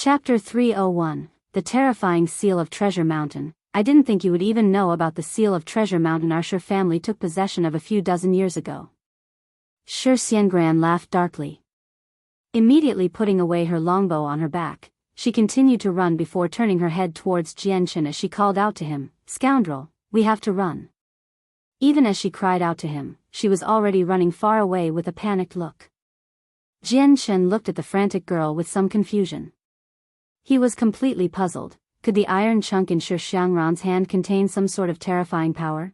Chapter 301, The Terrifying Seal of Treasure Mountain. I didn't think you would even know about the Seal of Treasure Mountain our Shi family took possession of a few dozen years ago. Shi Xiangran laughed darkly. Immediately putting away her longbow on her back, she continued to run before turning her head towards Jianchen as she called out to him, "Scoundrel, we have to run." Even as she cried out to him, she was already running far away with a panicked look. Jianchen looked at the frantic girl with some confusion. He was completely puzzled. Could the iron chunk in Shi Xiangran's hand contain some sort of terrifying power?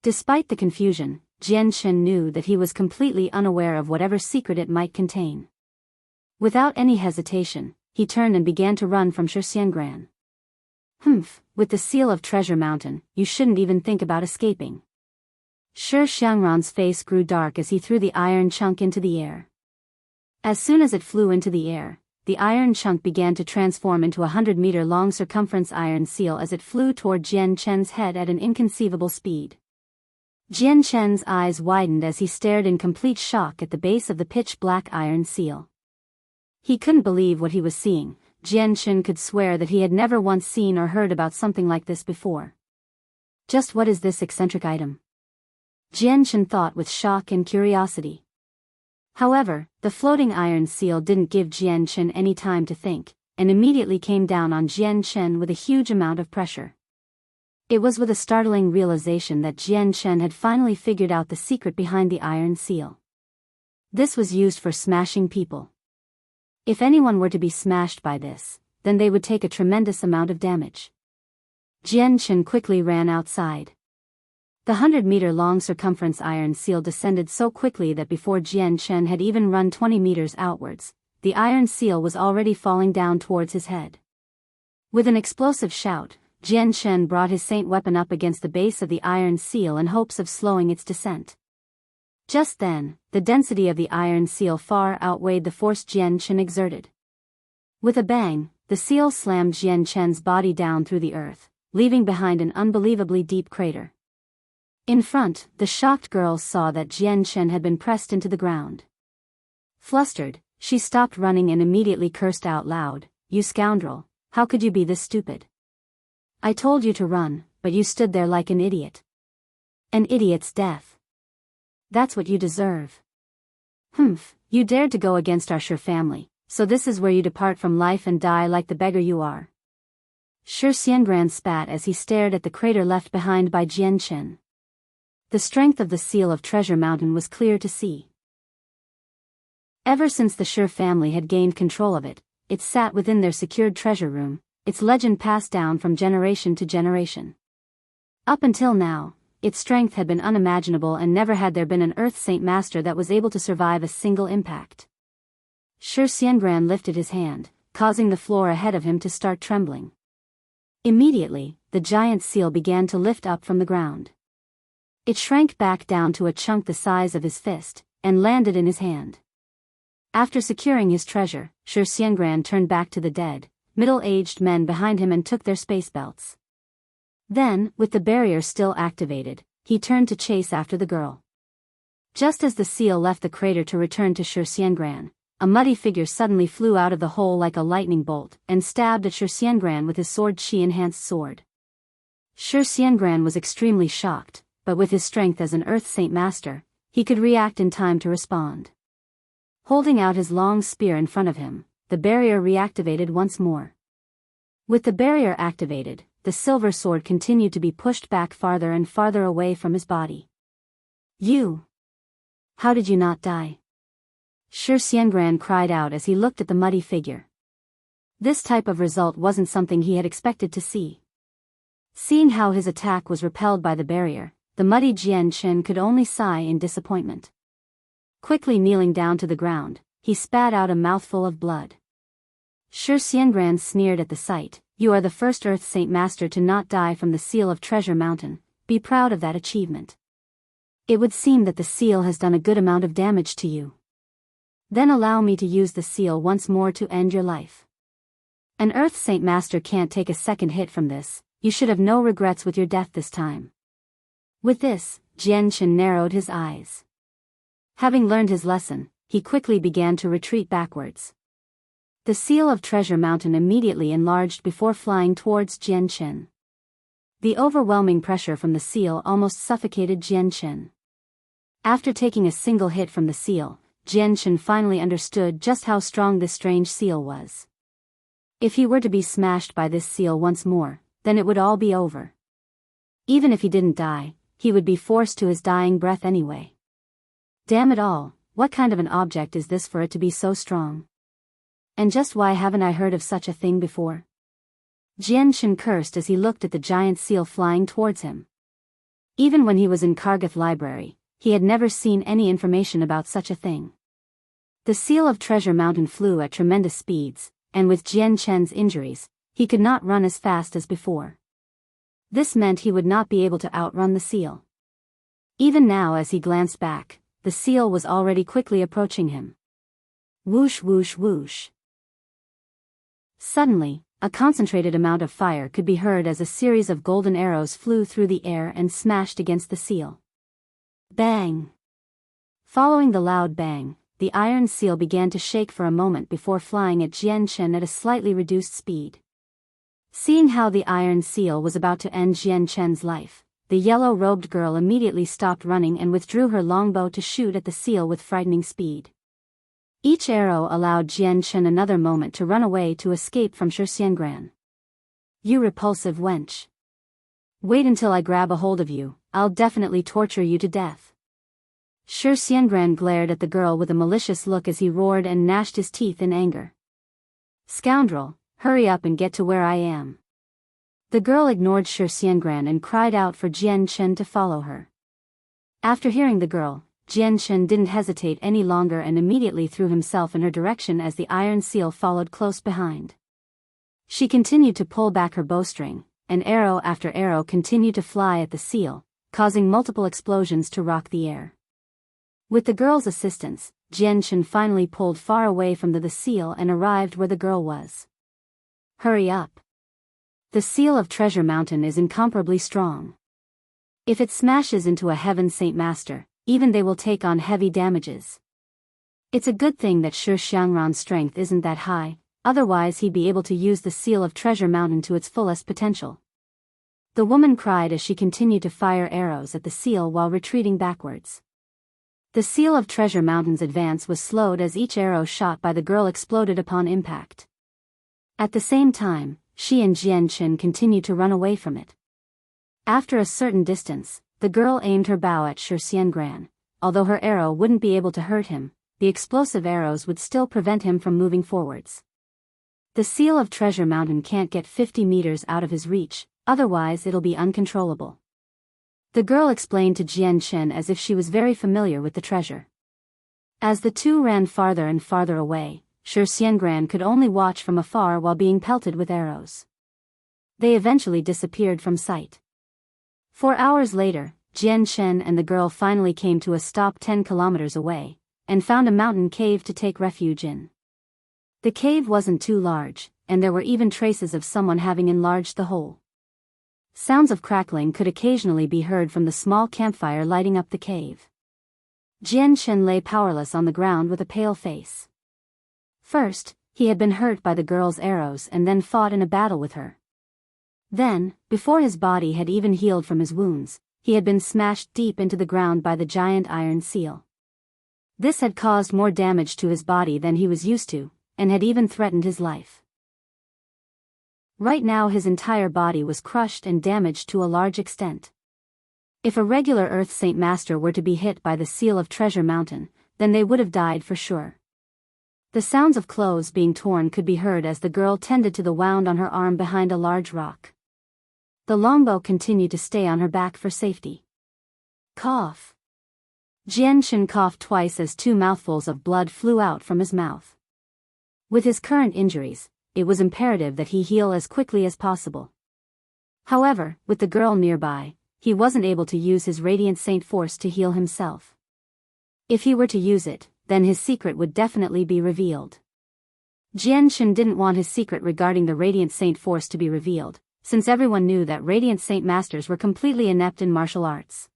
Despite the confusion, Jianchen knew that he was completely unaware of whatever secret it might contain. Without any hesitation, he turned and began to run from Shi Xiangran. With the Seal of Treasure Mountain, you shouldn't even think about escaping. Shi Xiangran's face grew dark as he threw the iron chunk into the air. As soon as it flew into the air, the iron chunk began to transform into a 100-meter-long circumference iron seal as it flew toward Jianchen's head at an inconceivable speed. Jianchen's eyes widened as he stared in complete shock at the base of the pitch-black iron seal. He couldn't believe what he was seeing. Jianchen could swear that he had never once seen or heard about something like this before. Just what is this eccentric item? Jianchen thought with shock and curiosity. However, the floating iron seal didn't give Jianchen any time to think, and immediately came down on Jianchen with a huge amount of pressure. It was with a startling realization that Jianchen had finally figured out the secret behind the iron seal. This was used for smashing people. If anyone were to be smashed by this, then they would take a tremendous amount of damage. Jianchen quickly ran outside. The 100-meter-long circumference iron seal descended so quickly that before Jianchen had even run 20 meters outwards, the iron seal was already falling down towards his head. With an explosive shout, Jianchen brought his saint weapon up against the base of the iron seal in hopes of slowing its descent. Just then, the density of the iron seal far outweighed the force Jianchen exerted. With a bang, the seal slammed Jianchen's body down through the earth, leaving behind an unbelievably deep crater. In front, the shocked girl saw that Jianchen had been pressed into the ground. Flustered, she stopped running and immediately cursed out loud, "You scoundrel, how could you be this stupid? I told you to run, but you stood there like an idiot. An idiot's death. That's what you deserve. You dared to go against our Shi family, so this is where you depart from life and die like the beggar you are." Shi Xiangran spat as he stared at the crater left behind by Jianchen. The strength of the Seal of Treasure Mountain was clear to see. Ever since the Shi family had gained control of it, it sat within their secured treasure room, its legend passed down from generation to generation. Up until now, its strength had been unimaginable and never had there been an Earth Saint Master that was able to survive a single impact. Shi Xiangran lifted his hand, causing the floor ahead of him to start trembling. Immediately, the giant seal began to lift up from the ground. It shrank back down to a chunk the size of his fist, and landed in his hand. After securing his treasure, Shi Xiangran turned back to the dead, middle-aged men behind him and took their space belts. Then, with the barrier still activated, he turned to chase after the girl. Just as the seal left the crater to return to Shi Xiangran, a muddy figure suddenly flew out of the hole like a lightning bolt and stabbed at Shi Xiangran with his sword Qi-enhanced sword. Shi Xiangran was extremely shocked, but with his strength as an Earth Saint Master, he could react in time to respond. Holding out his long spear in front of him, the barrier reactivated once more. With the barrier activated, the silver sword continued to be pushed back farther and farther away from his body. "You! How did you not die?" Shi Xiangran cried out as he looked at the muddy figure. This type of result wasn't something he had expected to see. Seeing how his attack was repelled by the barrier, the muddy Jianchen could only sigh in disappointment. Quickly kneeling down to the ground, he spat out a mouthful of blood. Shi Xiangran sneered at the sight, "You are the first Earth Saint Master to not die from the Seal of Treasure Mountain. Be proud of that achievement. It would seem that the seal has done a good amount of damage to you. Then allow me to use the seal once more to end your life. An Earth Saint Master can't take a second hit from this. You should have no regrets with your death this time." With this, Jianchen narrowed his eyes. Having learned his lesson, he quickly began to retreat backwards. The seal of Treasure Mountain immediately enlarged before flying towards Jianchen. The overwhelming pressure from the seal almost suffocated Jianchen. After taking a single hit from the seal, Jianchen finally understood just how strong this strange seal was. If he were to be smashed by this seal once more, then it would all be over. Even if he didn't die, he would be forced to his dying breath anyway. Damn it all, what kind of an object is this for it to be so strong? And just why haven't I heard of such a thing before? Jianchen cursed as he looked at the giant seal flying towards him. Even when he was in Kargath Library, he had never seen any information about such a thing. The seal of Treasure Mountain flew at tremendous speeds, and with Jianchen's injuries, he could not run as fast as before. This meant he would not be able to outrun the seal. Even now as he glanced back, the seal was already quickly approaching him. Whoosh whoosh whoosh. Suddenly, a concentrated amount of fire could be heard as a series of golden arrows flew through the air and smashed against the seal. Bang! Following the loud bang, the iron seal began to shake for a moment before flying at Jianchen at a slightly reduced speed. Seeing how the iron seal was about to end Jianchen's life, the yellow-robed girl immediately stopped running and withdrew her longbow to shoot at the seal with frightening speed. Each arrow allowed Jianchen another moment to run away to escape from Xiangran. You repulsive wench. Wait until I grab a hold of you, I'll definitely torture you to death. Xiangran glared at the girl with a malicious look as he roared and gnashed his teeth in anger. Scoundrel, hurry up and get to where I am. The girl ignored Xiangran and cried out for Jianchen to follow her. After hearing the girl, Jianchen didn't hesitate any longer and immediately threw himself in her direction as the iron seal followed close behind. She continued to pull back her bowstring, and arrow after arrow continued to fly at the seal, causing multiple explosions to rock the air. With the girl's assistance, Jianchen finally pulled far away from the seal and arrived where the girl was. Hurry up. The seal of Treasure Mountain is incomparably strong. If it smashes into a Heaven Saint Master, even they will take on heavy damages. It's a good thing that Xiangran's strength isn't that high, otherwise he'd be able to use the seal of Treasure Mountain to its fullest potential. The woman cried as she continued to fire arrows at the seal while retreating backwards. The seal of Treasure Mountain's advance was slowed as each arrow shot by the girl exploded upon impact. At the same time, she and Jianchen continued to run away from it. After a certain distance, the girl aimed her bow at Xiangran. Although her arrow wouldn't be able to hurt him, the explosive arrows would still prevent him from moving forwards. The seal of Treasure Mountain can't get 50 meters out of his reach, otherwise it'll be uncontrollable. The girl explained to Jianchen as if she was very familiar with the treasure. As the two ran farther and farther away, Xiangran could only watch from afar while being pelted with arrows. They eventually disappeared from sight. 4 hours later, Jianchen and the girl finally came to a stop 10 kilometers away, and found a mountain cave to take refuge in. The cave wasn't too large, and there were even traces of someone having enlarged the hole. Sounds of crackling could occasionally be heard from the small campfire lighting up the cave. Jianchen lay powerless on the ground with a pale face. First, he had been hurt by the girl's arrows and then fought in a battle with her. Then, before his body had even healed from his wounds, he had been smashed deep into the ground by the giant iron seal. This had caused more damage to his body than he was used to, and had even threatened his life. Right now his entire body was crushed and damaged to a large extent. If a regular Earth Saint Master were to be hit by the seal of Treasure Mountain, then they would have died for sure. The sounds of clothes being torn could be heard as the girl tended to the wound on her arm behind a large rock. The longbow continued to stay on her back for safety. Cough. Jianchen coughed twice as 2 mouthfuls of blood flew out from his mouth. With his current injuries, it was imperative that he heal as quickly as possible. However, with the girl nearby, he wasn't able to use his Radiant Saint Force to heal himself. If he were to use it, then his secret would definitely be revealed. Jianchen didn't want his secret regarding the Radiant Saint Force to be revealed, since everyone knew that Radiant Saint Masters were completely inept in martial arts.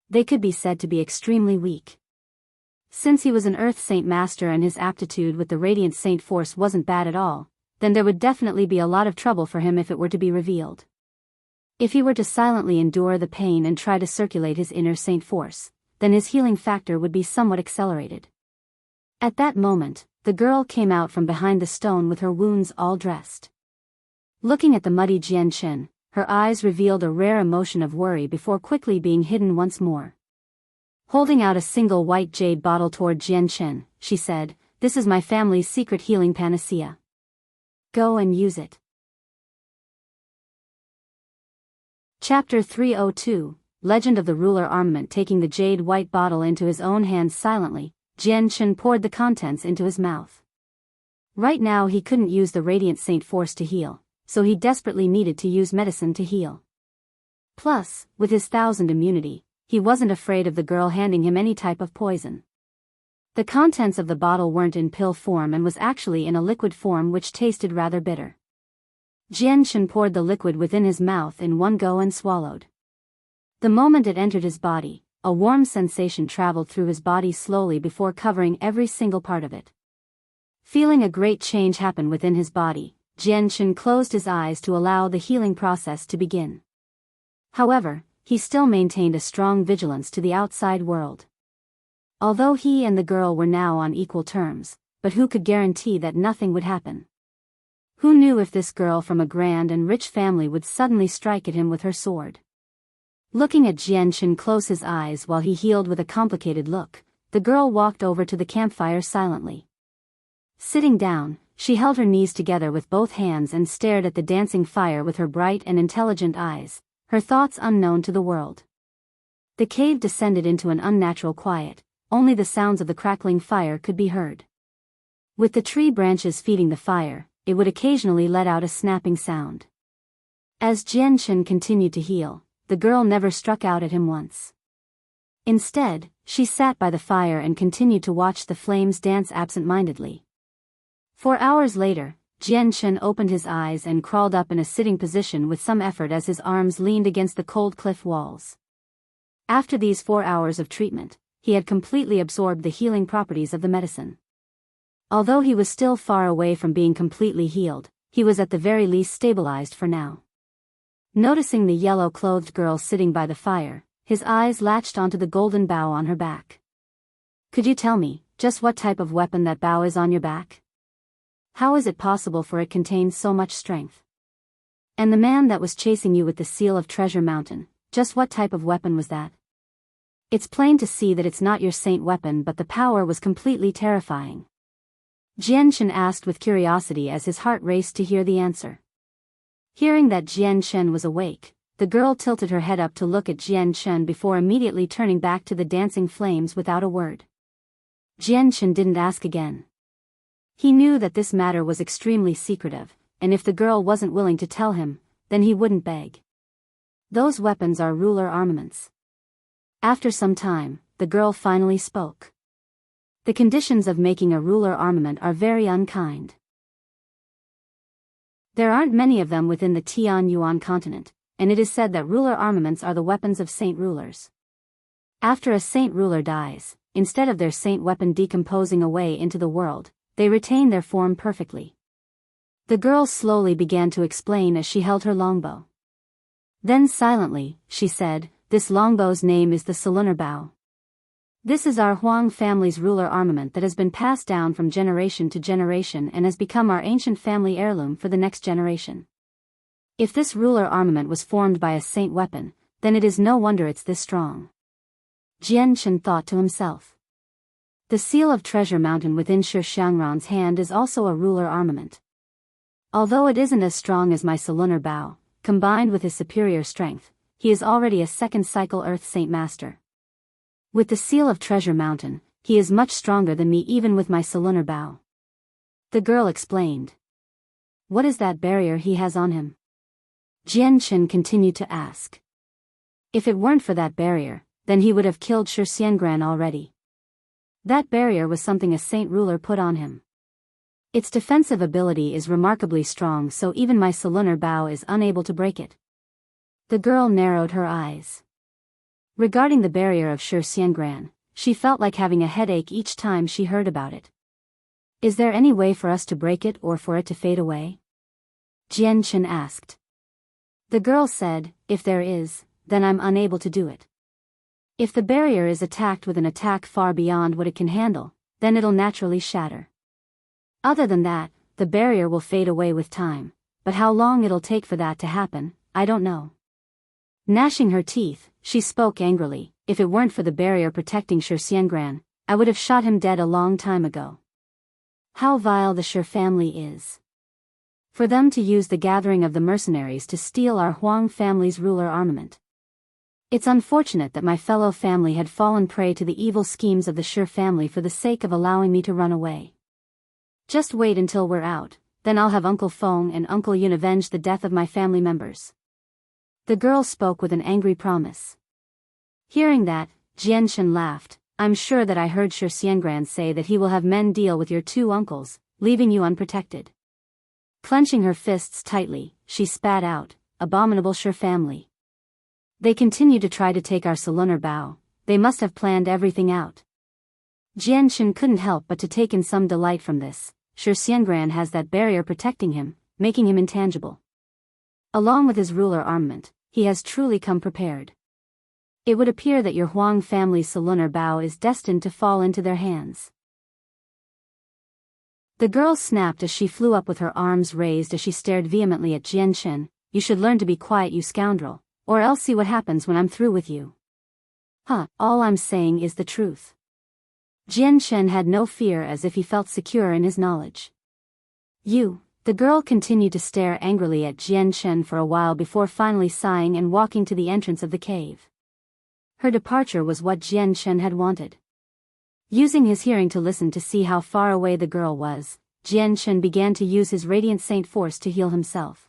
They could be said to be extremely weak. Since he was an Earth Saint Master and his aptitude with the Radiant Saint Force wasn't bad at all, then there would definitely be a lot of trouble for him if it were to be revealed. If he were to silently endure the pain and try to circulate his inner Saint Force, then his healing factor would be somewhat accelerated. At that moment, the girl came out from behind the stone with her wounds all dressed. Looking at the muddy Jiangchen, her eyes revealed a rare emotion of worry before quickly being hidden once more. Holding out a single white jade bottle toward Jiangchen, she said, "This is my family's secret healing panacea. Go and use it." Chapter 302, Legend of the Ruler Armament. Taking the jade white bottle into his own hands silently, Jiangchen poured the contents into his mouth. Right now he couldn't use the Radiant Saint Force to heal, so he desperately needed to use medicine to heal. Plus, with his 1000 immunity, he wasn't afraid of the girl handing him any type of poison. The contents of the bottle weren't in pill form and was actually in a liquid form which tasted rather bitter. Jiangchen poured the liquid within his mouth in one go and swallowed. The moment it entered his body, a warm sensation traveled through his body slowly before covering every single part of it. Feeling a great change happen within his body, Jiangchen closed his eyes to allow the healing process to begin. However, he still maintained a strong vigilance to the outside world. Although he and the girl were now on equal terms, but who could guarantee that nothing would happen? Who knew if this girl from a grand and rich family would suddenly strike at him with her sword? Looking at Jiangchen close his eyes while he healed with a complicated look, the girl walked over to the campfire silently. Sitting down, she held her knees together with both hands and stared at the dancing fire with her bright and intelligent eyes, her thoughts unknown to the world. The cave descended into an unnatural quiet, only the sounds of the crackling fire could be heard. With the tree branches feeding the fire, it would occasionally let out a snapping sound. As Jiangchen continued to heal, the girl never struck out at him once. Instead, she sat by the fire and continued to watch the flames dance absent-mindedly. 4 hours later, Jiangchen opened his eyes and crawled up in a sitting position with some effort as his arms leaned against the cold cliff walls. After these 4 hours of treatment, he had completely absorbed the healing properties of the medicine. Although he was still far away from being completely healed, he was at the very least stabilized for now. Noticing the yellow-clothed girl sitting by the fire, his eyes latched onto the golden bow on her back. "Could you tell me, just what type of weapon that bow is on your back? How is it possible for it contains so much strength? And the man that was chasing you with the seal of Treasure Mountain, just what type of weapon was that? It's plain to see that it's not your saint weapon, but the power was completely terrifying." Jiangchen asked with curiosity as his heart raced to hear the answer. Hearing that Jiangchen was awake, the girl tilted her head up to look at Jiangchen before immediately turning back to the dancing flames without a word. Jiangchen didn't ask again. He knew that this matter was extremely secretive, and if the girl wasn't willing to tell him, then he wouldn't beg. "Those weapons are ruler armaments." After some time, the girl finally spoke. "The conditions of making a ruler armament are very unkind. There aren't many of them within the Tianyuan continent, and it is said that ruler armaments are the weapons of saint rulers. After a saint ruler dies, instead of their saint weapon decomposing away into the world, they retain their form perfectly." The girl slowly began to explain as she held her longbow. Then silently, she said, "This longbow's name is the Solunar Bow. This is our Huang family's ruler armament that has been passed down from generation to generation and has become our ancient family heirloom for the next generation. If this ruler armament was formed by a saint weapon, then it is no wonder it's this strong." Jiangchen thought to himself. The seal of Treasure Mountain within Shi Xiangran's hand is also a ruler armament. Although it isn't as strong as my Solunar Bow, combined with his superior strength, he is already a second cycle Earth Saint Master. With the seal of Treasure Mountain, he is much stronger than me even with my Solunar Bow. The girl explained. "What is that barrier he has on him?" Jiangchen continued to ask. "If it weren't for that barrier, then he would have killed Shi Xiangran already. That barrier was something a saint ruler put on him. Its defensive ability is remarkably strong, so even my Solunar Bow is unable to break it." The girl narrowed her eyes. Regarding the barrier of Shi Xiangran, she felt like having a headache each time she heard about it. Is there any way for us to break it or for it to fade away? Jianghu asked. The girl said, if there is, then I'm unable to do it. If the barrier is attacked with an attack far beyond what it can handle, then it'll naturally shatter. Other than that, the barrier will fade away with time, but how long it'll take for that to happen, I don't know. Gnashing her teeth, she spoke angrily, if it weren't for the barrier protecting Shi Xiangran, I would have shot him dead a long time ago. How vile the Shi family is. For them to use the gathering of the mercenaries to steal our Huang family's ruler armament. It's unfortunate that my fellow family had fallen prey to the evil schemes of the Shi family for the sake of allowing me to run away. Just wait until we're out, then I'll have Uncle Feng and Uncle Yun avenge the death of my family members. The girl spoke with an angry promise. Hearing that, Jianghu laughed. I'm sure that I heard Shi Xiangran say that he will have men deal with your two uncles, leaving you unprotected. Clenching her fists tightly, she spat out, abominable Shi family. They continue to try to take our Salunar Bao, they must have planned everything out. Jianghu couldn't help but to take in some delight from this. Shi Xiangran has that barrier protecting him, making him intangible. Along with his ruler armament, he has truly come prepared. It would appear that your Huang family's Salunar Bao is destined to fall into their hands. The girl snapped as she flew up with her arms raised as she stared vehemently at Jianghu. You should learn to be quiet, you scoundrel, or else see what happens when I'm through with you. All I'm saying is the truth. Jianghu had no fear, as if he felt secure in his knowledge. The girl continued to stare angrily at Jianghu for a while before finally sighing and walking to the entrance of the cave. Her departure was what Jianghu had wanted. Using his hearing to listen to see how far away the girl was, Jianghu began to use his Radiant Saint Force to heal himself.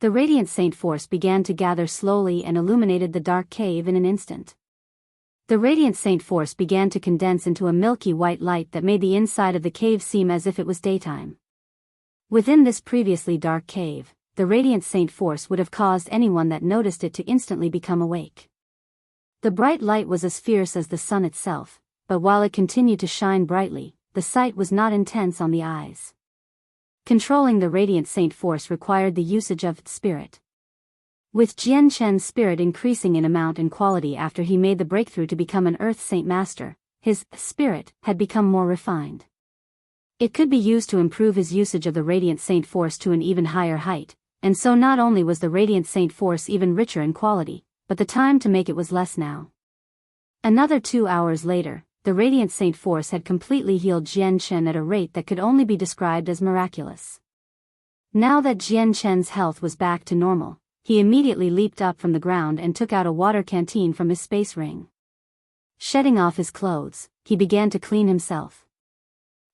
The Radiant Saint Force began to gather slowly and illuminated the dark cave in an instant. The Radiant Saint Force began to condense into a milky white light that made the inside of the cave seem as if it was daytime. Within this previously dark cave, the Radiant Saint Force would have caused anyone that noticed it to instantly become awake. The bright light was as fierce as the sun itself, but while it continued to shine brightly, the sight was not intense on the eyes. Controlling the Radiant Saint Force required the usage of spirit. With Jianghu's spirit increasing in amount and quality after he made the breakthrough to become an Earth Saint Master, his spirit had become more refined. It could be used to improve his usage of the Radiant Saint Force to an even higher height, and so not only was the Radiant Saint Force even richer in quality, but the time to make it was less now. Another 2 hours later, the Radiant Saint Force had completely healed Jianghu at a rate that could only be described as miraculous. Now that Jianghu's health was back to normal, he immediately leaped up from the ground and took out a water canteen from his space ring. Shedding off his clothes, he began to clean himself.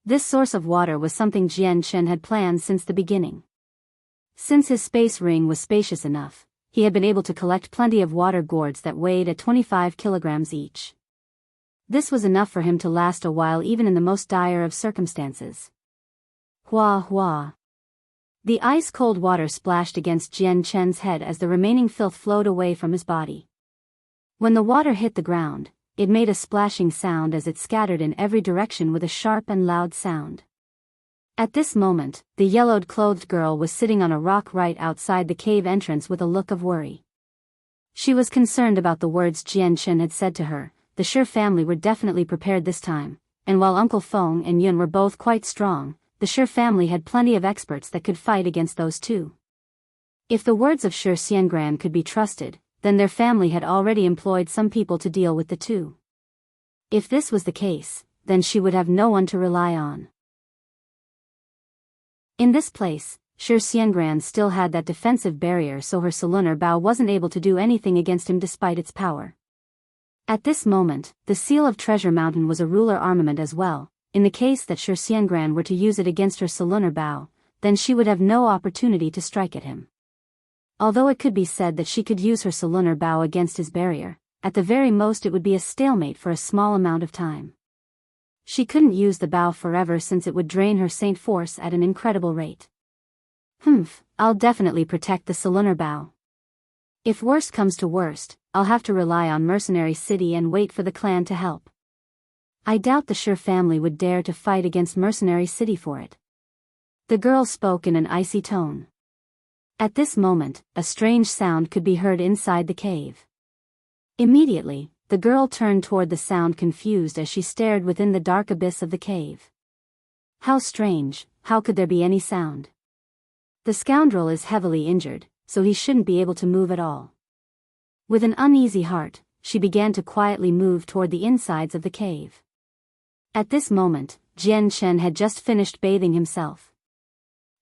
This source of water was something Jianghu had planned since the beginning. Since his space ring was spacious enough, he had been able to collect plenty of water gourds that weighed at 25 kilograms each. This was enough for him to last a while even in the most dire of circumstances. Hua hua. The ice-cold water splashed against Jianghu's head as the remaining filth flowed away from his body. When the water hit the ground, it made a splashing sound as it scattered in every direction with a sharp and loud sound. At this moment, the yellowed-clothed girl was sitting on a rock right outside the cave entrance with a look of worry. She was concerned about the words Jianghu had said to her. The Shi family were definitely prepared this time, and while Uncle Feng and Yun were both quite strong, the Shi family had plenty of experts that could fight against those two. If the words of Shi Xiangran could be trusted, then their family had already employed some people to deal with the two. If this was the case, then she would have no one to rely on. In this place, Shi Xiangran still had that defensive barrier, so her Salunar Bao wasn't able to do anything against him despite its power. At this moment, the seal of Treasure Mountain was a ruler armament as well. In the case that Shi Xiangran were to use it against her Salunar Bao, then she would have no opportunity to strike at him. Although it could be said that she could use her Salunar Bao against his barrier, at the very most it would be a stalemate for a small amount of time. She couldn't use the Bao forever since it would drain her Saint Force at an incredible rate. I'll definitely protect the Salunar Bao. If worst comes to worst, I'll have to rely on Mercenary City and wait for the clan to help. I doubt the Shi family would dare to fight against Mercenary City for it. The girl spoke in an icy tone. At this moment, a strange sound could be heard inside the cave. Immediately, the girl turned toward the sound confused as she stared within the dark abyss of the cave. How strange, how could there be any sound? The scoundrel is heavily injured, so he shouldn't be able to move at all. With an uneasy heart, she began to quietly move toward the insides of the cave. At this moment, Jian Chen had just finished bathing himself.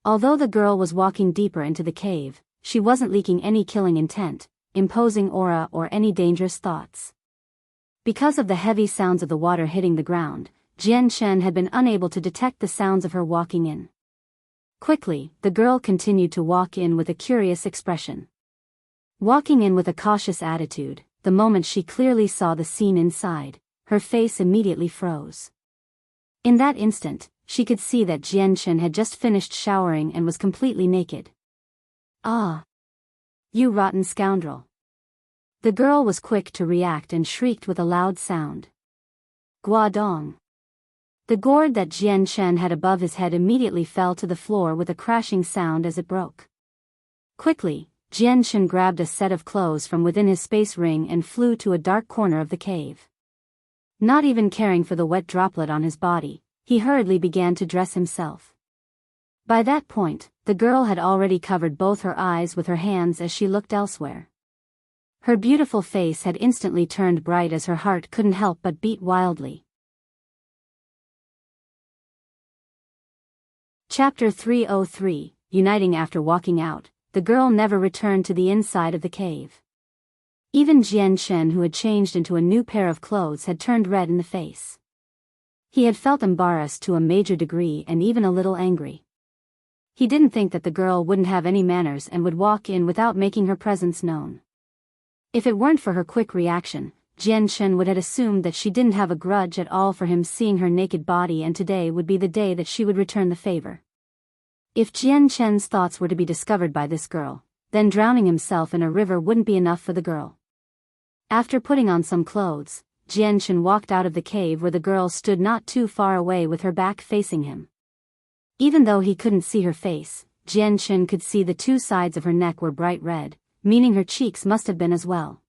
Although the girl was walking deeper into the cave, she wasn't leaking any killing intent, imposing aura or any dangerous thoughts. Because of the heavy sounds of the water hitting the ground, Jian Chen had been unable to detect the sounds of her walking in. Quickly, the girl continued to walk in with a curious expression. Walking in with a cautious attitude, the moment she clearly saw the scene inside, her face immediately froze. In that instant, she could see that Jian Chen had just finished showering and was completely naked. Ah! You rotten scoundrel! The girl was quick to react and shrieked with a loud sound. Guadong! The gourd that Jian Chen had above his head immediately fell to the floor with a crashing sound as it broke. Quickly, Jian Chen grabbed a set of clothes from within his space ring and flew to a dark corner of the cave. Not even caring for the wet droplet on his body, he hurriedly began to dress himself. By that point, the girl had already covered both her eyes with her hands as she looked elsewhere. Her beautiful face had instantly turned bright as her heart couldn't help but beat wildly. Chapter 303, Uniting. After walking out, the girl never returned to the inside of the cave. Even Jian Chen, who had changed into a new pair of clothes, had turned red in the face. He had felt embarrassed to a major degree and even a little angry. He didn't think that the girl wouldn't have any manners and would walk in without making her presence known. If it weren't for her quick reaction, Jian Chen would have assumed that she didn't have a grudge at all for him seeing her naked body, and today would be the day that she would return the favor. If Jian Chen's thoughts were to be discovered by this girl, then drowning himself in a river wouldn't be enough for the girl. After putting on some clothes, Jian Chen walked out of the cave where the girl stood not too far away with her back facing him. Even though he couldn't see her face, Jian Chen could see the two sides of her neck were bright red, meaning her cheeks must have been as well.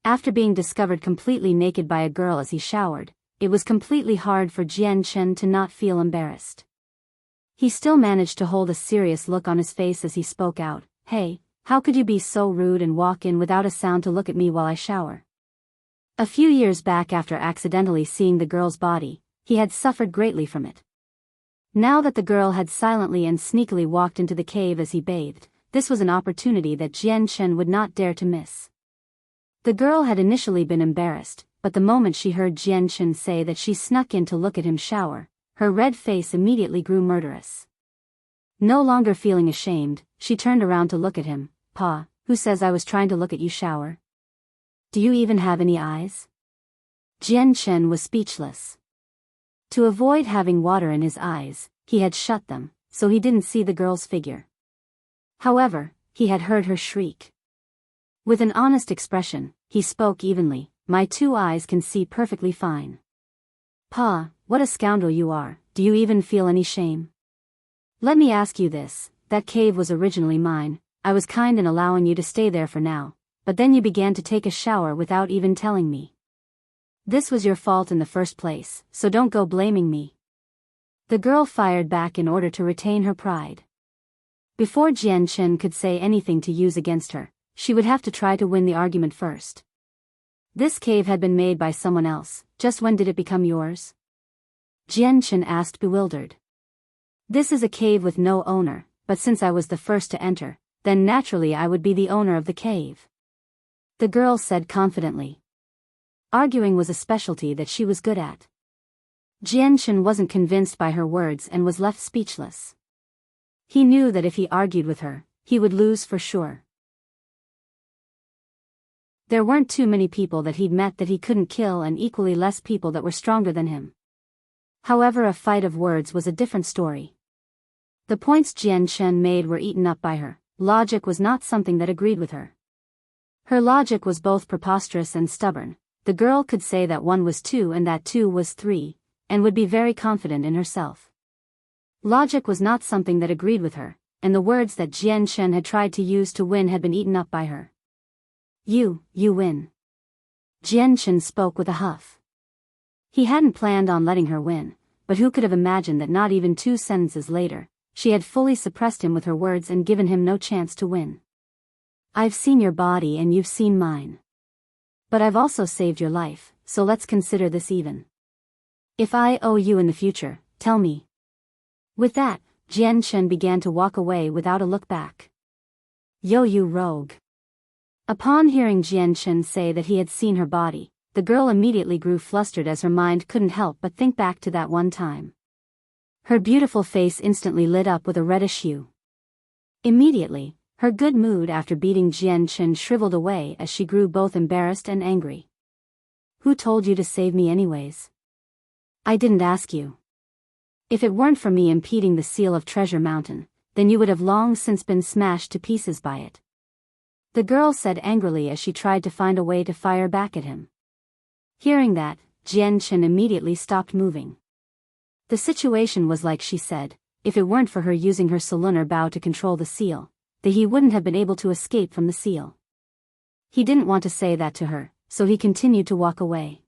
After being discovered completely naked by a girl as he showered, it was completely hard for Jian Chen to not feel embarrassed. He still managed to hold a serious look on his face as he spoke out, "Hey, how could you be so rude and walk in without a sound to look at me while I shower?" A few years back, after accidentally seeing the girl's body, he had suffered greatly from it. Now that the girl had silently and sneakily walked into the cave as he bathed, this was an opportunity that Jian Chen would not dare to miss. The girl had initially been embarrassed, but the moment she heard Jian Chen say that she snuck in to look at him shower, her red face immediately grew murderous. No longer feeling ashamed, she turned around to look at him. "Pa, who says I was trying to look at you shower? Do you even have any eyes?" Jian Chen was speechless. To avoid having water in his eyes, he had shut them, so he didn't see the girl's figure. However, he had heard her shriek. With an honest expression, he spoke evenly, "My two eyes can see perfectly fine." "Pa, what a scoundrel you are, do you even feel any shame? Let me ask you this, that cave was originally mine, I was kind in allowing you to stay there for now, but then you began to take a shower without even telling me. This was your fault in the first place, so don't go blaming me." The girl fired back in order to retain her pride. Before Jian Chen could say anything to use against her, she would have to try to win the argument first. "This cave had been made by someone else, just when did it become yours?" Jian Chen asked, bewildered. "This is a cave with no owner, but since I was the first to enter, then naturally I would be the owner of the cave," the girl said confidently. Arguing was a specialty that she was good at. Jian Chen wasn't convinced by her words and was left speechless. He knew that if he argued with her, he would lose for sure. There weren't too many people that he'd met that he couldn't kill, and equally less people that were stronger than him. However, a fight of words was a different story. The points Jian Chen made were eaten up by her. Logic was not something that agreed with her. Her logic was both preposterous and stubborn. the girl could say that 1 was 2 and that 2 was 3, and would be very confident in herself. Logic was not something that agreed with her, and the words that Jian Shen had tried to use to win had been eaten up by her. You win. Jian Shen spoke with a huff. He hadn't planned on letting her win, but who could have imagined that not even 2 sentences later, she had fully suppressed him with her words and given him no chance to win. I've seen your body and you've seen mine. But I've also saved your life, so let's consider this even. If I owe you in the future, tell me. With that, Jian Shen began to walk away without a look back. Yo, you rogue. Upon hearing Jian Shen say that he had seen her body, the girl immediately grew flustered as her mind couldn't help but think back to that one time. Her beautiful face instantly lit up with a reddish hue. Immediately, her good mood after beating Jian Shen shriveled away as she grew both embarrassed and angry. Who told you to save me anyways? I didn't ask you. If it weren't for me impeding the seal of Treasure Mountain, then you would have long since been smashed to pieces by it. The girl said angrily as she tried to find a way to fire back at him. Hearing that, Jian Shen immediately stopped moving. The situation was like she said, if it weren't for her using her lunar bow to control the seal, that he wouldn't have been able to escape from the seal. He didn't want to say that to her, so he continued to walk away.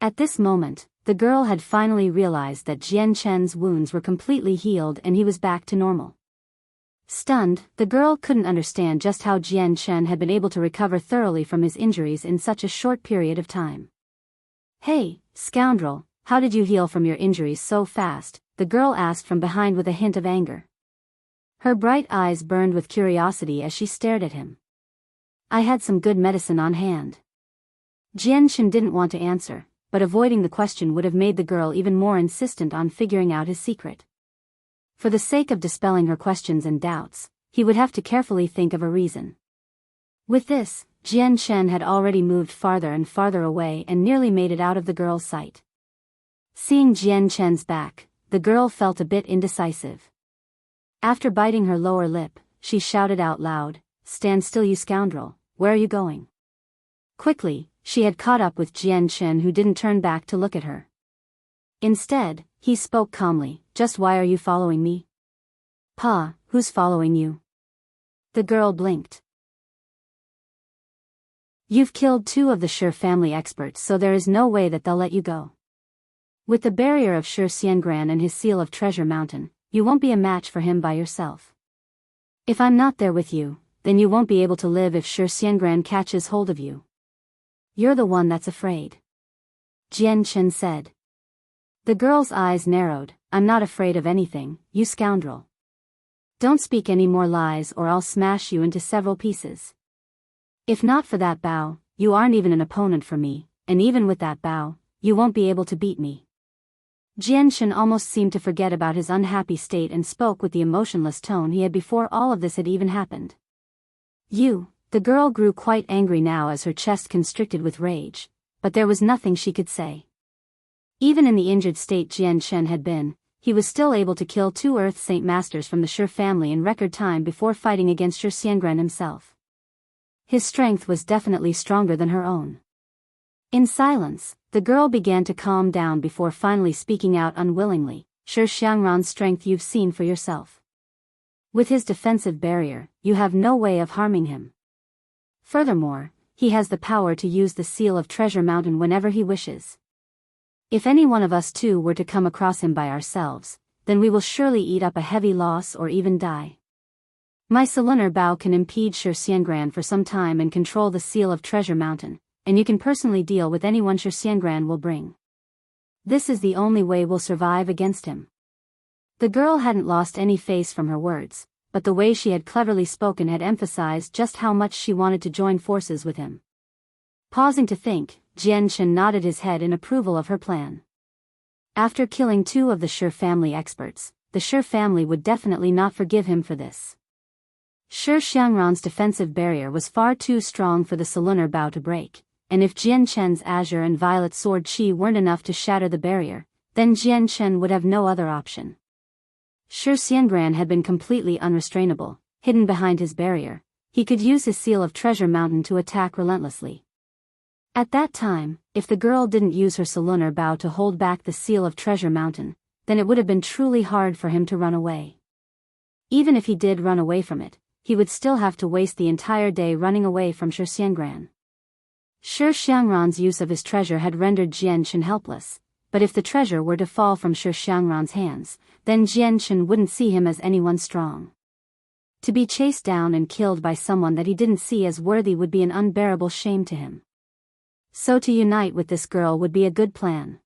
At this moment, the girl had finally realized that Jian Shen's wounds were completely healed and he was back to normal. Stunned, the girl couldn't understand just how Jian Shen had been able to recover thoroughly from his injuries in such a short period of time. Hey, scoundrel, how did you heal from your injuries so fast? The girl asked from behind with a hint of anger. Her bright eyes burned with curiosity as she stared at him. I had some good medicine on hand. Jian Shen didn't want to answer, but avoiding the question would have made the girl even more insistent on figuring out his secret. For the sake of dispelling her questions and doubts, he would have to carefully think of a reason. With this, Jian Shen had already moved farther and farther away and nearly made it out of the girl's sight. Seeing Jian Shen's back, the girl felt a bit indecisive. After biting her lower lip, she shouted out loud, "Stand still, you scoundrel, where are you going?" Quickly, she had caught up with Jian Shen, who didn't turn back to look at her. Instead, he spoke calmly, "Just why are you following me?" "Pa, who's following you?" The girl blinked. "You've killed 2 of the Shi family experts, so there is no way that they'll let you go. With the barrier of Shi Xiangran and his seal of Treasure Mountain, you won't be a match for him by yourself. If I'm not there with you, then you won't be able to live if Shi Xiangran catches hold of you. You're the one that's afraid," Jian Shen said. The girl's eyes narrowed. "I'm not afraid of anything, you scoundrel. Don't speak any more lies or I'll smash you into several pieces. If not for that bow, you aren't even an opponent for me, and even with that bow, you won't be able to beat me." Jian Shen almost seemed to forget about his unhappy state and spoke with the emotionless tone he had before all of this had even happened. The girl grew quite angry now as her chest constricted with rage, but there was nothing she could say. Even in the injured state Jian Shen had been, he was still able to kill 2 Earth Saint Masters from the Shi family in record time before fighting against Shi Xiangran himself. His strength was definitely stronger than her own. In silence, the girl began to calm down before finally speaking out unwillingly, "Shi Xiangran's strength you've seen for yourself. With his defensive barrier, you have no way of harming him. Furthermore, he has the power to use the seal of Treasure Mountain whenever he wishes. If any one of us 2 were to come across him by ourselves, then we will surely eat up a heavy loss or even die. My lunar bow can impede Shi Xiangran for some time and control the seal of Treasure Mountain, and you can personally deal with anyone Shi Xiangran will bring. This is the only way we'll survive against him." The girl hadn't lost any face from her words, but the way she had cleverly spoken had emphasized just how much she wanted to join forces with him. Pausing to think, Jian Shen nodded his head in approval of her plan. After killing 2 of the Shi family experts, the Shi family would definitely not forgive him for this. Shi Xiangran's defensive barrier was far too strong for the lunar bow to break, and if Jian Shen's azure and violet sword chi weren't enough to shatter the barrier, then Jian Shen would have no other option. Shi Xiangran had been completely unrestrainable, hidden behind his barrier. He could use his seal of Treasure Mountain to attack relentlessly. At that time, if the girl didn't use her lunar bow to hold back the seal of Treasure Mountain, then it would have been truly hard for him to run away. Even if he did run away from it, he would still have to waste the entire day running away from Shi Xiangran. Shi Xiangran's use of his treasure had rendered Jianchen helpless, but if the treasure were to fall from Shi Xiangran's hands, then Jianchen wouldn't see him as anyone strong. To be chased down and killed by someone that he didn't see as worthy would be an unbearable shame to him. So to unite with this girl would be a good plan.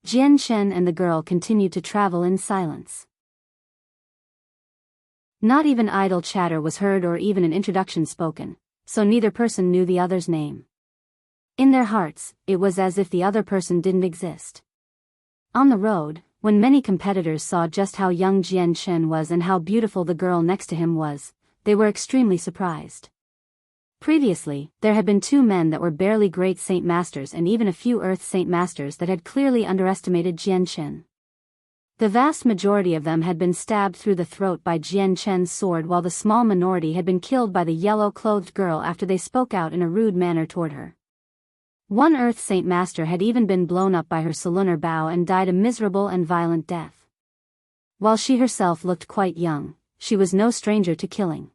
Jianchen and the girl continued to travel in silence. Not even idle chatter was heard or even an introduction spoken, so neither person knew the other's name. In their hearts, it was as if the other person didn't exist. On the road, when many competitors saw just how young Jianchen was and how beautiful the girl next to him was, they were extremely surprised. Previously, there had been 2 men that were barely great Saint Masters and even a few Earth Saint Masters that had clearly underestimated Jianchen. The vast majority of them had been stabbed through the throat by Jianchen's sword, while the small minority had been killed by the yellow-clothed girl after they spoke out in a rude manner toward her. One Earth Saint Master had even been blown up by her lunar bow and died a miserable and violent death. While she herself looked quite young, she was no stranger to killing.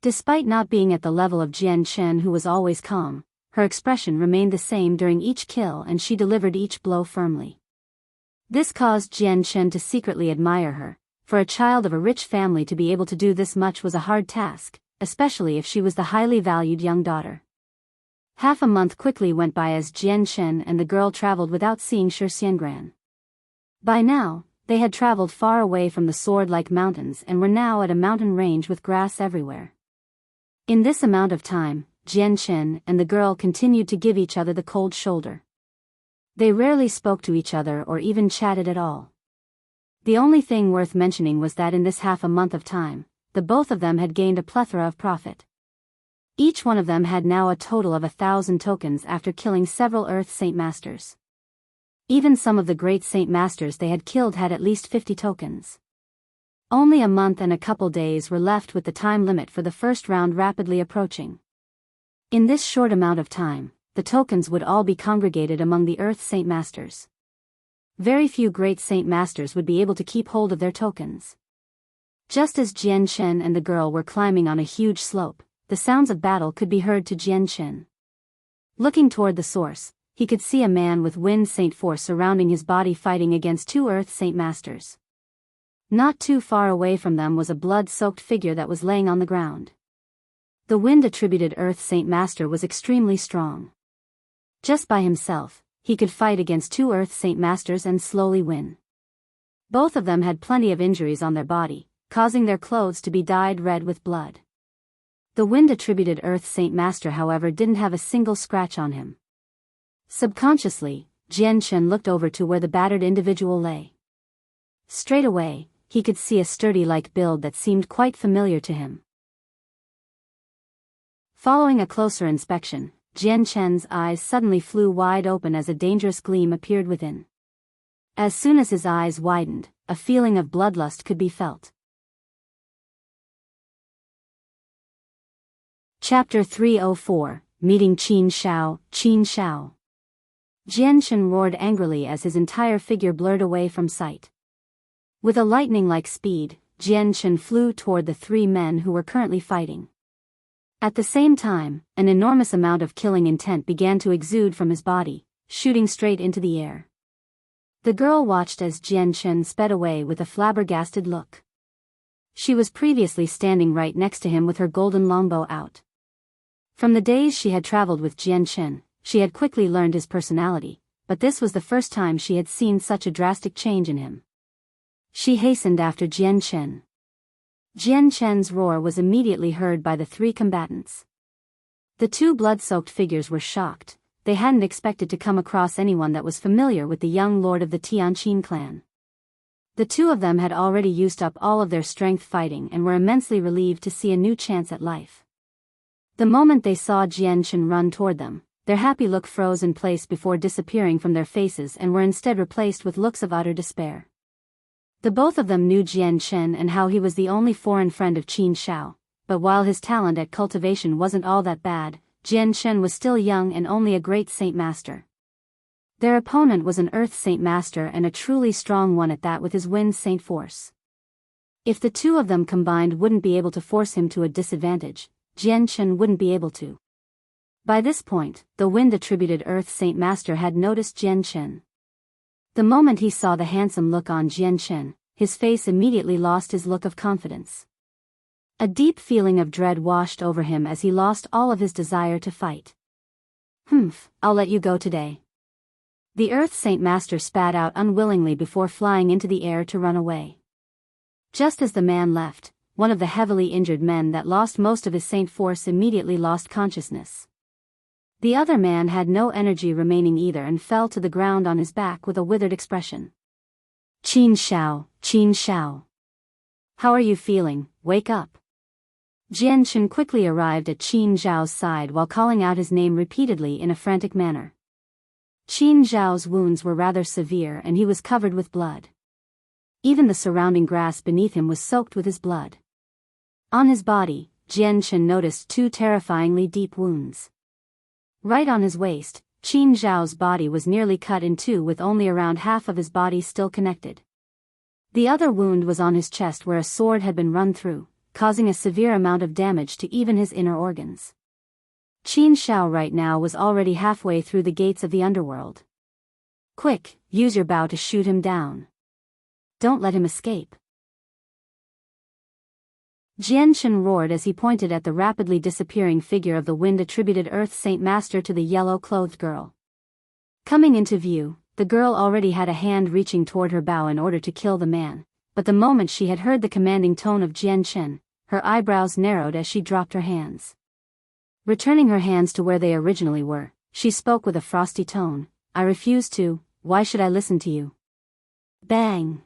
Despite not being at the level of Jianchen, who was always calm, her expression remained the same during each kill and she delivered each blow firmly. This caused Jianchen to secretly admire her. For a child of a rich family to be able to do this much was a hard task, especially if she was the highly valued young daughter. Half a month quickly went by as Jianchen and the girl traveled without seeing Shi Xiangran. By now, they had traveled far away from the sword-like mountains and were now at a mountain range with grass everywhere. In this amount of time, Jianchen and the girl continued to give each other the cold shoulder. They rarely spoke to each other or even chatted at all. The only thing worth mentioning was that in this half a month of time, the both of them had gained a plethora of profit. Each one of them had now a total of 1,000 tokens after killing several Earth Saint Masters. Even some of the great Saint Masters they had killed had at least 50 tokens. Only a month and a couple days were left with the time limit for the first round rapidly approaching. In this short amount of time, the tokens would all be congregated among the Earth Saint Masters. Very few great Saint Masters would be able to keep hold of their tokens. Just as Jianchen and the girl were climbing on a huge slope, the sounds of battle could be heard to Jianchen. Looking toward the source, he could see a man with Wind Saint force surrounding his body fighting against 2 Earth Saint Masters. Not too far away from them was a blood-soaked figure that was laying on the ground. The Wind-attributed Earth Saint Master was extremely strong. Just by himself, he could fight against 2 Earth Saint Masters and slowly win. Both of them had plenty of injuries on their body, causing their clothes to be dyed red with blood. The Wind-attributed Earth Saint Master, however, didn't have a single scratch on him. Subconsciously, Jianchen looked over to where the battered individual lay. Straight away, he could see a sturdy-like build that seemed quite familiar to him. Following a closer inspection, Jianchen's eyes suddenly flew wide open as a dangerous gleam appeared within. As soon as his eyes widened, a feeling of bloodlust could be felt. Chapter 304, Meeting Qin Xiao, Qin Xiao. Jianchen roared angrily as his entire figure blurred away from sight. With a lightning-like speed, Jianchen flew toward the 3 men who were currently fighting. At the same time, an enormous amount of killing intent began to exude from his body, shooting straight into the air. The girl watched as Jianchen sped away with a flabbergasted look. She was previously standing right next to him with her golden longbow out. From the days she had traveled with Jianchen, she had quickly learned his personality, but this was the first time she had seen such a drastic change in him. She hastened after Jianchen. Jianchen's roar was immediately heard by the 3 combatants. The 2 blood-soaked figures were shocked. They hadn't expected to come across anyone that was familiar with the young lord of the Tianqin clan. The 2 of them had already used up all of their strength fighting and were immensely relieved to see a new chance at life. The moment they saw Jianchen run toward them, their happy look froze in place before disappearing from their faces and were instead replaced with looks of utter despair. The both of them knew Jianchen and how he was the only foreign friend of Qin Xiao, but while his talent at cultivation wasn't all that bad, Jian Chen was still young and only a great Saint Master. Their opponent was an Earth Saint Master and a truly strong one at that with his Wind Saint force. If the two of them combined wouldn't be able to force him to a disadvantage, Jian Chen wouldn't be able to. By this point, the Wind-attributed Earth Saint Master had noticed Jian Chen. The moment he saw the handsome look on Jian Chen, his face immediately lost his look of confidence. A deep feeling of dread washed over him as he lost all of his desire to fight. I'll let you go today. The Earth Saint Master spat out unwillingly before flying into the air to run away. Just as the man left, one of the heavily injured men that lost most of his saint force immediately lost consciousness. The other man had no energy remaining either and fell to the ground on his back with a withered expression. Qin Xiao. How are you feeling? Wake up. Jian Chen quickly arrived at Qin Xiao's side while calling out his name repeatedly in a frantic manner. Qin Xiao's wounds were rather severe and he was covered with blood. Even the surrounding grass beneath him was soaked with his blood. On his body, Jian Chen noticed two terrifyingly deep wounds. Right on his waist, Qin Xiao's body was nearly cut in two with only around half of his body still connected. The other wound was on his chest where a sword had been run through, causing a severe amount of damage to even his inner organs. Qin Xiao right now was already halfway through the gates of the underworld. Quick, use your bow to shoot him down. Don't let him escape. Jian Chen roared as he pointed at the rapidly disappearing figure of the Wind-attributed Earth Saint Master to the yellow-clothed girl. Coming into view, the girl already had a hand reaching toward her bow in order to kill the man, but the moment she had heard the commanding tone of Jian Chen, her eyebrows narrowed as she dropped her hands. Returning her hands to where they originally were, she spoke with a frosty tone. I refuse to, why should I listen to you? Bang!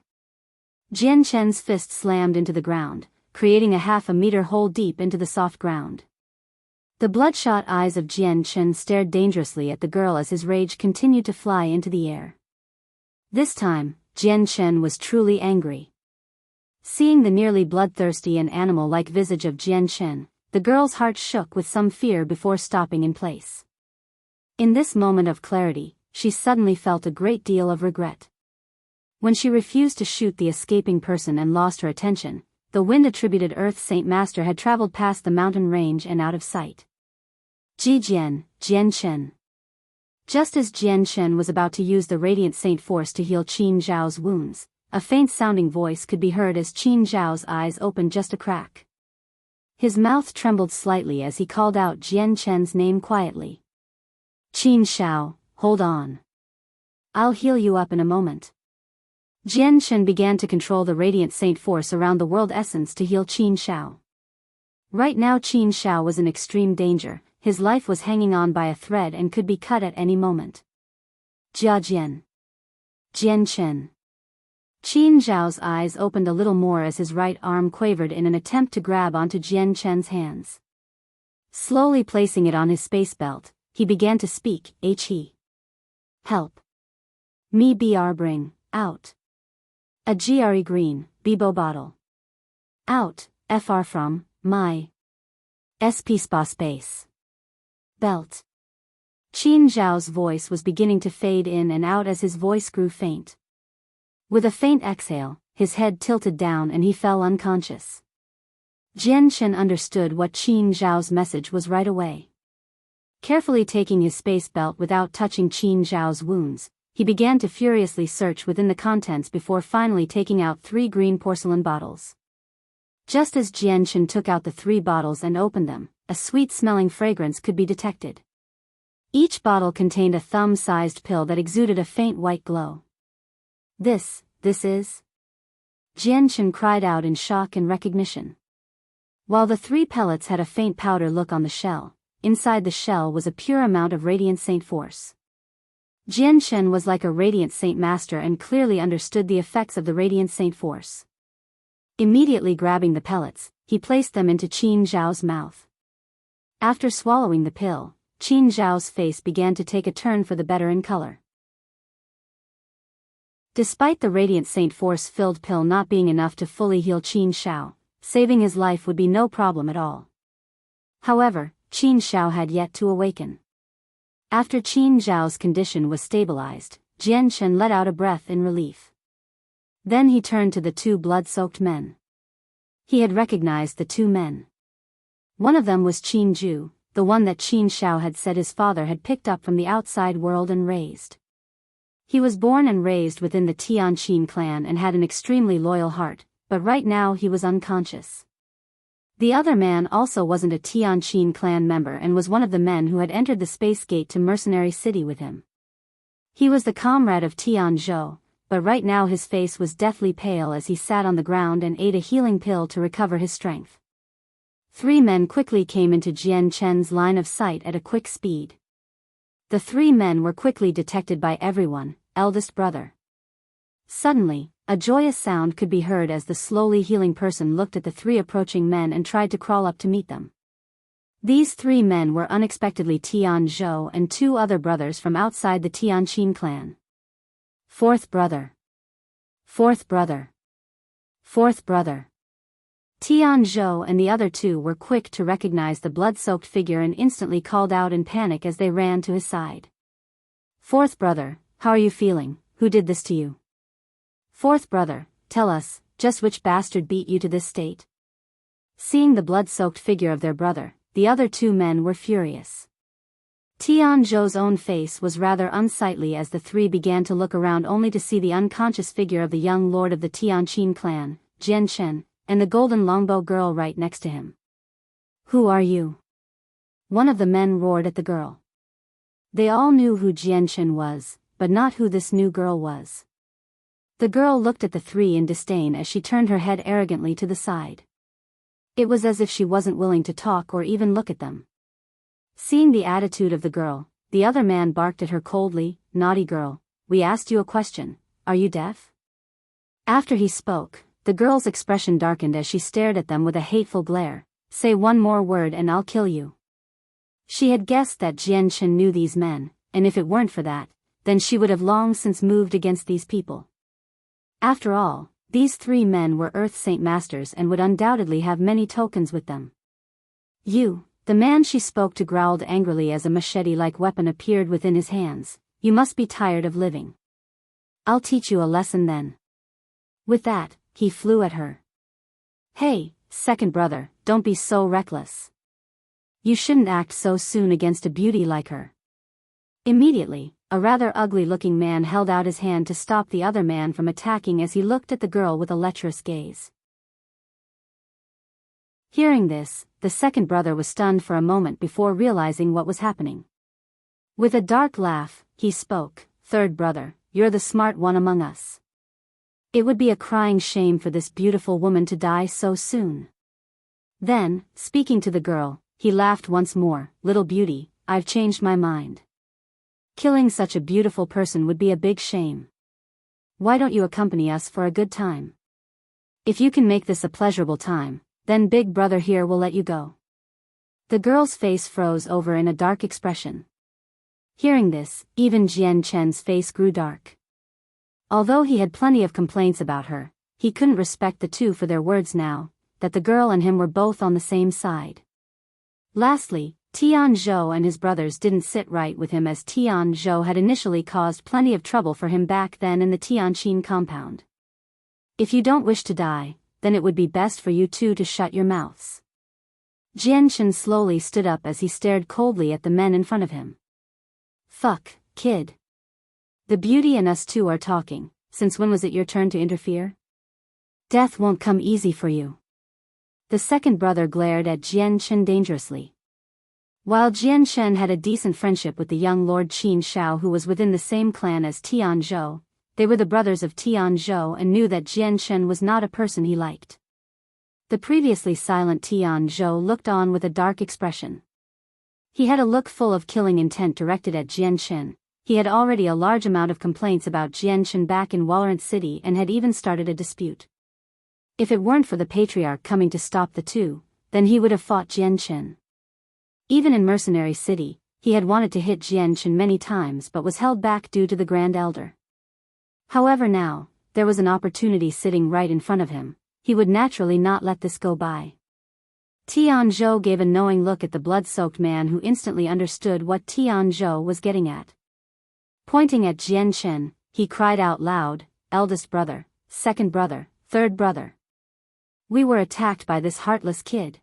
Jian Chen's fist slammed into the ground, creating a half-a-meter hole deep into the soft ground. The bloodshot eyes of Jian Chen stared dangerously at the girl as his rage continued to fly into the air. This time, Jian Chen was truly angry. Seeing the nearly bloodthirsty and animal-like visage of Jian Chen, the girl's heart shook with some fear before stopping in place. In this moment of clarity, she suddenly felt a great deal of regret. When she refused to shoot the escaping person and lost her attention, the Wind-attributed Earth Saint Master had traveled past the mountain range and out of sight. Jian Chen. Just as Jian Chen was about to use the Radiant Saint Force to heal Qin Zhao's wounds, a faint-sounding voice could be heard as Qin Zhao's eyes opened just a crack. His mouth trembled slightly as he called out Jian Chen's name quietly. Qin Xiao, hold on. I'll heal you up in a moment. Jian Chen began to control the Radiant Saint Force around the world essence to heal Qin Xiao. Right now Qin Xiao was in extreme danger, his life was hanging on by a thread and could be cut at any moment. Jian Chen. Qin Zhao's eyes opened a little more as his right arm quavered in an attempt to grab onto Jian Chen's hands. Slowly placing it on his space belt, he began to speak. He. Help. Me br bring, out. A gre green, bibo bottle. Out, fr from, my. Sp spa space. Belt. Qin Zhao's voice was beginning to fade in and out as his voice grew faint. With a faint exhale, his head tilted down and he fell unconscious. Jian Chen understood what Qin Zhao's message was right away. Carefully taking his space belt without touching Qin Zhao's wounds, he began to furiously search within the contents before finally taking out 3 green porcelain bottles. Just as Jian Chen took out the 3 bottles and opened them, a sweet-smelling fragrance could be detected. Each bottle contained a thumb-sized pill that exuded a faint white glow. This is? Jian Chen cried out in shock and recognition. While the 3 pellets had a faint powder look on the shell, inside the shell was a pure amount of Radiant Saint Force. Jian Chen was like a Radiant Saint Master and clearly understood the effects of the Radiant Saint Force. Immediately grabbing the pellets, he placed them into Qin Zhao's mouth. After swallowing the pill, Qin Zhao's face began to take a turn for the better in color. Despite the Radiant Saint Force-filled pill not being enough to fully heal Qin Xiao, saving his life would be no problem at all. However, Qin Xiao had yet to awaken. After Qin Zhao's condition was stabilized, Jian Chen let out a breath in relief. Then he turned to the two blood-soaked men. He had recognized the two men. One of them was Qin Zhu, the one that Qin Xiao had said his father had picked up from the outside world and raised. He was born and raised within the Tianqin clan and had an extremely loyal heart, but right now he was unconscious. The other man also wasn't a Tianqin clan member and was one of the men who had entered the space gate to Mercenary City with him. He was the comrade of Tian Zhou, but right now his face was deathly pale as he sat on the ground and ate a healing pill to recover his strength. 3 men quickly came into Jian Chen's line of sight at a quick speed. The 3 men were quickly detected by everyone, eldest brother. Suddenly, a joyous sound could be heard as the slowly healing person looked at the 3 approaching men and tried to crawl up to meet them. These 3 men were unexpectedly Tian Zhou and 2 other brothers from outside the Tianqin clan. 4th brother. 4th brother. 4th brother. Tian Zhou and the other 2 were quick to recognize the blood-soaked figure and instantly called out in panic as they ran to his side. 4th brother, how are you feeling? Who did this to you? 4th brother, tell us, just which bastard beat you to this state? Seeing the blood-soaked figure of their brother, the other 2 men were furious. Tian Zhou's own face was rather unsightly as the 3 began to look around only to see the unconscious figure of the young lord of the Tianqin clan, Jian Chen, and the golden longbow girl right next to him. Who are you? One of the men roared at the girl. They all knew who Jian Chen was, but not who this new girl was. The girl looked at the 3 in disdain as she turned her head arrogantly to the side. It was as if she wasn't willing to talk or even look at them. Seeing the attitude of the girl, the other man barked at her coldly, "Naughty girl, we asked you a question, are you deaf?" After he spoke, the girl's expression darkened as she stared at them with a hateful glare. "Say one more word and I'll kill you." She had guessed that Jian Chen knew these men, and if it weren't for that, then she would have long since moved against these people. After all, these 3 men were Earth Saint Masters and would undoubtedly have many tokens with them. "You," the man she spoke to growled angrily as a machete-like weapon appeared within his hands, "you must be tired of living. I'll teach you a lesson then." With that, he flew at her. "Hey, second brother, don't be so reckless. You shouldn't act so soon against a beauty like her." Immediately, a rather ugly-looking man held out his hand to stop the other man from attacking as he looked at the girl with a lecherous gaze. Hearing this, the second brother was stunned for a moment before realizing what was happening. With a dark laugh, he spoke, "Third brother, you're the smart one among us. It would be a crying shame for this beautiful woman to die so soon." Then, speaking to the girl, he laughed once more, "Little beauty, I've changed my mind. Killing such a beautiful person would be a big shame. Why don't you accompany us for a good time? If you can make this a pleasurable time, then big brother here will let you go." The girl's face froze over in a dark expression. Hearing this, even Jian Chen's face grew dark. Although he had plenty of complaints about her, he couldn't respect the 2 for their words now, that the girl and him were both on the same side. Lastly, Tian Zhou and his brothers didn't sit right with him as Tian Zhou had initially caused plenty of trouble for him back then in the Tianqin compound. "If you don't wish to die, then it would be best for you 2 to shut your mouths." Jian Chen slowly stood up as he stared coldly at the men in front of him. "Fuck, kid. The beauty and us 2 are talking, since when was it your turn to interfere? Death won't come easy for you." The second brother glared at Jian Chen dangerously. While Jian Chen had a decent friendship with the young Lord Qin Xiao who was within the same clan as Tian Zhou, they were the brothers of Tian Zhou and knew that Jian Chen was not a person he liked. The previously silent Tian Zhou looked on with a dark expression. He had a look full of killing intent directed at Jian Chen. He had already a large amount of complaints about Jian Chen back in Valorant City and had even started a dispute. If it weren't for the Patriarch coming to stop the 2, then he would have fought Jian Chen. Even in Mercenary City, he had wanted to hit Jian Chen many times but was held back due to the Grand Elder. However now, there was an opportunity sitting right in front of him. He would naturally not let this go by. Tianzhou gave a knowing look at the blood-soaked man who instantly understood what Tianzhou was getting at. Pointing at Jianchen, he cried out loud, "Eldest brother, second brother, third brother. We were attacked by this heartless kid.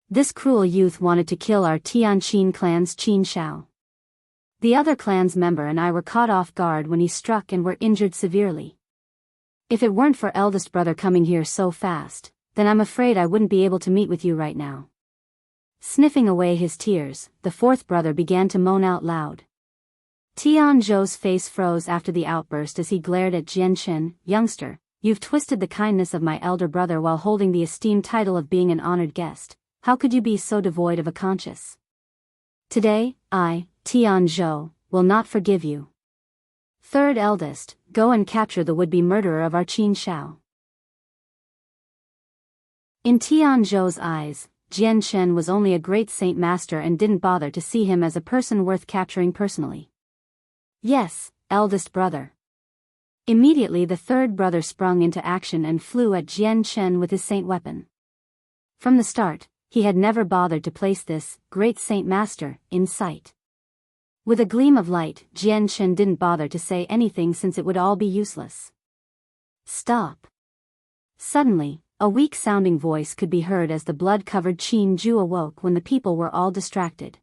This cruel youth wanted to kill our Tianqin clan's Qin Xiao. The other clan's member and I were caught off guard when he struck and were injured severely. If it weren't for eldest brother coming here so fast, then I'm afraid I wouldn't be able to meet with you right now." Sniffing away his tears, the fourth brother began to moan out loud. Tianzhou's face froze after the outburst as he glared at Jianchen. "Youngster, you've twisted the kindness of my elder brother while holding the esteemed title of being an honored guest. How could you be so devoid of a conscience? Today, I, Tianzhou, will not forgive you. Third eldest, go and capture the would-be murderer of our Qin Xiao." In Tianzhou's eyes, Jianchen was only a great saint master and didn't bother to see him as a person worth capturing personally. "Yes, eldest brother." Immediately the third brother sprung into action and flew at Jianchen with his saint weapon. From the start, he had never bothered to place this great saint master in sight. With a gleam of light, Jianchen didn't bother to say anything since it would all be useless. "Stop." Suddenly, a weak-sounding voice could be heard as the blood-covered Qin Ju awoke when the people were all distracted.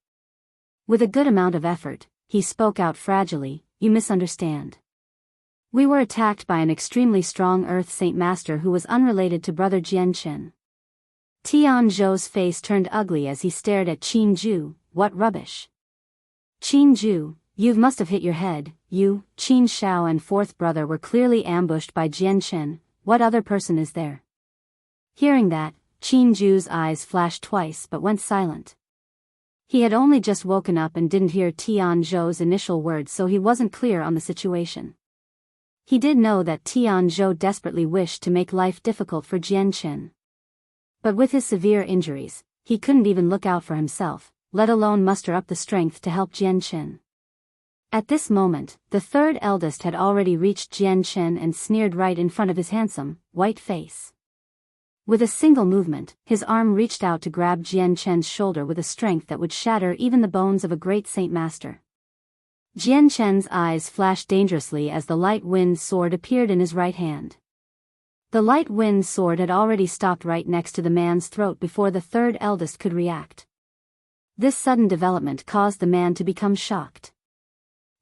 With a good amount of effort, he spoke out fragilely, "You misunderstand. We were attacked by an extremely strong Earth Saint Master who was unrelated to Brother Jianchen." Tianzhou's face turned ugly as he stared at Qin Ju. "What rubbish. Qin Ju, you must have hit your head. You, Qin Xiao and fourth brother were clearly ambushed by Jianchen. What other person is there?" Hearing that, Qin Ju's eyes flashed twice but went silent. He had only just woken up and didn't hear Tianzhou's initial words, so he wasn't clear on the situation. He did know that Tianzhou desperately wished to make life difficult for Jianchen. But with his severe injuries, he couldn't even look out for himself, let alone muster up the strength to help Jianchen. At this moment, the third eldest had already reached Jianchen and sneered right in front of his handsome, white face. With a single movement, his arm reached out to grab Jianchen's shoulder with a strength that would shatter even the bones of a great saint master. Jianchen's eyes flashed dangerously as the light wind sword appeared in his right hand. The light wind sword had already stopped right next to the man's throat before the third eldest could react. This sudden development caused the man to become shocked.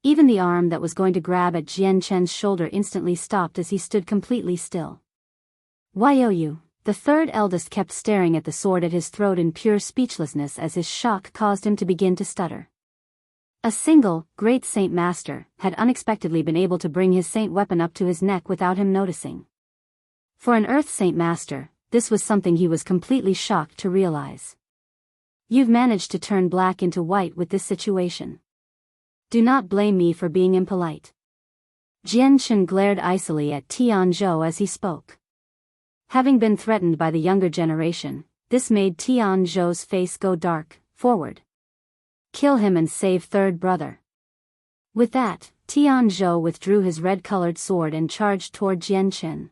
Even the arm that was going to grab at Jianchen's shoulder instantly stopped as he stood completely still. "Why, the third eldest kept staring at the sword at his throat in pure speechlessness as his shock caused him to begin to stutter. A single, great saint master, had unexpectedly been able to bring his saint weapon up to his neck without him noticing. For an Earth Saint Master, this was something he was completely shocked to realize. "You've managed to turn black into white with this situation. Do not blame me for being impolite." Jianchen glared icily at Tianzhou as he spoke. Having been threatened by the younger generation, this made Tianzhou's face go dark. "Forward. Kill him and save third brother." With that, Tianzhou withdrew his red-colored sword and charged toward Jianchen.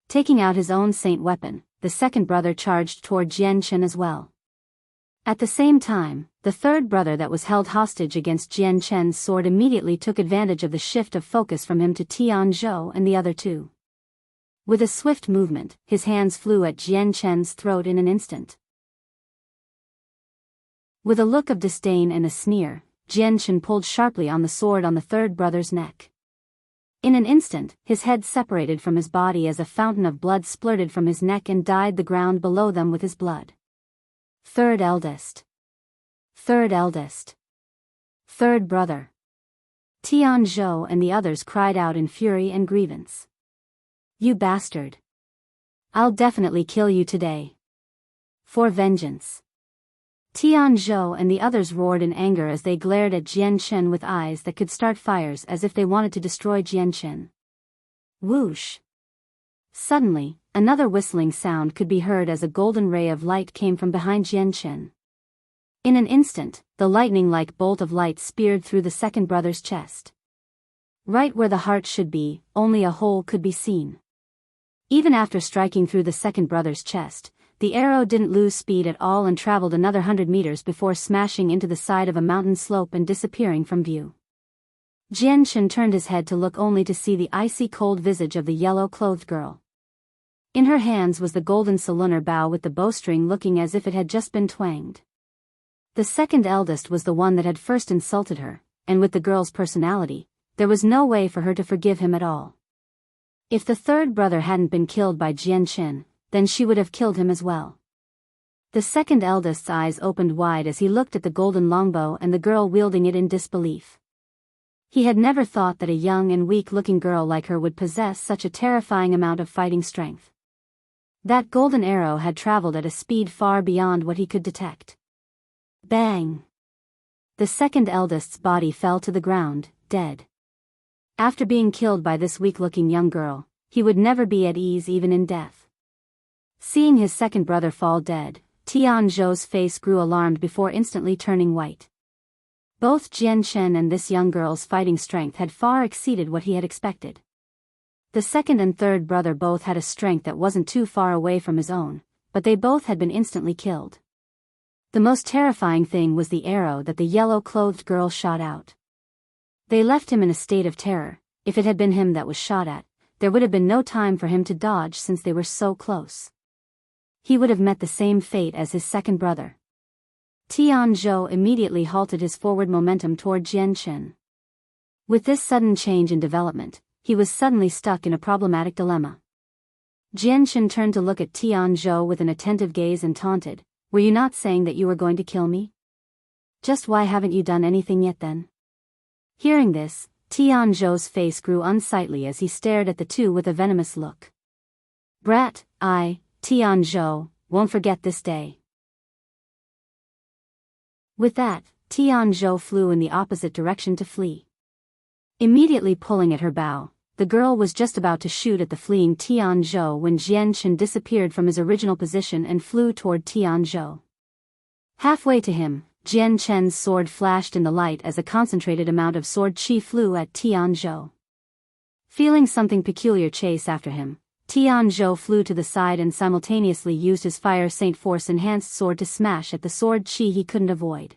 Taking out his own saint weapon, the second brother charged toward Jianchen as well. At the same time, the third brother that was held hostage against Jianchen's sword immediately took advantage of the shift of focus from him to Tianzhou and the other two. With a swift movement, his hands flew at Jianchen's throat in an instant. With a look of disdain and a sneer, Jianchen pulled sharply on the sword on the third brother's neck. In an instant, his head separated from his body as a fountain of blood splurted from his neck and dyed the ground below them with his blood. "Third eldest. Third eldest. Third brother." Tianzhou and the others cried out in fury and grievance. "You bastard. I'll definitely kill you today. For vengeance." Tianzhou and the others roared in anger as they glared at Jianchen with eyes that could start fires as if they wanted to destroy Jianchen. Whoosh! Suddenly, another whistling sound could be heard as a golden ray of light came from behind Jianchen. In an instant, the lightning-like bolt of light speared through the second brother's chest. Right where the heart should be, only a hole could be seen. Even after striking through the second brother's chest, The arrow didn't lose speed at all and traveled another 100 meters before smashing into the side of a mountain slope and disappearing from view. Jiangchen turned his head to look only to see the icy cold visage of the yellow-clothed girl. In her hands was the golden solunar bow with the bowstring looking as if it had just been twanged. The second eldest was the one that had first insulted her, and with the girl's personality, there was no way for her to forgive him at all. If the third brother hadn't been killed by Jiangchen, then she would have killed him as well. The second eldest's eyes opened wide as he looked at the golden longbow and the girl wielding it in disbelief. He had never thought that a young and weak-looking girl like her would possess such a terrifying amount of fighting strength. That golden arrow had traveled at a speed far beyond what he could detect. Bang! The second eldest's body fell to the ground, dead. After being killed by this weak-looking young girl, he would never be at ease even in death. Seeing his second brother fall dead, Tianzhou's face grew alarmed before instantly turning white. Both Jiangchen and this young girl's fighting strength had far exceeded what he had expected. The second and third brother both had a strength that wasn't too far away from his own, but they both had been instantly killed. The most terrifying thing was the arrow that the yellow-clothed girl shot out. They left him in a state of terror. If it had been him that was shot at, there would have been no time for him to dodge since they were so close. He would have met the same fate as his second brother. Tianzhou immediately halted his forward momentum toward Jiangchen. With this sudden change in development, he was suddenly stuck in a problematic dilemma. Jiangchen turned to look at Tianzhou with an attentive gaze and taunted, "Were you not saying that you were going to kill me? Just why haven't you done anything yet then?" Hearing this, Tianzhou's face grew unsightly as he stared at the two with a venomous look. "Brat, Tianzhou, won't forget this day." With that, Tianzhou flew in the opposite direction to flee. Immediately pulling at her bow, the girl was just about to shoot at the fleeing Tianzhou when Jiangchen disappeared from his original position and flew toward Tianzhou. Halfway to him, Jiangchen's sword flashed in the light as a concentrated amount of sword chi flew at Tianzhou. Feeling something peculiar chase after him, Tianzhou flew to the side and simultaneously used his Fire Saint Force-enhanced sword to smash at the sword chi he couldn't avoid.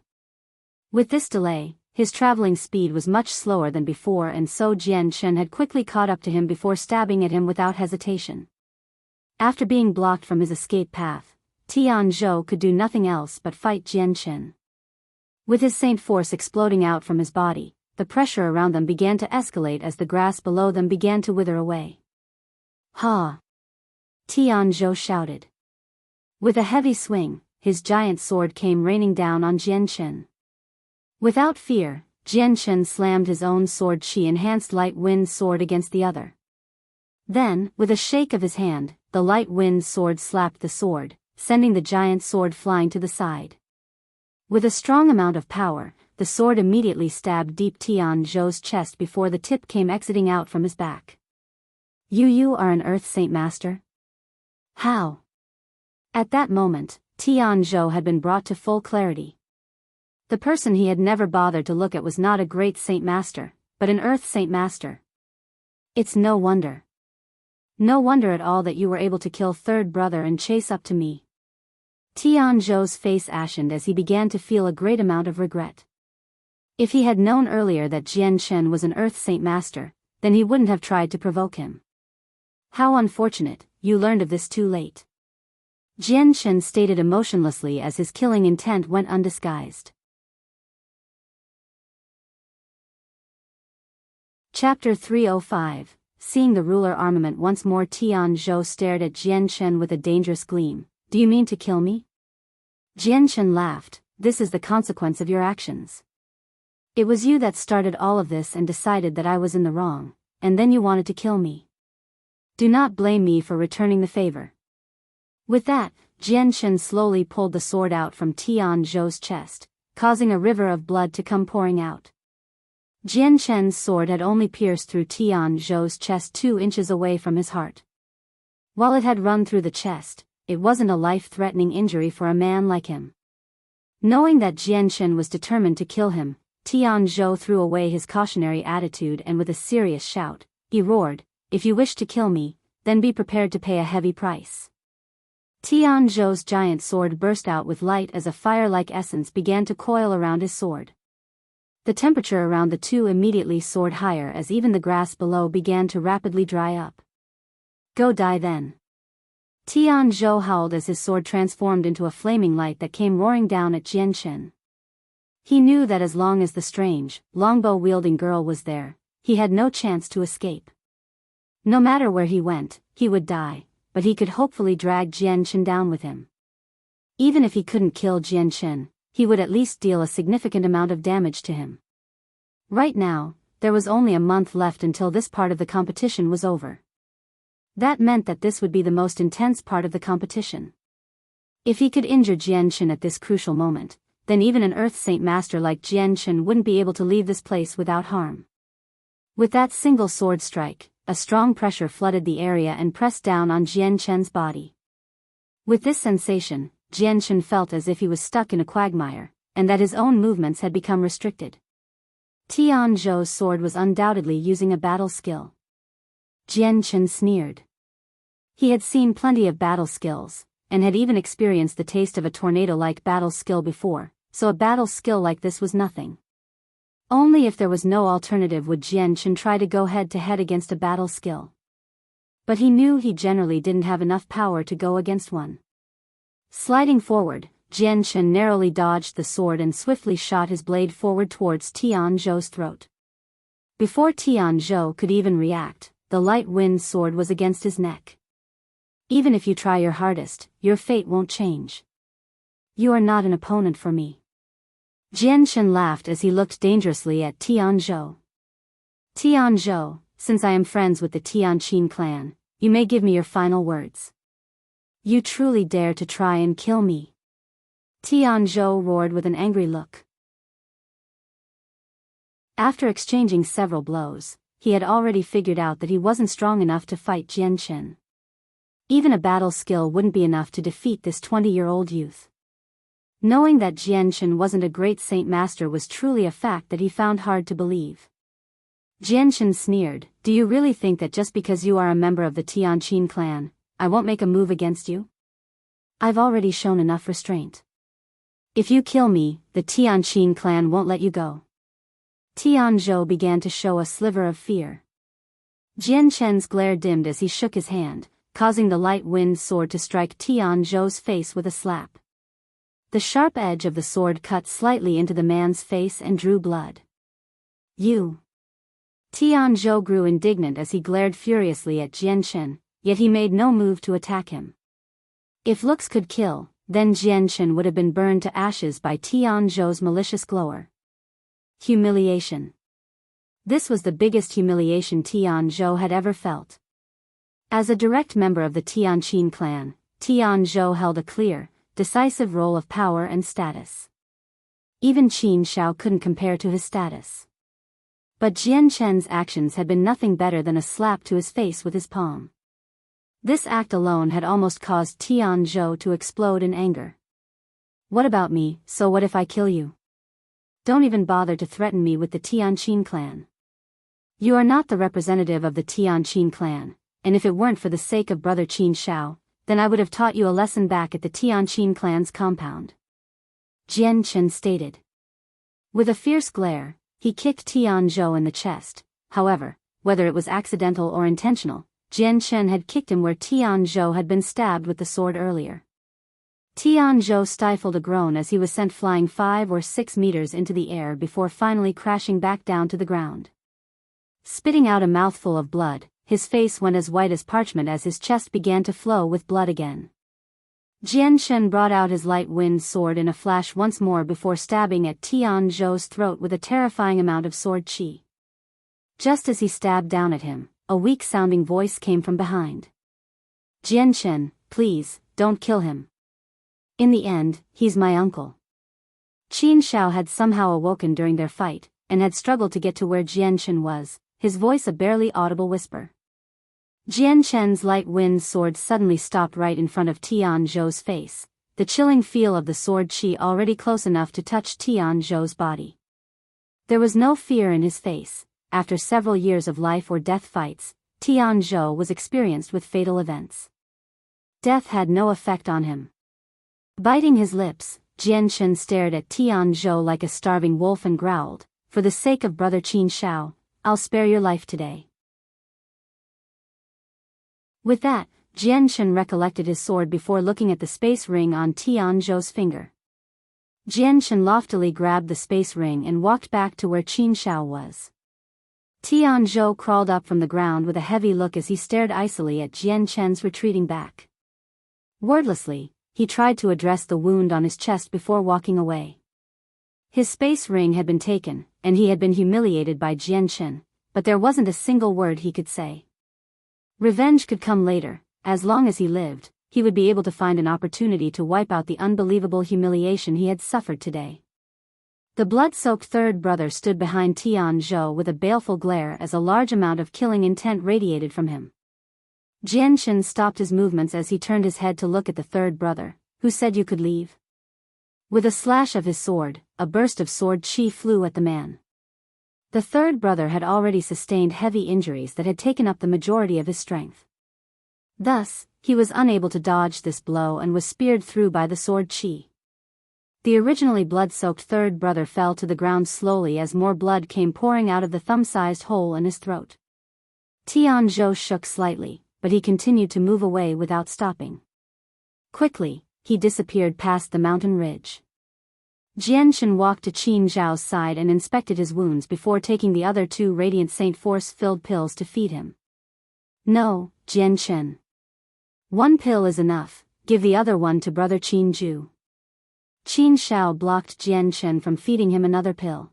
With this delay, his traveling speed was much slower than before and so Jiangchen had quickly caught up to him before stabbing at him without hesitation. After being blocked from his escape path, Tianzhou could do nothing else but fight Jiangchen. With his Saint Force exploding out from his body, the pressure around them began to escalate as the grass below them began to wither away. "Ha!" Tianzhou shouted. With a heavy swing, his giant sword came raining down on Jiangchen. Without fear, Jiangchen slammed his own sword chi-enhanced light wind sword against the other. Then, with a shake of his hand, the light wind sword slapped the sword, sending the giant sword flying to the side. With a strong amount of power, the sword immediately stabbed deep Tianzhou's chest before the tip came exiting out from his back. You are an Earth Saint Master? How?" At that moment, Tianzhou had been brought to full clarity. The person he had never bothered to look at was not a great Saint Master, but an Earth Saint Master. "It's no wonder. No wonder at all that you were able to kill third brother and chase up to me." Tianzhou's face ashened as he began to feel a great amount of regret. If he had known earlier that Jiangchen was an Earth Saint Master, then he wouldn't have tried to provoke him. "How unfortunate, you learned of this too late," Jiangchen stated emotionlessly as his killing intent went undisguised. Chapter 305. Seeing the ruler Armament once more, Tianzhou stared at Jiangchen with a dangerous gleam. "Do you mean to kill me?" Jiangchen laughed. "This is the consequence of your actions. It was you that started all of this and decided that I was in the wrong, and then you wanted to kill me. Do not blame me for returning the favor." With that, Jiangchen slowly pulled the sword out from Tianzhou's chest, causing a river of blood to come pouring out. Jianchen's sword had only pierced through Tianzhou's chest 2 inches away from his heart. While it had run through the chest, it wasn't a life-threatening injury for a man like him. Knowing that Jiangchen was determined to kill him, Tianzhou threw away his cautionary attitude and with a serious shout, he roared, "If you wish to kill me, then be prepared to pay a heavy price." Tianzhou's giant sword burst out with light as a fire-like essence began to coil around his sword. The temperature around the two immediately soared higher as even the grass below began to rapidly dry up. Go die then. Tianzhou howled as his sword transformed into a flaming light that came roaring down at Jianchen. He knew that as long as the strange, longbow-wielding girl was there, he had no chance to escape. No matter where he went, he would die, but he could hopefully drag Jianchen down with him. Even if he couldn't kill Jianchen, he would at least deal a significant amount of damage to him. Right now, there was only a month left until this part of the competition was over. That meant that this would be the most intense part of the competition. If he could injure Jianchen at this crucial moment, then even an Earth Saint Master like Jianchen wouldn't be able to leave this place without harm. With that single sword strike, a strong pressure flooded the area and pressed down on Jianchen's body. With this sensation, Jianchen felt as if he was stuck in a quagmire, and that his own movements had become restricted. Tianzhou's sword was undoubtedly using a battle skill. Jianchen sneered. He had seen plenty of battle skills, and had even experienced the taste of a tornado-like battle skill before, so a battle skill like this was nothing. Only if there was no alternative would Jianchen try to go head-to-head against a battle skill. But he knew he generally didn't have enough power to go against one. Sliding forward, Jianchen narrowly dodged the sword and swiftly shot his blade forward towards Tianzhou's throat. Before Tianzhou could even react, the light wind sword was against his neck. Even if you try your hardest, your fate won't change. You are not an opponent for me. Jianchen laughed as he looked dangerously at Tianzhou. Tianzhou, since I am friends with the Tianqin clan, you may give me your final words. You truly dare to try and kill me? Tianzhou roared with an angry look. After exchanging several blows, he had already figured out that he wasn't strong enough to fight Jianchen. Even a battle skill wouldn't be enough to defeat this 20-year-old youth. Knowing that Jianchen wasn't a great saint master was truly a fact that he found hard to believe. Jianchen sneered, "Do you really think that just because you are a member of the Tianqin clan, I won't make a move against you? I've already shown enough restraint. If you kill me, the Tianqin clan won't let you go." Tianzhou began to show a sliver of fear. Jianchen's glare dimmed as he shook his hand, causing the light wind sword to strike Tianzhou's face with a slap. The sharp edge of the sword cut slightly into the man's face and drew blood. You! Tianzhou grew indignant as he glared furiously at Jianchen, yet he made no move to attack him. If looks could kill, then Jianchen would have been burned to ashes by Tianzhou's malicious glower. Humiliation. This was the biggest humiliation Tianzhou had ever felt. As a direct member of the Tianqin clan, Tianzhou held a clear, decisive role of power and status. Even Xiao couldn't compare to his status. But Jianchen's actions had been nothing better than a slap to his face with his palm. This act alone had almost caused Tianzhou to explode in anger. What about me? So what if I kill you? Don't even bother to threaten me with the Tianqin clan. You are not the representative of the Tianqin clan, and if it weren't for the sake of brother Xiao, then I would have taught you a lesson back at the Tianqin clan's compound. Jianchen stated. With a fierce glare, he kicked Tianzhou in the chest. However, whether it was accidental or intentional, Jianchen had kicked him where Tianzhou had been stabbed with the sword earlier. Tianzhou stifled a groan as he was sent flying 5 or 6 meters into the air before finally crashing back down to the ground. Spitting out a mouthful of blood, his face went as white as parchment as his chest began to flow with blood again. Jianchen brought out his light wind sword in a flash once more before stabbing at Tianzhou's throat with a terrifying amount of sword qi. Just as he stabbed down at him, a weak-sounding voice came from behind. Jianchen, please, don't kill him. In the end, he's my uncle. Xiao had somehow awoken during their fight, and had struggled to get to where Jianchen was, his voice a barely audible whisper. Jianchen's light wind sword suddenly stopped right in front of Tianzhou's face, the chilling feel of the sword qi already close enough to touch Tianzhou's body. There was no fear in his face. After several years of life or death fights, Tianzhou was experienced with fatal events. Death had no effect on him. Biting his lips, Jiangchen stared at Tianzhou like a starving wolf and growled, "For the sake of brother Qin Xiao, I'll spare your life today." With that, Jiangchen recollected his sword before looking at the space ring on Tianzhou's finger. Jiangchen loftily grabbed the space ring and walked back to where Qin Xiao was. Tianzhou crawled up from the ground with a heavy look as he stared icily at Jiangchen's retreating back. Wordlessly, he tried to address the wound on his chest before walking away. His space ring had been taken, and he had been humiliated by Jiangchen, but there wasn't a single word he could say. Revenge could come later. As long as he lived, he would be able to find an opportunity to wipe out the unbelievable humiliation he had suffered today. The blood-soaked third brother stood behind Tianzhou with a baleful glare as a large amount of killing intent radiated from him. Jiangchen stopped his movements as he turned his head to look at the third brother. "Who said you could leave?" With a slash of his sword, a burst of sword chi flew at the man. The third brother had already sustained heavy injuries that had taken up the majority of his strength. Thus, he was unable to dodge this blow and was speared through by the sword chi. The originally blood-soaked third brother fell to the ground slowly as more blood came pouring out of the thumb-sized hole in his throat. Tianzhou shook slightly, but he continued to move away without stopping. Quickly, he disappeared past the mountain ridge. Jiangchen walked to Qin Zhao's side and inspected his wounds before taking the other 2 Radiant Saint Force-filled pills to feed him. "No, Jiangchen. 1 pill is enough, give the other one to brother Qin Zhu." Qin Xiao blocked Jiangchen from feeding him another pill.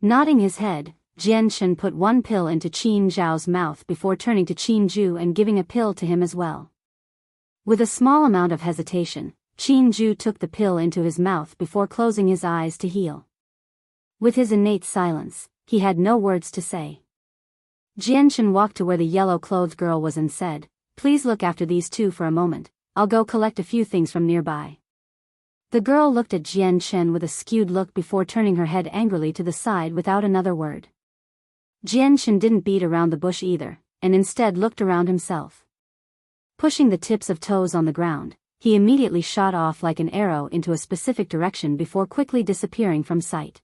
Nodding his head, Jiangchen put 1 pill into Qin Zhao's mouth before turning to Qin Zhu and giving a pill to him as well. With a small amount of hesitation, Qin Zhu took the pill into his mouth before closing his eyes to heal. With his innate silence, he had no words to say. Jiangchen walked to where the yellow-clothed girl was and said, "Please look after these 2 for a moment, I'll go collect a few things from nearby." The girl looked at Jiangchen with a skewed look before turning her head angrily to the side without another word. Jiangchen didn't beat around the bush either, and instead looked around himself. Pushing the tips of toes on the ground, he immediately shot off like an arrow into a specific direction before quickly disappearing from sight.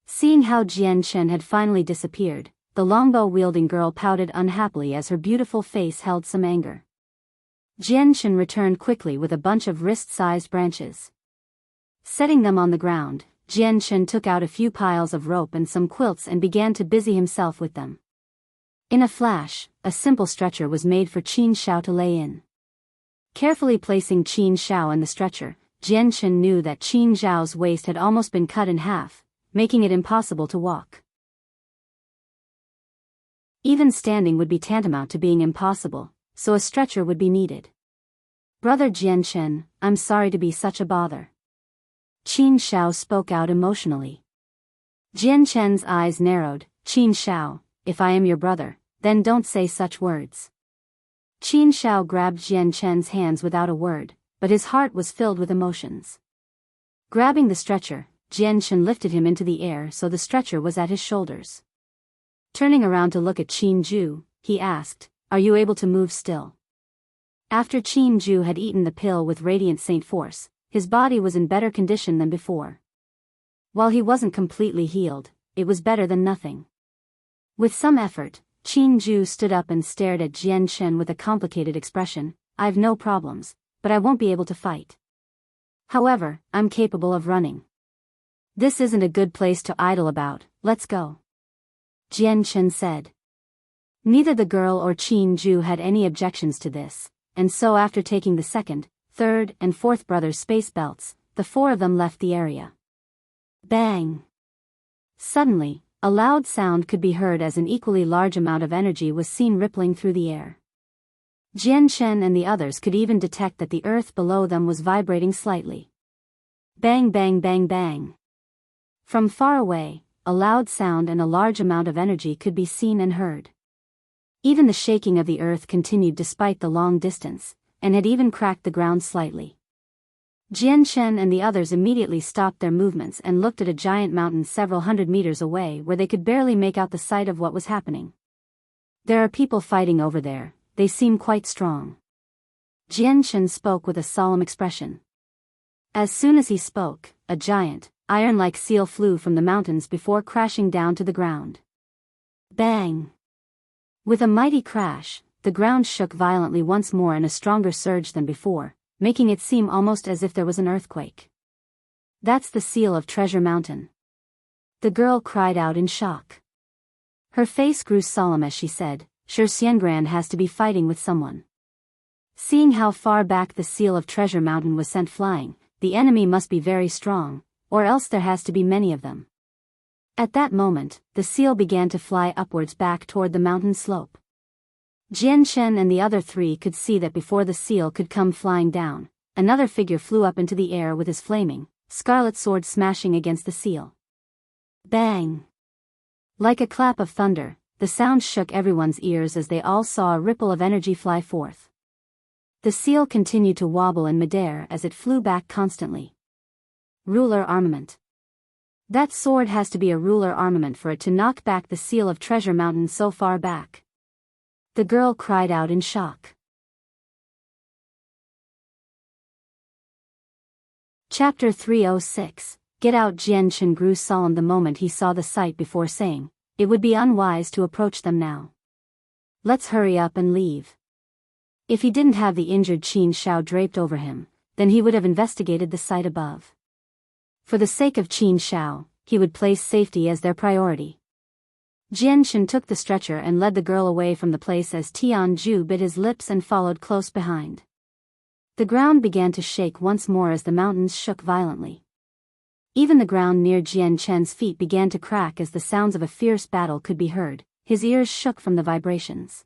Seeing how Jiangchen had finally disappeared, the longbow-wielding girl pouted unhappily as her beautiful face held some anger. Jiangchen returned quickly with a bunch of wrist-sized branches. Setting them on the ground, Jiangchen took out a few piles of rope and some quilts and began to busy himself with them. In a flash, a simple stretcher was made for Qin Xiao to lay in. Carefully placing Qin Xiao in the stretcher, Jiangchen knew that Qin Xiao's waist had almost been cut in half, making it impossible to walk. Even standing would be tantamount to being impossible, so a stretcher would be needed. "Brother Jiangchen, I'm sorry to be such a bother." Qin Xiao spoke out emotionally. Jiangchen's eyes narrowed. "Qin Xiao, if I am your brother, then don't say such words." Qin Xiao grabbed Jiangchen's hands without a word, but his heart was filled with emotions. Grabbing the stretcher, Jiangchen lifted him into the air so the stretcher was at his shoulders. Turning around to look at Qin Zhu, he asked, "Are you able to move still?" After Qin Zhu had eaten the pill with Radiant Saint Force, his body was in better condition than before. While he wasn't completely healed, it was better than nothing. With some effort, Qin Zhu stood up and stared at Jiangchen with a complicated expression. "I've no problems, but I won't be able to fight. However, I'm capable of running. This isn't a good place to idle about, let's go," Jiangchen said. Neither the girl or Qin Zhu had any objections to this, and so after taking the 2nd, 3rd, and 4th brothers' space belts, the 4 of them left the area. Bang! Suddenly, a loud sound could be heard as an equally large amount of energy was seen rippling through the air. Jiangchen and the others could even detect that the earth below them was vibrating slightly. Bang bang bang bang! From far away, a loud sound and a large amount of energy could be seen and heard. Even the shaking of the earth continued despite the long distance, and had even cracked the ground slightly. Jiangchen and the others immediately stopped their movements and looked at a giant mountain several hundred meters away where they could barely make out the sight of what was happening. "There are people fighting over there, they seem quite strong." Jian Chen spoke with a solemn expression. As soon as he spoke, a giant, iron-like seal flew from the mountains before crashing down to the ground. Bang! With a mighty crash, the ground shook violently once more in a stronger surge than before, making it seem almost as if there was an earthquake. That's the seal of Treasure Mountain. The girl cried out in shock. Her face grew solemn as she said, "Sure, Xiangran has to be fighting with someone." Seeing how far back the seal of Treasure Mountain was sent flying, the enemy must be very strong, or else there has to be many of them. At that moment, the seal began to fly upwards back toward the mountain slope. Jian Chen and the other three could see that before the seal could come flying down, another figure flew up into the air with his flaming, scarlet sword smashing against the seal. Bang! Like a clap of thunder, the sound shook everyone's ears as they all saw a ripple of energy fly forth. The seal continued to wobble in midair as it flew back constantly. Ruler Armament. That sword has to be a ruler armament for it to knock back the seal of Treasure Mountain so far back. The girl cried out in shock. Chapter 306. Get out. Jian Chen grew solemn the moment he saw the sight before saying, "It would be unwise to approach them now. Let's hurry up and leave." If he didn't have the injured Qin Xiao draped over him, then he would have investigated the site above. For the sake of Qin Xiao, he would place safety as their priority. Jian Chen took the stretcher and led the girl away from the place as Tianju bit his lips and followed close behind. The ground began to shake once more as the mountains shook violently. Even the ground near Jian Chen's feet began to crack as the sounds of a fierce battle could be heard. His ears shook from the vibrations.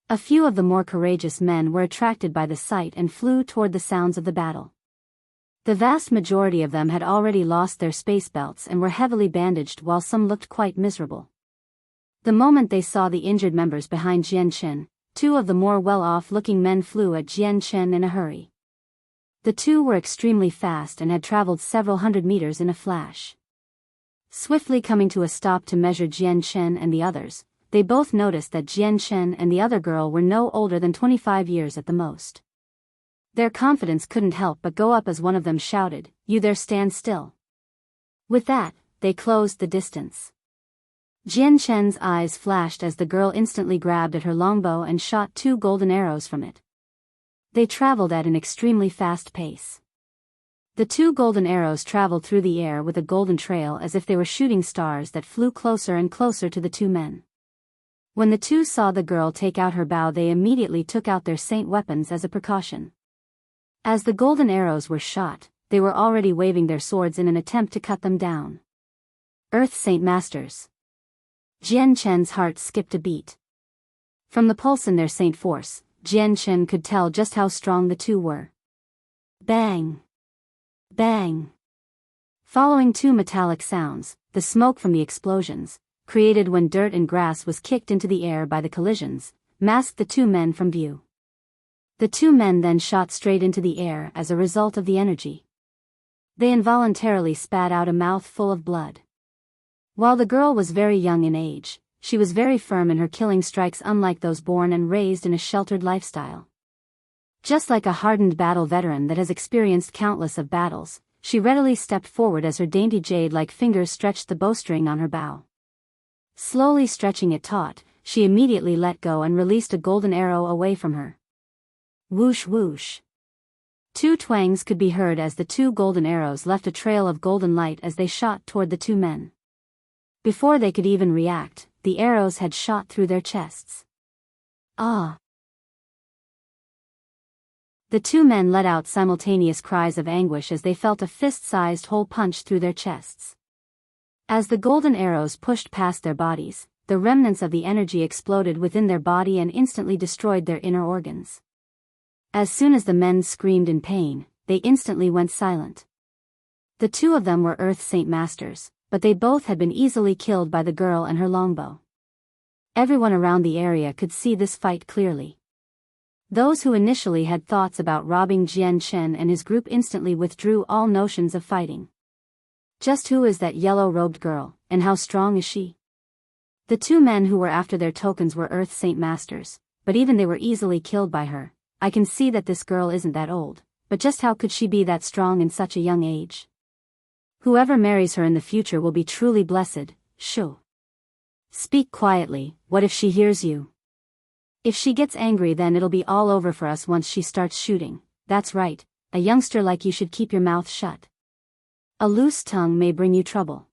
A few of the more courageous men were attracted by the sight and flew toward the sounds of the battle. The vast majority of them had already lost their space belts and were heavily bandaged, while some looked quite miserable. The moment they saw the injured members behind Jian Chen, two of the more well-off-looking men flew at Jian Chen in a hurry. The two were extremely fast and had traveled several hundred meters in a flash. Swiftly coming to a stop to measure Jian Chen and the others, they both noticed that Jian Chen and the other girl were no older than 25 years at the most. Their confidence couldn't help but go up as one of them shouted, "You there, stand still." With that, they closed the distance. Jian Chen's eyes flashed as the girl instantly grabbed at her longbow and shot 2 golden arrows from it. They traveled at an extremely fast pace. The 2 golden arrows traveled through the air with a golden trail as if they were shooting stars that flew closer and closer to the 2 men. When the 2 saw the girl take out her bow, they immediately took out their saint weapons as a precaution. As the golden arrows were shot, they were already waving their swords in an attempt to cut them down. Earth Saint Masters. Jian Chen's heart skipped a beat. From the pulse in their saint force, Jian Chen could tell just how strong the 2 were. Bang! Bang! Following 2 metallic sounds, the smoke from the explosions, created when dirt and grass was kicked into the air by the collisions, masked the 2 men from view. The 2 men then shot straight into the air as a result of the energy. They involuntarily spat out a mouthful of blood. While the girl was very young in age, she was very firm in her killing strikes, unlike those born and raised in a sheltered lifestyle. Just like a hardened battle veteran that has experienced countless of battles, she readily stepped forward as her dainty jade-like fingers stretched the bowstring on her bow. Slowly stretching it taut, she immediately let go and released a golden arrow away from her. Whoosh whoosh. 2 twangs could be heard as the 2 golden arrows left a trail of golden light as they shot toward the 2 men. Before they could even react, the arrows had shot through their chests. Ah! The 2 men let out simultaneous cries of anguish as they felt a fist-sized hole punched through their chests. As the golden arrows pushed past their bodies, the remnants of the energy exploded within their body and instantly destroyed their inner organs. As soon as the men screamed in pain, they instantly went silent. The 2 of them were Earth Saint Masters, but they both had been easily killed by the girl and her longbow. Everyone around the area could see this fight clearly. Those who initially had thoughts about robbing Jian Chen and his group instantly withdrew all notions of fighting. Just who is that yellow-robed girl, and how strong is she? The 2 men who were after their tokens were Earth Saint Masters, but even they were easily killed by her. I can see that this girl isn't that old, but just how could she be that strong in such a young age? Whoever marries her in the future will be truly blessed, Xiao. Speak quietly, what if she hears you? If she gets angry then it'll be all over for us once she starts shooting. That's right, a youngster like you should keep your mouth shut. A loose tongue may bring you trouble.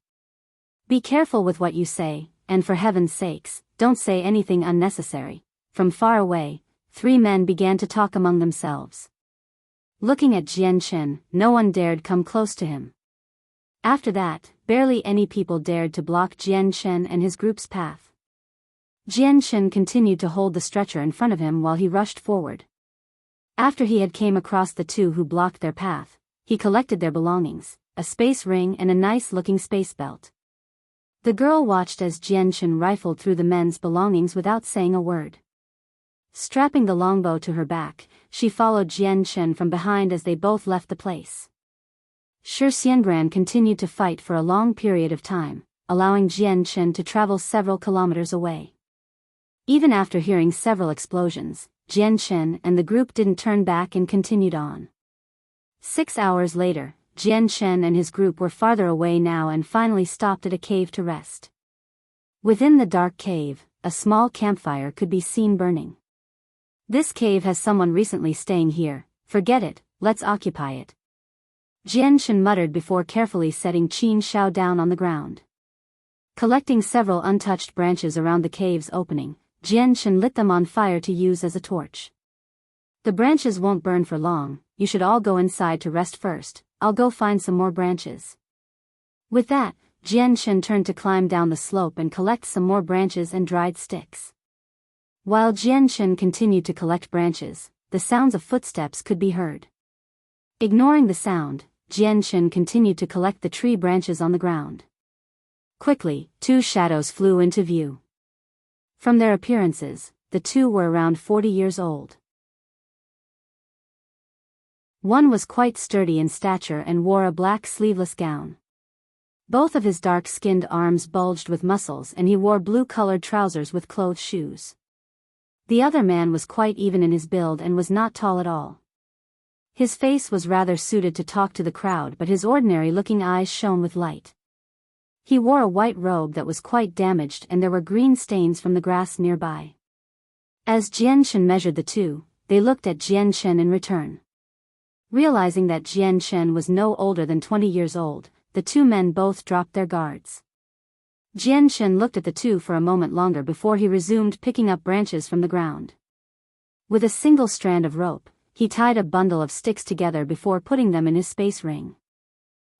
Be careful with what you say, and for heaven's sakes, don't say anything unnecessary. From far away, 3 men began to talk among themselves. Looking at Jianghu, no one dared come close to him. After that, barely any people dared to block Jianghu and his group's path. Jianghu continued to hold the stretcher in front of him while he rushed forward. After he had came across the 2 who blocked their path, he collected their belongings, a space ring and a nice-looking space belt. The girl watched as Jianghu rifled through the men's belongings without saying a word. Strapping the longbow to her back, she followed Jianghu from behind as they both left the place. Xiangran continued to fight for a long period of time, allowing Jianghu to travel several kilometers away. Even after hearing several explosions, Jianghu and the group didn't turn back and continued on. 6 hours later, Jianghu and his group were farther away now and finally stopped at a cave to rest. Within the dark cave, a small campfire could be seen burning. This cave has someone recently staying here, forget it, let's occupy it. Jianghu muttered before carefully setting Xiao down on the ground. Collecting several untouched branches around the cave's opening, Jianghu lit them on fire to use as a torch. The branches won't burn for long, you should all go inside to rest first, I'll go find some more branches. With that, Jianghu turned to climb down the slope and collect some more branches and dried sticks. While Jianghu continued to collect branches, the sounds of footsteps could be heard. Ignoring the sound, Jianghu continued to collect the tree branches on the ground. Quickly, 2 shadows flew into view. From their appearances, the 2 were around 40 years old. One was quite sturdy in stature and wore a black sleeveless gown. Both of his dark-skinned arms bulged with muscles and he wore blue-colored trousers with clothed shoes. The other man was quite even in his build and was not tall at all. His face was rather suited to talk to the crowd, but his ordinary-looking eyes shone with light. He wore a white robe that was quite damaged and there were green stains from the grass nearby. As Jianghu measured the 2, they looked at Jianghu in return. Realizing that Jianghu was no older than 20 years old, the 2 men both dropped their guards. Jianghu looked at the 2 for a moment longer before he resumed picking up branches from the ground. With a single strand of rope, he tied a bundle of sticks together before putting them in his space ring.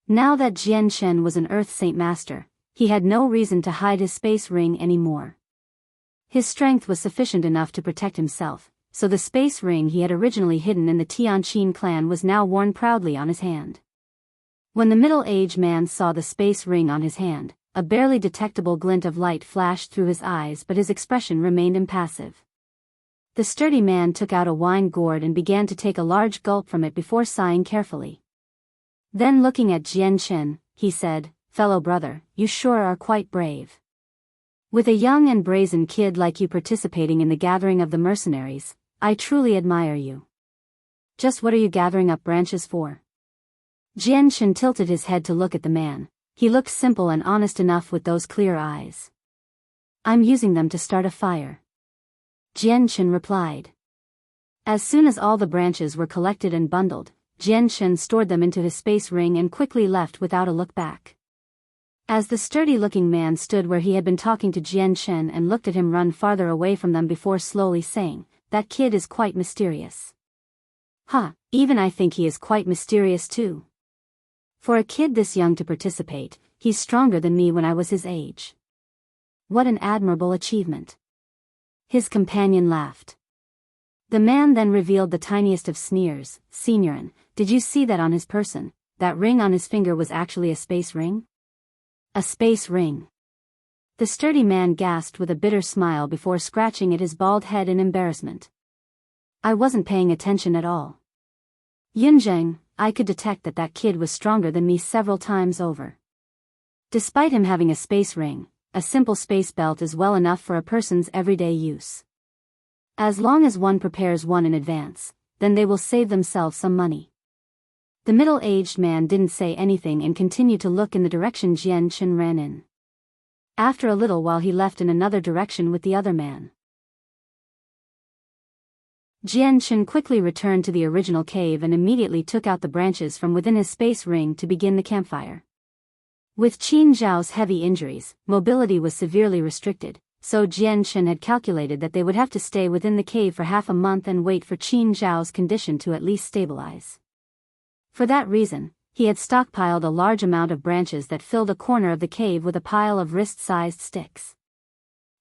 Now that Jianghu was an Earth Saint Master, he had no reason to hide his space ring anymore. His strength was sufficient enough to protect himself, so the space ring he had originally hidden in the Tianqin clan was now worn proudly on his hand. When the middle-aged man saw the space ring on his hand, a barely detectable glint of light flashed through his eyes, but his expression remained impassive. The sturdy man took out a wine gourd and began to take a large gulp from it before sighing carefully. Then looking at Jianghu, he said, "Fellow brother, you sure are quite brave. With a young and brazen kid like you participating in the gathering of the mercenaries, I truly admire you. Just what are you gathering up branches for?" Jianghu tilted his head to look at the man. He looked simple and honest enough with those clear eyes. "I'm using them to start a fire," Jianghu replied. As soon as all the branches were collected and bundled, Jianghu stored them into his space ring and quickly left without a look back. As the sturdy-looking man stood where he had been talking to Jianghu and looked at him run farther away from them before slowly saying, "That kid is quite mysterious." "Huh, even I think he is quite mysterious too. For a kid this young to participate, he's stronger than me when I was his age. What an admirable achievement." His companion laughed. The man then revealed the tiniest of sneers. "Seniorin, did you see that on his person? That ring on his finger was actually a space ring?" "A space ring?" The sturdy man gasped with a bitter smile before scratching at his bald head in embarrassment. "I wasn't paying attention at all. Zheng, I could detect that kid was stronger than me several times over. Despite him having a space ring, a simple space belt is well enough for a person's everyday use. As long as one prepares one in advance, then they will save themselves some money. The middle-aged man didn't say anything and continued to look in the direction Jian Chen ran in. After a little while he left in another direction with the other man. Jian Chen quickly returned to the original cave and immediately took out the branches from within his space ring to begin the campfire. With Qin Zhao's heavy injuries, mobility was severely restricted, so Jian Chen had calculated that they would have to stay within the cave for half a month and wait for Qin Zhao's condition to at least stabilize. For that reason, he had stockpiled a large amount of branches that filled a corner of the cave with a pile of wrist-sized sticks.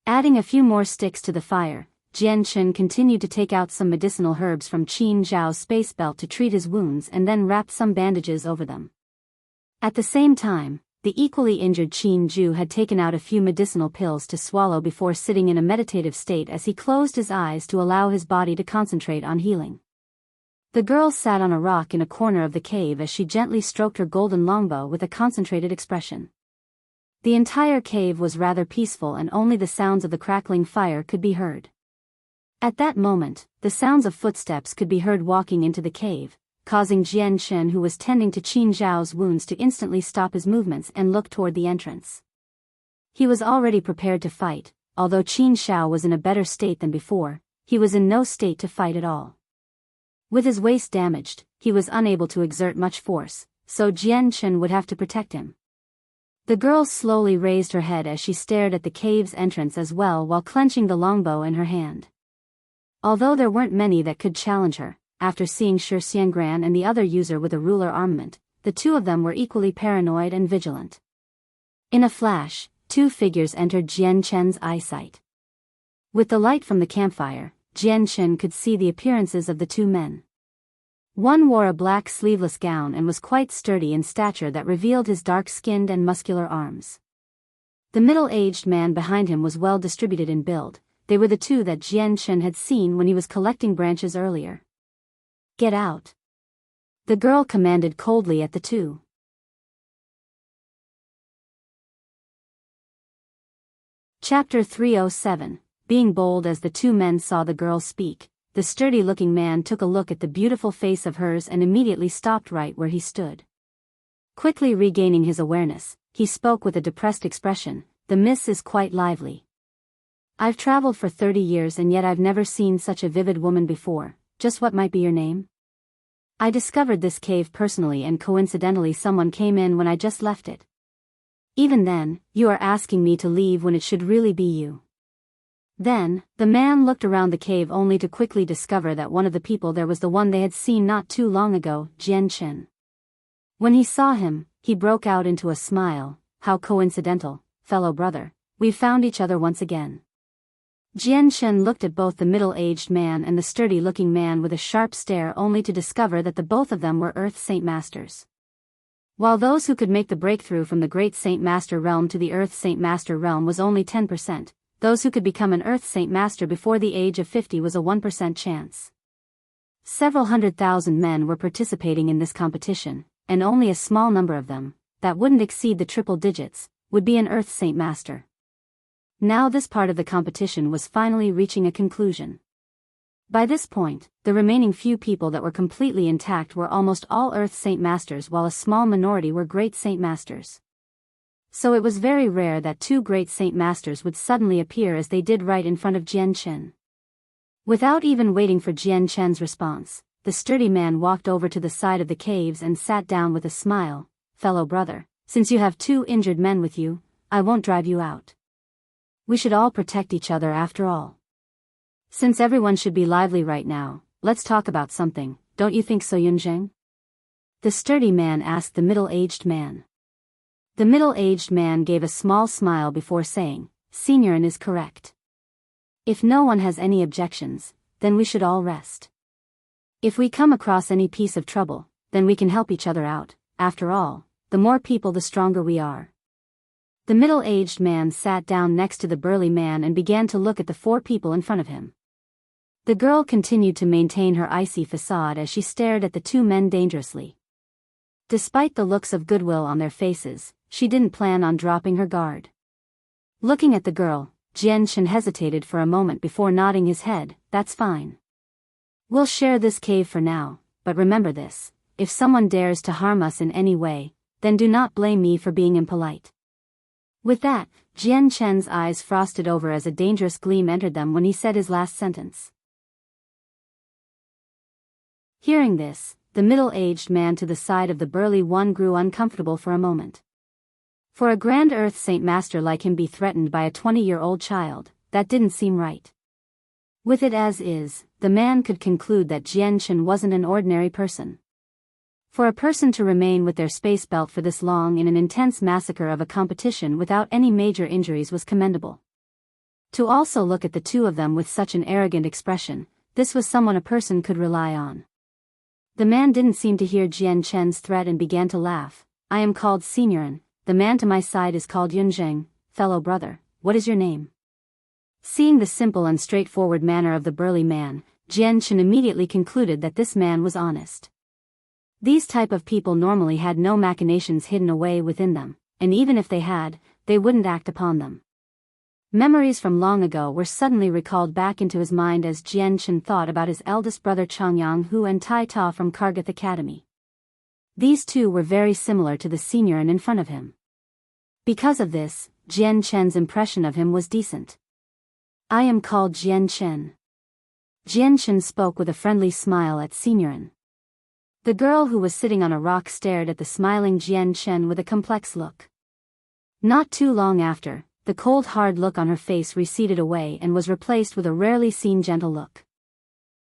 Adding a few more sticks to the fire, Jian Chen continued to take out some medicinal herbs from Qin Zhao's space belt to treat his wounds and then wrapped some bandages over them. At the same time, the equally injured Qin Zhu had taken out a few medicinal pills to swallow before sitting in a meditative state as he closed his eyes to allow his body to concentrate on healing. The girl sat on a rock in a corner of the cave as she gently stroked her golden longbow with a concentrated expression. The entire cave was rather peaceful and only the sounds of the crackling fire could be heard. At that moment, the sounds of footsteps could be heard walking into the cave, causing Jian Chen, who was tending to Qin Zhao's wounds, to instantly stop his movements and look toward the entrance. He was already prepared to fight, although Qin Zhao was in a better state than before, he was in no state to fight at all. With his waist damaged, he was unable to exert much force, so Jian Chen would have to protect him. The girl slowly raised her head as she stared at the cave's entrance as well while clenching the longbow in her hand. Although there weren't many that could challenge her, after seeing Shi Xiangran and the other user with a ruler armament, the two of them were equally paranoid and vigilant. In a flash, two figures entered Jian Chen's eyesight. With the light from the campfire, Jian Chen could see the appearances of the two men. One wore a black sleeveless gown and was quite sturdy in stature that revealed his dark-skinned and muscular arms. The middle-aged man behind him was well distributed in build. They were the two that Jian Chen had seen when he was collecting branches earlier. "Get out!" the girl commanded coldly at the two. Chapter 307. Being bold. As the two men saw the girl speak, the sturdy-looking man took a look at the beautiful face of hers and immediately stopped right where he stood. Quickly regaining his awareness, he spoke with a depressed expression, "The miss is quite lively. I've traveled for 30 years and yet I've never seen such a vivid woman before. Just what might be your name?" "I discovered this cave personally and coincidentally someone came in when I just left it." "Even then, you are asking me to leave when it should really be you." Then, the man looked around the cave only to quickly discover that one of the people there was the one they had seen not too long ago, Jian Chen. When he saw him, he broke out into a smile. "How coincidental, fellow brother, we've found each other once again." Jian Chen looked at both the middle-aged man and the sturdy-looking man with a sharp stare only to discover that the both of them were Earth Saint Masters. While those who could make the breakthrough from the Great Saint Master realm to the Earth Saint Master realm was only 10%, those who could become an Earth Saint Master before the age of 50 was a 1% chance. Several 100,000 men were participating in this competition, and only a small number of them, that wouldn't exceed the triple digits, would be an Earth Saint Master. Now this part of the competition was finally reaching a conclusion. By this point, the remaining few people that were completely intact were almost all Earth Saint Masters while a small minority were Great Saint Masters. So it was very rare that two Great Saint Masters would suddenly appear as they did right in front of Jian Chen. Without even waiting for Jian Chen's response, the sturdy man walked over to the side of the caves and sat down with a smile. "Fellow brother, since you have two injured men with you, I won't drive you out. We should all protect each other after all. Since everyone should be lively right now, let's talk about something, don't you think so, Zheng?" the sturdy man asked the middle-aged man. The middle-aged man gave a small smile before saying, "Signorin is correct. If no one has any objections, then we should all rest. If we come across any piece of trouble, then we can help each other out. After all, the more people the stronger we are." The middle-aged man sat down next to the burly man and began to look at the four people in front of him. The girl continued to maintain her icy facade as she stared at the two men dangerously. Despite the looks of goodwill on their faces, she didn't plan on dropping her guard. Looking at the girl, Jian Chen hesitated for a moment before nodding his head. "That's fine. We'll share this cave for now, but remember this, if someone dares to harm us in any way, then do not blame me for being impolite. With that, Jian Chen's eyes frosted over as a dangerous gleam entered them when he said his last sentence. Hearing this, the middle-aged man to the side of the burly one grew uncomfortable for a moment. For a Grand Earth Saint Master like him be threatened by a 20-year-old child, that didn't seem right. With it as is, the man could conclude that Jian Chen wasn't an ordinary person. For a person to remain with their space belt for this long in an intense massacre of a competition without any major injuries was commendable. To also look at the two of them with such an arrogant expression, this was someone a person could rely on. The man didn't seem to hear Jian Chen's threat and began to laugh. I am called Seniorin, the man to my side is called Zheng, fellow brother, what is your name? Seeing the simple and straightforward manner of the burly man, Jian Chen immediately concluded that this man was honest. These type of people normally had no machinations hidden away within them, and even if they had, they wouldn't act upon them. Memories from long ago were suddenly recalled back into his mind as Jian Chen thought about his eldest brother Changyang and Tai Ta from Kargath Academy. These two were very similar to the seniorin in front of him. Because of this, Jian Chen's impression of him was decent. I am called Jian Chen. Jian Chen spoke with a friendly smile at seniorin. The girl who was sitting on a rock stared at the smiling Jian Chen with a complex look. Not too long after, the cold hard look on her face receded away and was replaced with a rarely seen gentle look.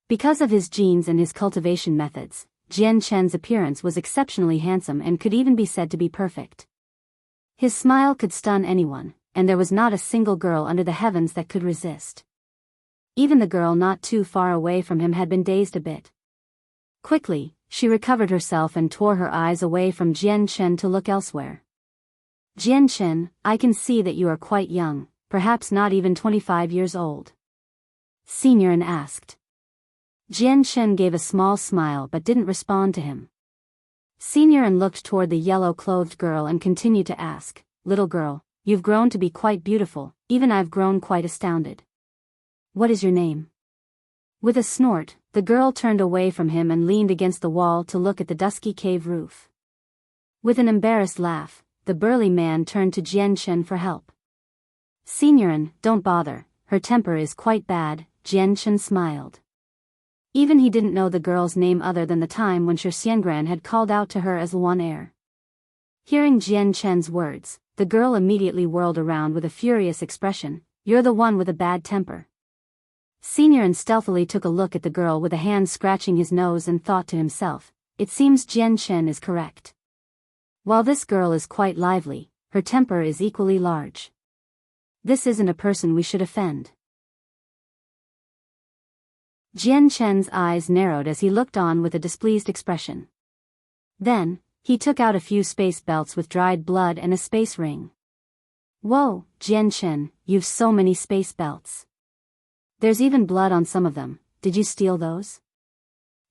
Because of his genes and his cultivation methods, Jian Chen's appearance was exceptionally handsome and could even be said to be perfect. His smile could stun anyone, and there was not a single girl under the heavens that could resist. Even the girl not too far away from him had been dazed a bit. Quickly, she recovered herself and tore her eyes away from Jian Chen to look elsewhere. Jian Chen, I can see that you are quite young, perhaps not even 25 years old. Seniorin asked. Jian Chen gave a small smile but didn't respond to him. Seniorin looked toward the yellow-clothed girl and continued to ask, little girl, you've grown to be quite beautiful, even I've grown quite astounded. What is your name? With a snort, the girl turned away from him and leaned against the wall to look at the dusky cave roof. With an embarrassed laugh, the burly man turned to Jian Chen for help. Seniorin, don't bother, her temper is quite bad, Jian Chen smiled. Even he didn't know the girl's name other than the time when Xiangran had called out to her as Luan heir. Hearing Jian Chen's words, the girl immediately whirled around with a furious expression, you're the one with a bad temper. Seniorin stealthily took a look at the girl with a hand scratching his nose and thought to himself, it seems Jian Chen is correct. While this girl is quite lively, her temper is equally large. This isn't a person we should offend. Jian Chen's eyes narrowed as he looked on with a displeased expression. Then, he took out a few space belts with dried blood and a space ring. Whoa, Jian Chen, you've so many space belts. There's even blood on some of them, did you steal those?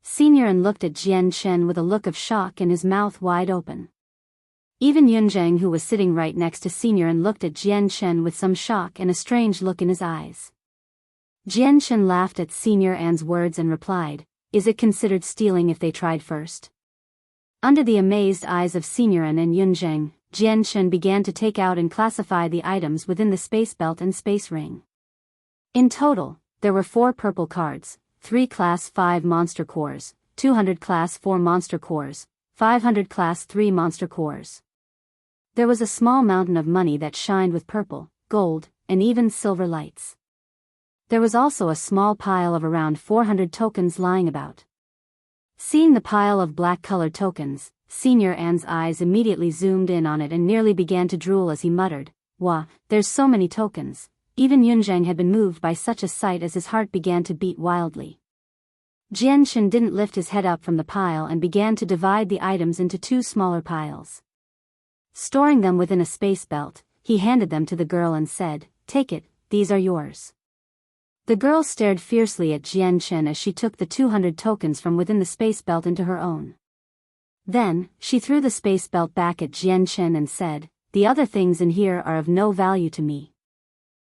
Seniorin looked at Jian Chen with a look of shock and his mouth wide open. Even Zheng, who was sitting right next to Seniorin, looked at Jian Chen with some shock and a strange look in his eyes. Jian Chen laughed at Seniorin's words and replied, is it considered stealing if they tried first? Under the amazed eyes of Seniorin and Zheng, Jian Chen began to take out and classify the items within the space belt and space ring. In total, there were 4 purple cards, 3 Class 5 monster cores, 200 Class 4 monster cores, 500 Class 3 monster cores. There was a small mountain of money that shined with purple, gold, and even silver lights. There was also a small pile of around 400 tokens lying about. Seeing the pile of black-colored tokens, Seniorin's eyes immediately zoomed in on it and nearly began to drool as he muttered, "Wah, there's so many tokens." Even Zheng had been moved by such a sight as his heart began to beat wildly. Jian Chen didn't lift his head up from the pile and began to divide the items into 2 smaller piles. Storing them within a space belt, he handed them to the girl and said, "Take it, these are yours." The girl stared fiercely at Jian Chen as she took the 200 tokens from within the space belt into her own. Then, she threw the space belt back at Jian Chen and said, "The other things in here are of no value to me."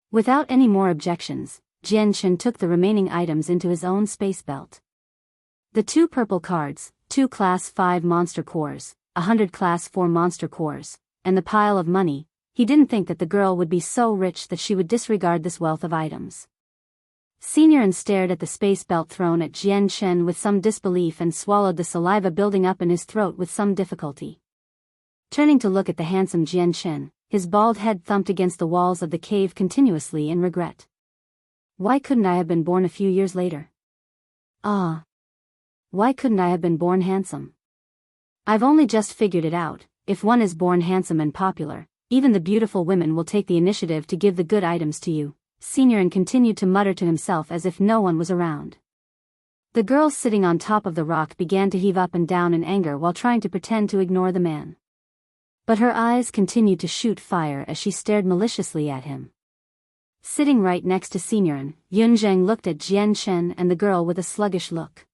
Without any more objections, Jian Chen took the remaining items into his own space belt. The 2 purple cards, 2 class 5 monster cores, 100 class 4 monster cores, and the pile of money, he didn't think that the girl would be so rich that she would disregard this wealth of items. Senior stared at the space belt thrown at Jian Chen with some disbelief and swallowed the saliva building up in his throat with some difficulty. Turning to look at the handsome Jian Chen, his bald head thumped against the walls of the cave continuously in regret. Why couldn't I have been born a few years later? Ah. Why couldn't I have been born handsome? I've only just figured it out. If one is born handsome and popular, even the beautiful women will take the initiative to give the good items to you. Senior continued to mutter to himself as if no one was around. The girl sitting on top of the rock began to heave up and down in anger while trying to pretend to ignore the man. But her eyes continued to shoot fire as she stared maliciously at him. Sitting right next to Senior, Zheng looked at Jian Chen and the girl with a sluggish look.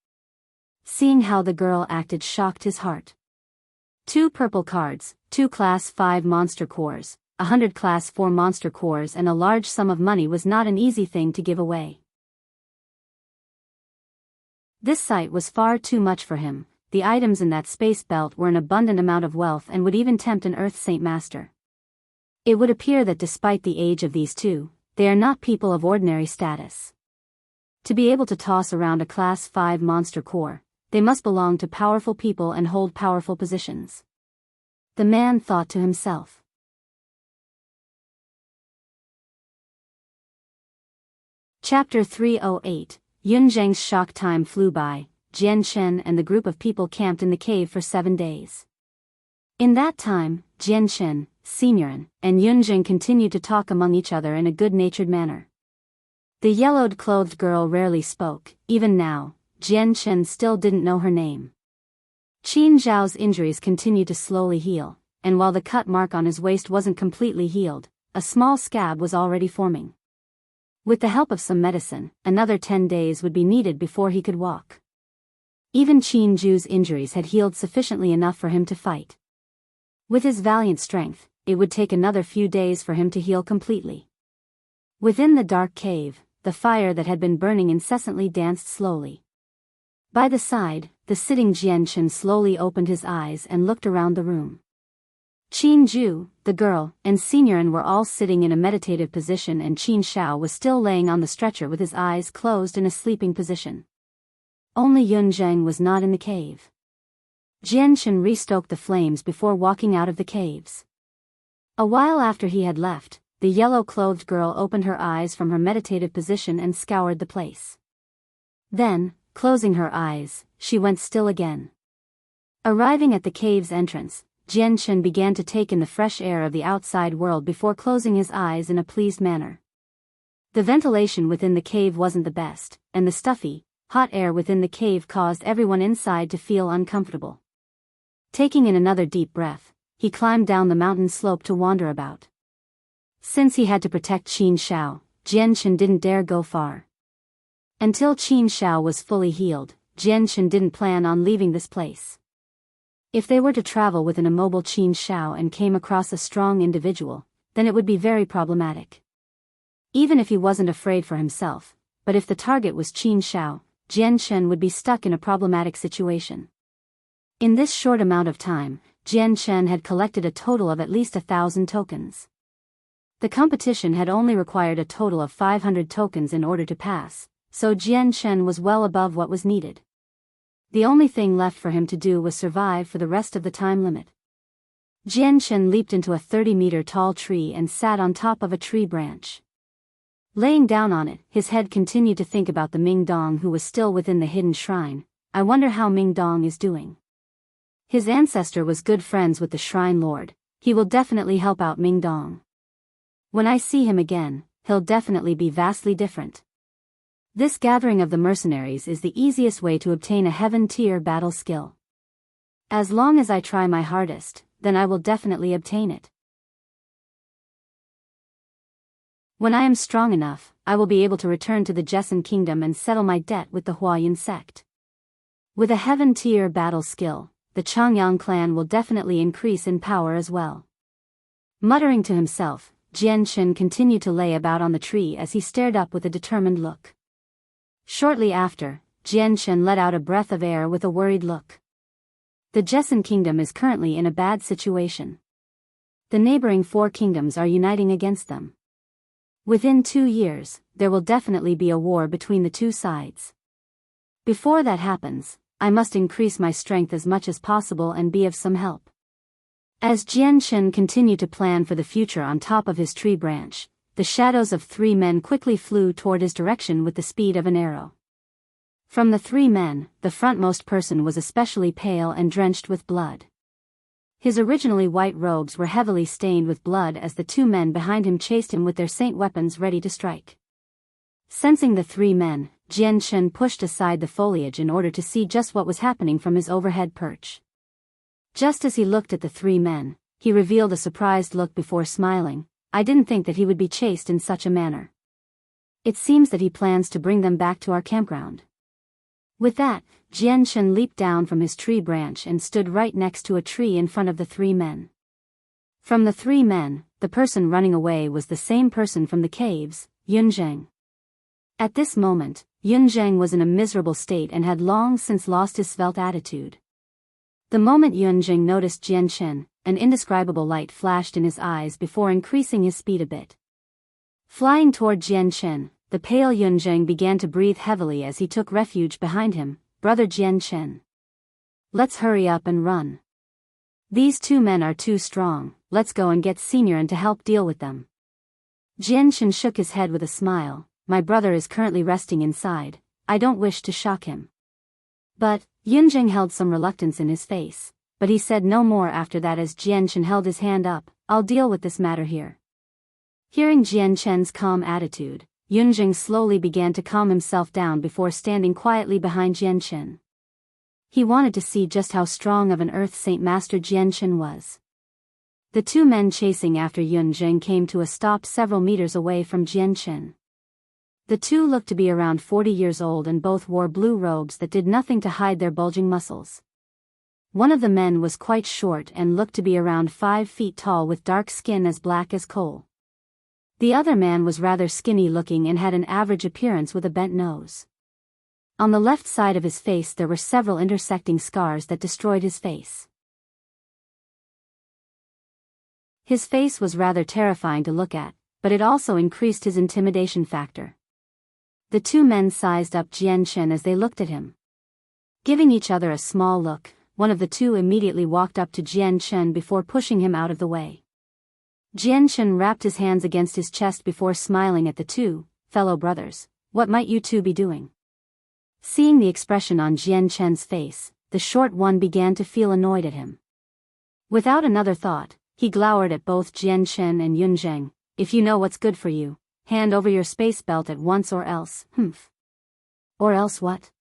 Seeing how the girl acted shocked his heart. 2 purple cards, 2 class 5 monster cores, 100 class 4 monster cores and a large sum of money was not an easy thing to give away. This sight was far too much for him. The items in that space belt were an abundant amount of wealth and would even tempt an Earth Saint Master. It would appear that despite the age of these two, they are not people of ordinary status. To be able to toss around a class 5 monster core, they must belong to powerful people and hold powerful positions. The man thought to himself. Chapter 308, Zheng's shock. Time flew by. Jian Chen and the group of people camped in the cave for 7 days. In that time, Jian Chen, Senior, and Zheng continued to talk among each other in a good-natured manner. The yellowed-clothed girl rarely spoke. Even now, Jian Chen still didn't know her name. Qin Zhao's injuries continued to slowly heal, and while the cut mark on his waist wasn't completely healed, a small scab was already forming. With the help of some medicine, another 10 days would be needed before he could walk. Even Qin Zhu's injuries had healed sufficiently enough for him to fight. With his valiant strength, it would take another few days for him to heal completely. Within the dark cave, the fire that had been burning incessantly danced slowly. By the side, the sitting Jian Chen slowly opened his eyes and looked around the room. Qin Zhu, the girl, and Senior were all sitting in a meditative position and Qin Xiao was still laying on the stretcher with his eyes closed in a sleeping position. Only Zheng was not in the cave. Jian Chen restoked the flames before walking out of the caves. A while after he had left, the yellow-clothed girl opened her eyes from her meditative position and scoured the place. Then, closing her eyes, she went still again. Arriving at the cave's entrance, Jian Chen began to take in the fresh air of the outside world before closing his eyes in a pleased manner. The ventilation within the cave wasn't the best, and the stuffy, hot air within the cave caused everyone inside to feel uncomfortable. Taking in another deep breath, he climbed down the mountain slope to wander about. Since he had to protect Qin Xiao, Jian Chen didn't dare go far. Until Qin Xiao was fully healed, Jian Chen didn't plan on leaving this place. If they were to travel with an immobile Qin Xiao and came across a strong individual, then it would be very problematic. Even if he wasn't afraid for himself, but if the target was Qin Xiao, Jian Chen would be stuck in a problematic situation. In this short amount of time, Jian Chen had collected a total of at least 1,000 tokens. The competition had only required a total of 500 tokens in order to pass, so Jian Chen was well above what was needed. The only thing left for him to do was survive for the rest of the time limit. Jian Chen leaped into a 30-meter tall tree and sat on top of a tree branch. Laying down on it, his head continued to think about the Ming Dong who was still within the hidden shrine. I wonder how Ming Dong is doing. His ancestor was good friends with the Shrine Lord. He will definitely help out Ming Dong. When I see him again, he'll definitely be vastly different. This gathering of the mercenaries is the easiest way to obtain a heaven-tier battle skill. As long as I try my hardest, then I will definitely obtain it. When I am strong enough, I will be able to return to the Jessen Kingdom and settle my debt with the Huayan sect. With a heaven-tier battle skill, the Changyang clan will definitely increase in power as well. Muttering to himself, Jian Chen continued to lay about on the tree as he stared up with a determined look. Shortly after, Jianshen let out a breath of air with a worried look. The Jessen kingdom is currently in a bad situation. The neighboring 4 kingdoms are uniting against them. Within 2 years, there will definitely be a war between the 2 sides. Before that happens, I must increase my strength as much as possible and be of some help. As Jianshen continued to plan for the future on top of his tree branch, the shadows of 3 men quickly flew toward his direction with the speed of an arrow. From the 3 men, the frontmost person was especially pale and drenched with blood. His originally white robes were heavily stained with blood as the 2 men behind him chased him with their saint weapons ready to strike. Sensing the 3 men, Jianshen pushed aside the foliage in order to see just what was happening from his overhead perch. Just as he looked at the 3 men, he revealed a surprised look before smiling. I didn't think that he would be chased in such a manner. It seems that he plans to bring them back to our campground. With that, Jianshen leaped down from his tree branch and stood right next to a tree in front of the 3 men. From the 3 men, the person running away was the same person from the caves, Zheng. At this moment, Zheng was in a miserable state and had long since lost his svelte attitude. The moment Zheng noticed Jianshen, an indescribable light flashed in his eyes before increasing his speed a bit. Flying toward Jianshen, the pale Zheng began to breathe heavily as he took refuge behind him. Brother Jianshen. Let's hurry up and run. These 2 men are too strong, let's go and get Senior and to help deal with them. Jianshen shook his head with a smile. My brother is currently resting inside, I don't wish to shock him. But, Zheng held some reluctance in his face, but he said no more after that as Jianshen held his hand up. I'll deal with this matter here. Hearing Jianshen's calm attitude, Zheng slowly began to calm himself down before standing quietly behind Jianshen. He wanted to see just how strong of an Earth Saint Master Jianshen was. The 2 men chasing after Zheng came to a stop several meters away from Jianshen. The 2 looked to be around 40 years old and both wore blue robes that did nothing to hide their bulging muscles. One of the men was quite short and looked to be around 5 feet tall with dark skin as black as coal. The other man was rather skinny looking and had an average appearance with a bent nose. On the left side of his face there were several intersecting scars that destroyed his face. His face was rather terrifying to look at, but it also increased his intimidation factor. The 2 men sized up Jianshen as they looked at him. Giving each other a small look, one of the 2 immediately walked up to Jianshen before pushing him out of the way. Jianshen wrapped his hands against his chest before smiling at the 2 fellow brothers. What might you 2 be doing? Seeing the expression on Jianshen's face, the short one began to feel annoyed at him. Without another thought, he glowered at both Jianshen and Zheng. If you know what's good for you, hand over your space belt at once or else, Or else what?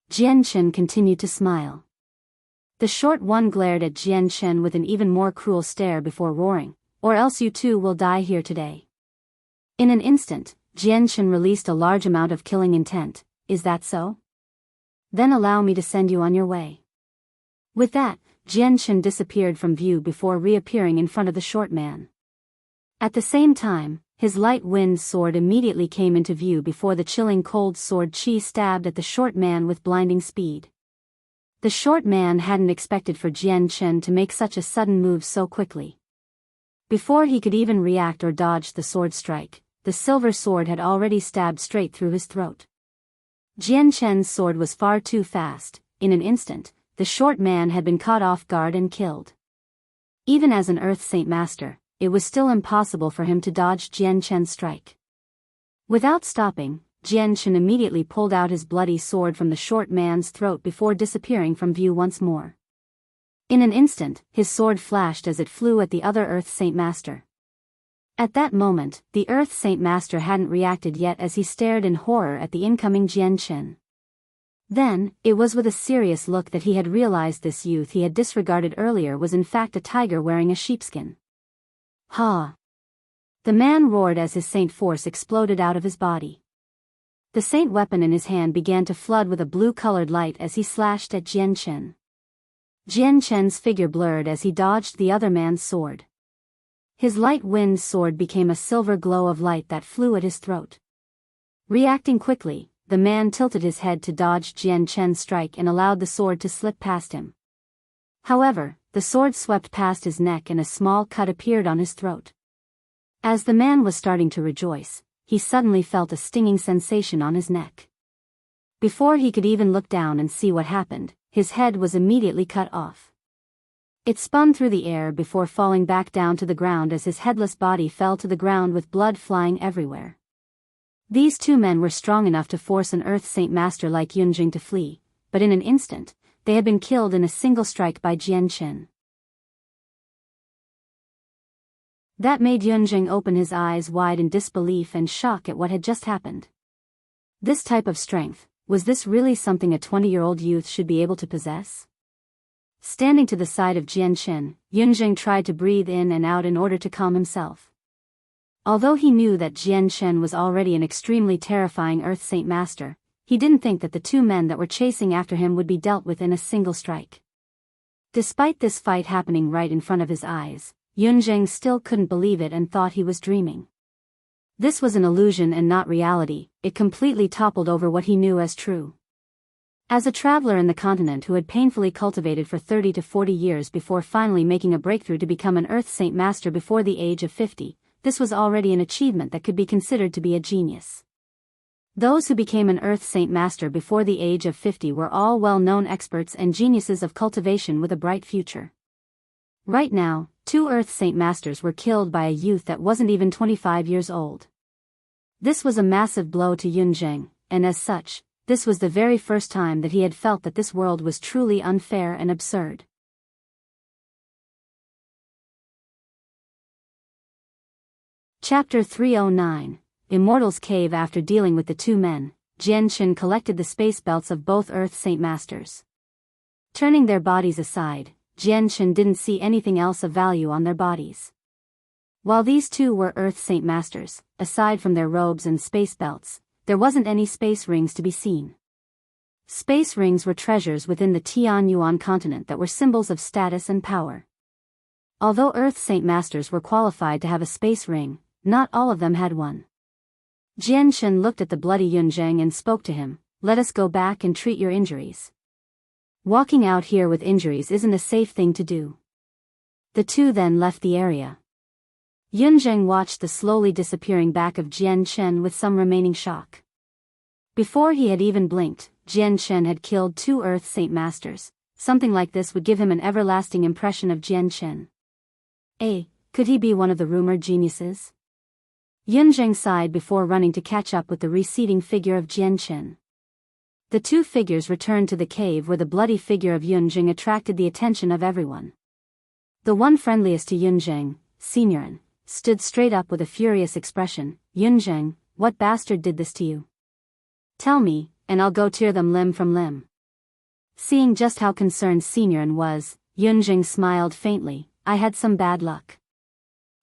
Jianshen continued to smile. The short one glared at Jianshen with an even more cruel stare before roaring, or else you 2 will die here today. In an instant, Jianshen released a large amount of killing intent. Is that so? Then allow me to send you on your way. With that, Jianshen disappeared from view before reappearing in front of the short man. At the same time, his light wind sword immediately came into view before the chilling cold sword Qi stabbed at the short man with blinding speed. The short man hadn't expected for Jianshen to make such a sudden move so quickly. Before he could even react or dodge the sword strike, the silver sword had already stabbed straight through his throat. Jianshen's sword was far too fast. In an instant, the short man had been caught off guard and killed. Even as an Earth Saint Master, it was still impossible for him to dodge Jianshen's strike. Without stopping, Jianshen immediately pulled out his bloody sword from the short man's throat before disappearing from view once more. In an instant, his sword flashed as it flew at the other Earth Saint Master. At that moment, the Earth Saint Master hadn't reacted yet as he stared in horror at the incoming Jianshen. Then, it was with a serious look that he had realized this youth he had disregarded earlier was in fact a tiger wearing a sheepskin. Ha! The man roared as his saint force exploded out of his body. The saint weapon in his hand began to flood with a blue-colored light as he slashed at Jianshen. Jianshen's figure blurred as he dodged the other man's sword. His light wind sword became a silver glow of light that flew at his throat. Reacting quickly, the man tilted his head to dodge Jian Chen's strike and allowed the sword to slip past him. However, the sword swept past his neck and a small cut appeared on his throat. As the man was starting to rejoice, he suddenly felt a stinging sensation on his neck. Before he could even look down and see what happened, his head was immediately cut off. It spun through the air before falling back down to the ground as his headless body fell to the ground with blood flying everywhere. These two men were strong enough to force an Earth Saint Master like Yunjing to flee, but in an instant, they had been killed in a single strike by Jian Chen. That made Yunjing open his eyes wide in disbelief and shock at what had just happened. This type of strength, was this really something a 20-year-old youth should be able to possess? Standing to the side of Jian Chen, Yunjing tried to breathe in and out in order to calm himself. Although he knew that Jian Chen was already an extremely terrifying Earth Saint Master, he didn't think that the two men that were chasing after him would be dealt with in a single strike. Despite this fight happening right in front of his eyes, Yunjing still couldn't believe it and thought he was dreaming. This was an illusion and not reality. It completely toppled over what he knew as true. As a traveler in the continent who had painfully cultivated for 30 to 40 years before finally making a breakthrough to become an Earth Saint Master before the age of 50, this was already an achievement that could be considered to be a genius. Those who became an Earth Saint Master before the age of 50 were all well-known experts and geniuses of cultivation with a bright future. Right now, 2 Earth Saint Masters were killed by a youth that wasn't even 25 years old. This was a massive blow to Yunjing, and as such, this was the very first time that he had felt that this world was truly unfair and absurd. Chapter 309, Immortal's Cave. After dealing with the two men, Jian Chen collected the space belts of both Earth Saint Masters. Turning their bodies aside, Jian Chen didn't see anything else of value on their bodies. While these two were Earth Saint Masters, aside from their robes and space belts, there wasn't any space rings to be seen. Space rings were treasures within the Tianyuan continent that were symbols of status and power. Although Earth Saint Masters were qualified to have a space ring, not all of them had one. Jian Chen looked at the bloody Yunjing and spoke to him, "Let us go back and treat your injuries. Walking out here with injuries isn't a safe thing to do." The two then left the area. Yunjing watched the slowly disappearing back of Jian Chen with some remaining shock. Before he had even blinked, Jian Chen had killed 2 Earth Saint Masters. Something like this would give him an everlasting impression of Jian Chen. Could he be one of the rumored geniuses? Yunjing sighed before running to catch up with the receding figure of Jian Chen. The two figures returned to the cave where the bloody figure of Yunjing attracted the attention of everyone. The one friendliest to Yunjing, Seniorin, stood straight up with a furious expression. "Yunjing, what bastard did this to you? Tell me, and I'll go tear them limb from limb." Seeing just how concerned Seniorin was, Yunjing smiled faintly. "I had some bad luck.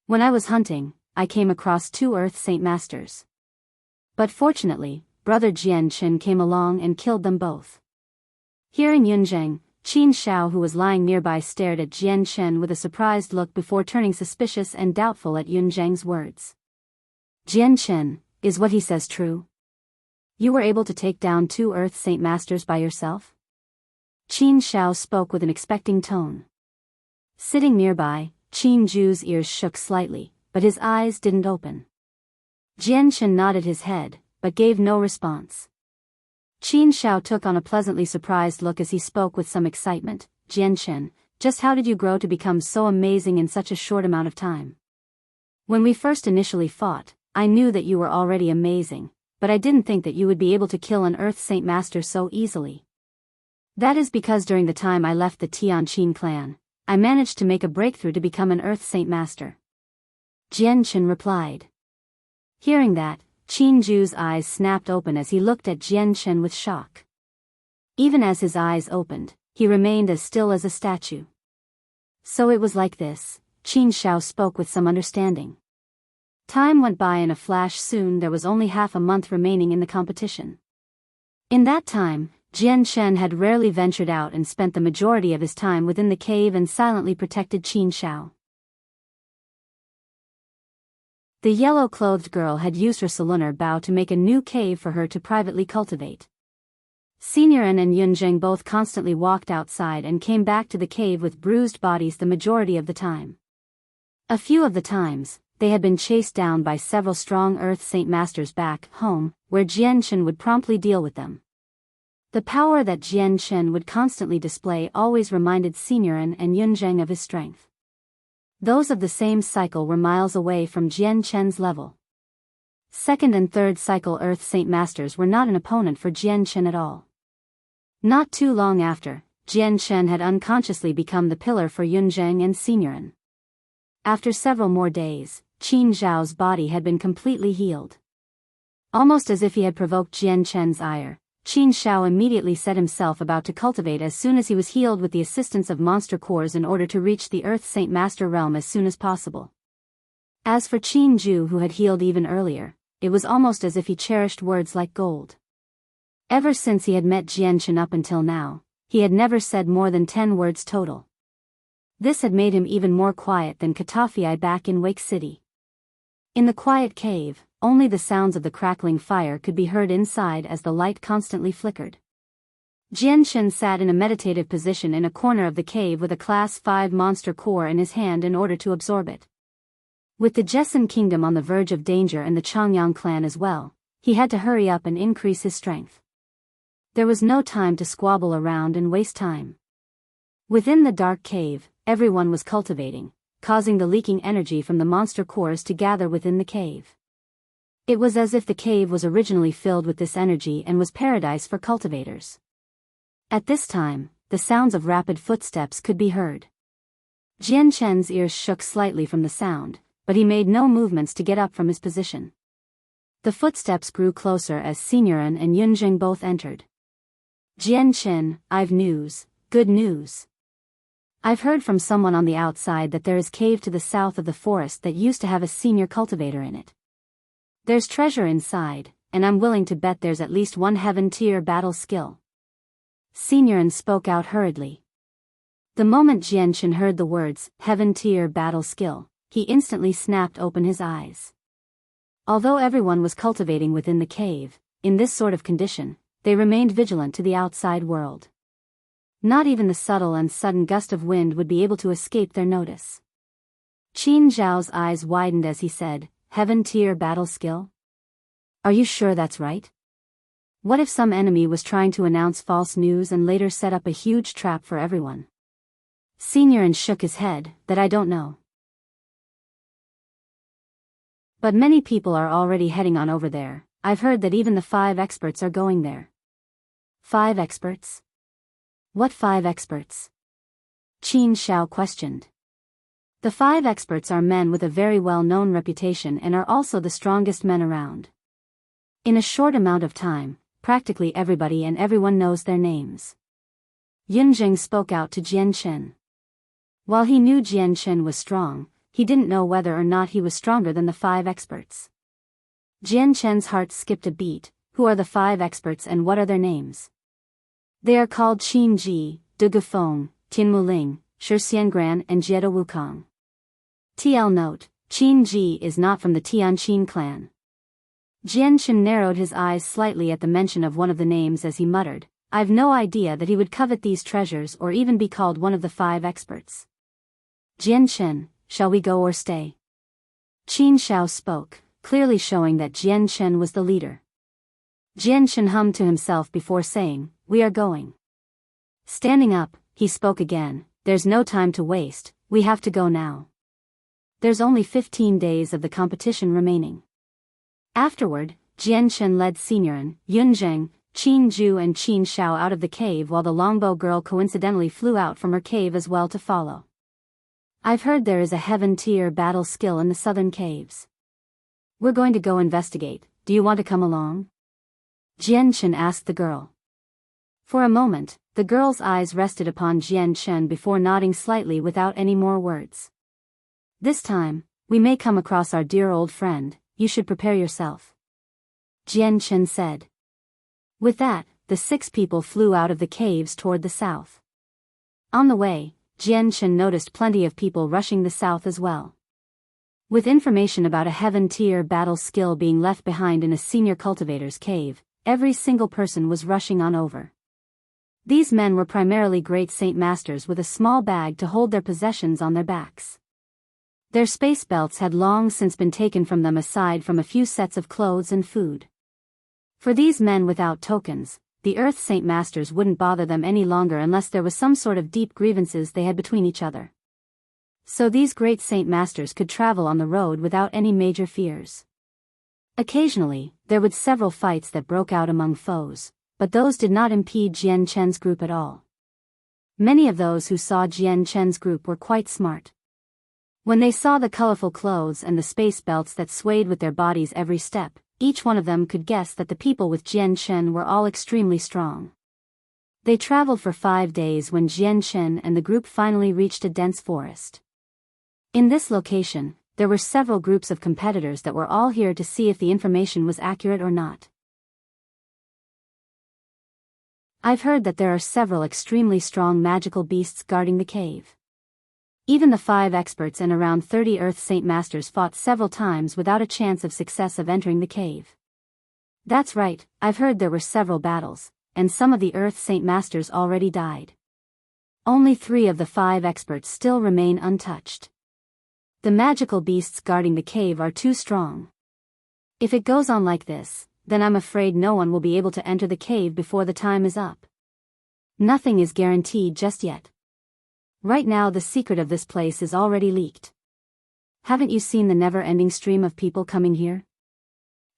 When I was hunting, I came across 2 Earth Saint Masters. But fortunately, Brother Jian Chen came along and killed them both." Hearing Yunjing, Xiao, who was lying nearby, stared at Jian Chen with a surprised look before turning suspicious and doubtful at Yunjing's words. "Jian Chen, is what he says true? You were able to take down 2 Earth Saint Masters by yourself?" Xiao spoke with an expecting tone. Sitting nearby, Ju's ears shook slightly, but his eyes didn't open. Jian Chen nodded his head, but gave no response. Xiao took on a pleasantly surprised look as he spoke with some excitement. "Jian Chen, just how did you grow to become so amazing in such a short amount of time? When we first initially fought, I knew that you were already amazing, but I didn't think that you would be able to kill an Earth Saint Master so easily. That is because during the time I left the Tianqin clan, I managed to make a breakthrough to become an Earth Saint Master." Jian Chen replied. Hearing that, Ju's eyes snapped open as he looked at Jian Chen with shock. Even as his eyes opened, he remained as still as a statue. "So it was like this," Xiao spoke with some understanding. Time went by in a flash. Soon there was only half a month remaining in the competition. In that time, Jian Chen had rarely ventured out and spent the majority of his time within the cave and silently protected Xiao. The yellow-clothed girl had used her solunar bow to make a new cave for her to privately cultivate. Signorin and Zheng both constantly walked outside and came back to the cave with bruised bodies the majority of the time. A few of the times, they had been chased down by several strong Earth Saint Masters back home, where Jianchen would promptly deal with them. The power that Jianchen would constantly display always reminded Signorin and Zheng of his strength. Those of the same cycle were miles away from Jianchen's level. Second and third cycle Earth Saint Masters were not an opponent for Jianchen at all. Not too long after, Jianchen had unconsciously become the pillar for Zheng and Signorin. After several more days, Qin Zhao's body had been completely healed. Almost as if he had provoked Jianchen's ire, Qin Xiao immediately set himself about to cultivate as soon as he was healed with the assistance of monster cores in order to reach the Earth Saint Master realm as soon as possible. As for Qin Zhu, who had healed even earlier, it was almost as if he cherished words like gold. Ever since he had met Jianchen up until now, he had never said more than 10 words total. This had made him even more quiet than Katafei back in Wake City. In the quiet cave, only the sounds of the crackling fire could be heard inside as the light constantly flickered. Jianchen sat in a meditative position in a corner of the cave with a Class 5 monster core in his hand in order to absorb it. With the Jessen kingdom on the verge of danger and the Changyang clan as well, he had to hurry up and increase his strength. There was no time to squabble around and waste time. Within the dark cave, everyone was cultivating, causing the leaking energy from the monster cores to gather within the cave. It was as if the cave was originally filled with this energy and was paradise for cultivators. At this time, the sounds of rapid footsteps could be heard. Jianchen's ears shook slightly from the sound, but he made no movements to get up from his position. The footsteps grew closer as Signorin and Zheng both entered. Jianchen, I've news, good news. I've heard from someone on the outside that there is a cave to the south of the forest that used to have a senior cultivator in it. There's treasure inside, and I'm willing to bet there's at least one heaven-tier battle skill. Signorin spoke out hurriedly. The moment Jianchen heard the words, heaven-tier battle skill, he instantly snapped open his eyes. Although everyone was cultivating within the cave, in this sort of condition, they remained vigilant to the outside world. Not even the subtle and sudden gust of wind would be able to escape their notice. Qin Zhao's eyes widened as he said, Heaven-tier battle skill? Are you sure that's right? What if some enemy was trying to announce false news and later set up a huge trap for everyone? Signorin shook his head, that I don't know. But many people are already heading on over there. I've heard that even the 5 experts are going there. 5 experts? What 5 experts? Qin Xiao questioned. The 5 experts are men with a very well-known reputation and are also the strongest men around. In a short amount of time, practically everybody and everyone knows their names. Zheng spoke out to Jianchen. While he knew Jianchen was strong, he didn't know whether or not he was stronger than the 5 experts. Jianchen's heart skipped a beat. Who are the 5 experts and what are their names? They are called Qin Ji, De Gufeng, Tin Muling, Shi Xiangran and Jiedo Wukong. TL note, Qin Ji is not from the Tianqin clan. Jianchen narrowed his eyes slightly at the mention of one of the names as he muttered, I've no idea that he would covet these treasures or even be called one of the 5 experts. Jianchen, shall we go or stay? Qin Xiao spoke, clearly showing that Jianchen was the leader. Jianchen hummed to himself before saying, we are going. Standing up, he spoke again, there's no time to waste, we have to go now. There's only 15 days of the competition remaining. Afterward, Jianchen led Signorin, Zheng, Qin Zhu and Qin Xiao out of the cave while the longbow girl coincidentally flew out from her cave as well to follow. I've heard there is a heaven-tier battle skill in the southern caves. We're going to go investigate, do you want to come along? Jianchen asked the girl. For a moment, the girl's eyes rested upon Jianchen before nodding slightly without any more words. This time, we may come across our dear old friend, you should prepare yourself. Jianchen said. With that, the 6 people flew out of the caves toward the south. On the way, Jianchen noticed plenty of people rushing the south as well. With information about a heaven-tier battle skill being left behind in a senior cultivator's cave, every single person was rushing on over. These men were primarily great Saint Masters with a small bag to hold their possessions on their backs. Their space belts had long since been taken from them aside from a few sets of clothes and food. For these men without tokens, the Earth Saint Masters wouldn't bother them any longer unless there was some sort of deep grievances they had between each other. So these great Saint Masters could travel on the road without any major fears. Occasionally, there would several fights that broke out among foes, but those did not impede Jian Chen's group at all. Many of those who saw Jian Chen's group were quite smart. When they saw the colorful clothes and the space belts that swayed with their bodies every step, each one of them could guess that the people with Jian Chen were all extremely strong. They traveled for 5 days when Jian Chen and the group finally reached a dense forest. In this location, there were several groups of competitors that were all here to see if the information was accurate or not. I've heard that there are several extremely strong magical beasts guarding the cave. Even the 5 experts and around 30 Earth Saint Masters fought several times without a chance of success of entering the cave. That's right, I've heard there were several battles, and some of the Earth Saint Masters already died. Only 3 of the 5 experts still remain untouched. The magical beasts guarding the cave are too strong. If it goes on like this, then I'm afraid no one will be able to enter the cave before the time is up. Nothing is guaranteed just yet. Right now the secret of this place is already leaked. Haven't you seen the never-ending stream of people coming here?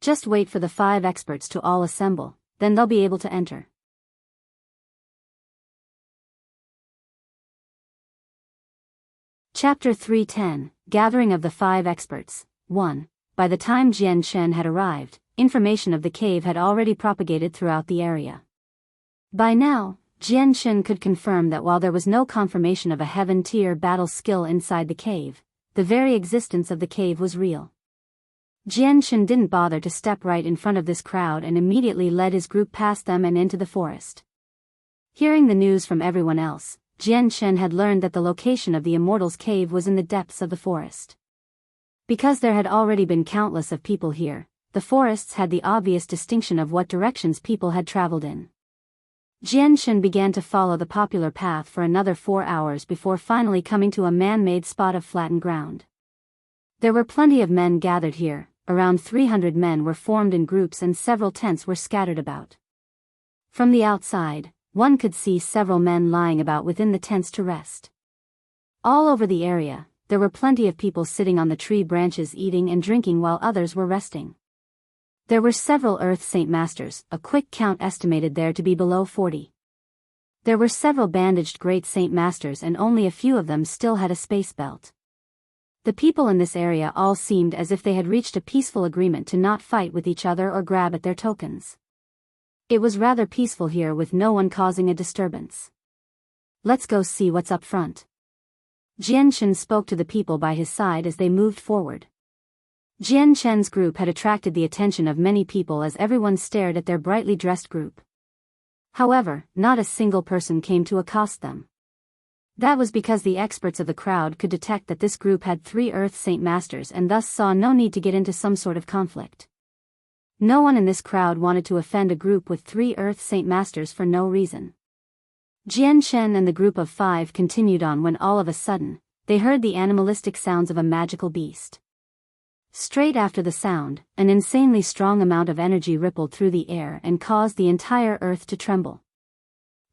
Just wait for the 5 experts to all assemble, then they'll be able to enter. Chapter 310, Gathering of the 5 Experts. 1. By the time Jian Chen had arrived, information of the cave had already propagated throughout the area. By now, Jian Chen could confirm that while there was no confirmation of a heaven-tier battle skill inside the cave, the very existence of the cave was real. Jian Chen didn't bother to step right in front of this crowd and immediately led his group past them and into the forest. Hearing the news from everyone else, Jian Chen had learned that the location of the Immortal's cave was in the depths of the forest. Because there had already been countless of people here, the forests had the obvious distinction of what directions people had traveled in. Jian Chen began to follow the popular path for another 4 hours before finally coming to a man-made spot of flattened ground. There were plenty of men gathered here, around 300 men were formed in groups and several tents were scattered about. From the outside, one could see several men lying about within the tents to rest. All over the area, there were plenty of people sitting on the tree branches eating and drinking while others were resting. There were several Earth Saint Masters, a quick count estimated there to be below 40. There were several bandaged Great Saint Masters and only a few of them still had a space belt. The people in this area all seemed as if they had reached a peaceful agreement to not fight with each other or grab at their tokens. It was rather peaceful here with no one causing a disturbance. Let's go see what's up front. Jian Chen spoke to the people by his side as they moved forward. Jian Chen's group had attracted the attention of many people as everyone stared at their brightly dressed group. However, not a single person came to accost them. That was because the experts of the crowd could detect that this group had 3 Earth Saint Masters and thus saw no need to get into some sort of conflict. No one in this crowd wanted to offend a group with 3 Earth Saint Masters for no reason. Jian Chen and the group of 5 continued on when all of a sudden, they heard the animalistic sounds of a magical beast. Straight after the sound, an insanely strong amount of energy rippled through the air and caused the entire earth to tremble.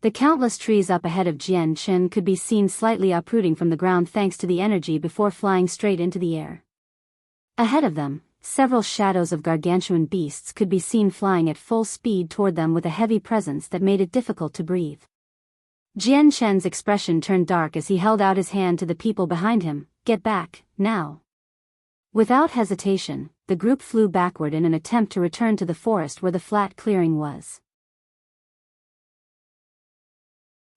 The countless trees up ahead of Jian Chen could be seen slightly uprooting from the ground thanks to the energy before flying straight into the air. Ahead of them, several shadows of gargantuan beasts could be seen flying at full speed toward them with a heavy presence that made it difficult to breathe. Jian Chen's expression turned dark as he held out his hand to the people behind him. Get back, now. Without hesitation, the group flew backward in an attempt to return to the forest where the flat clearing was.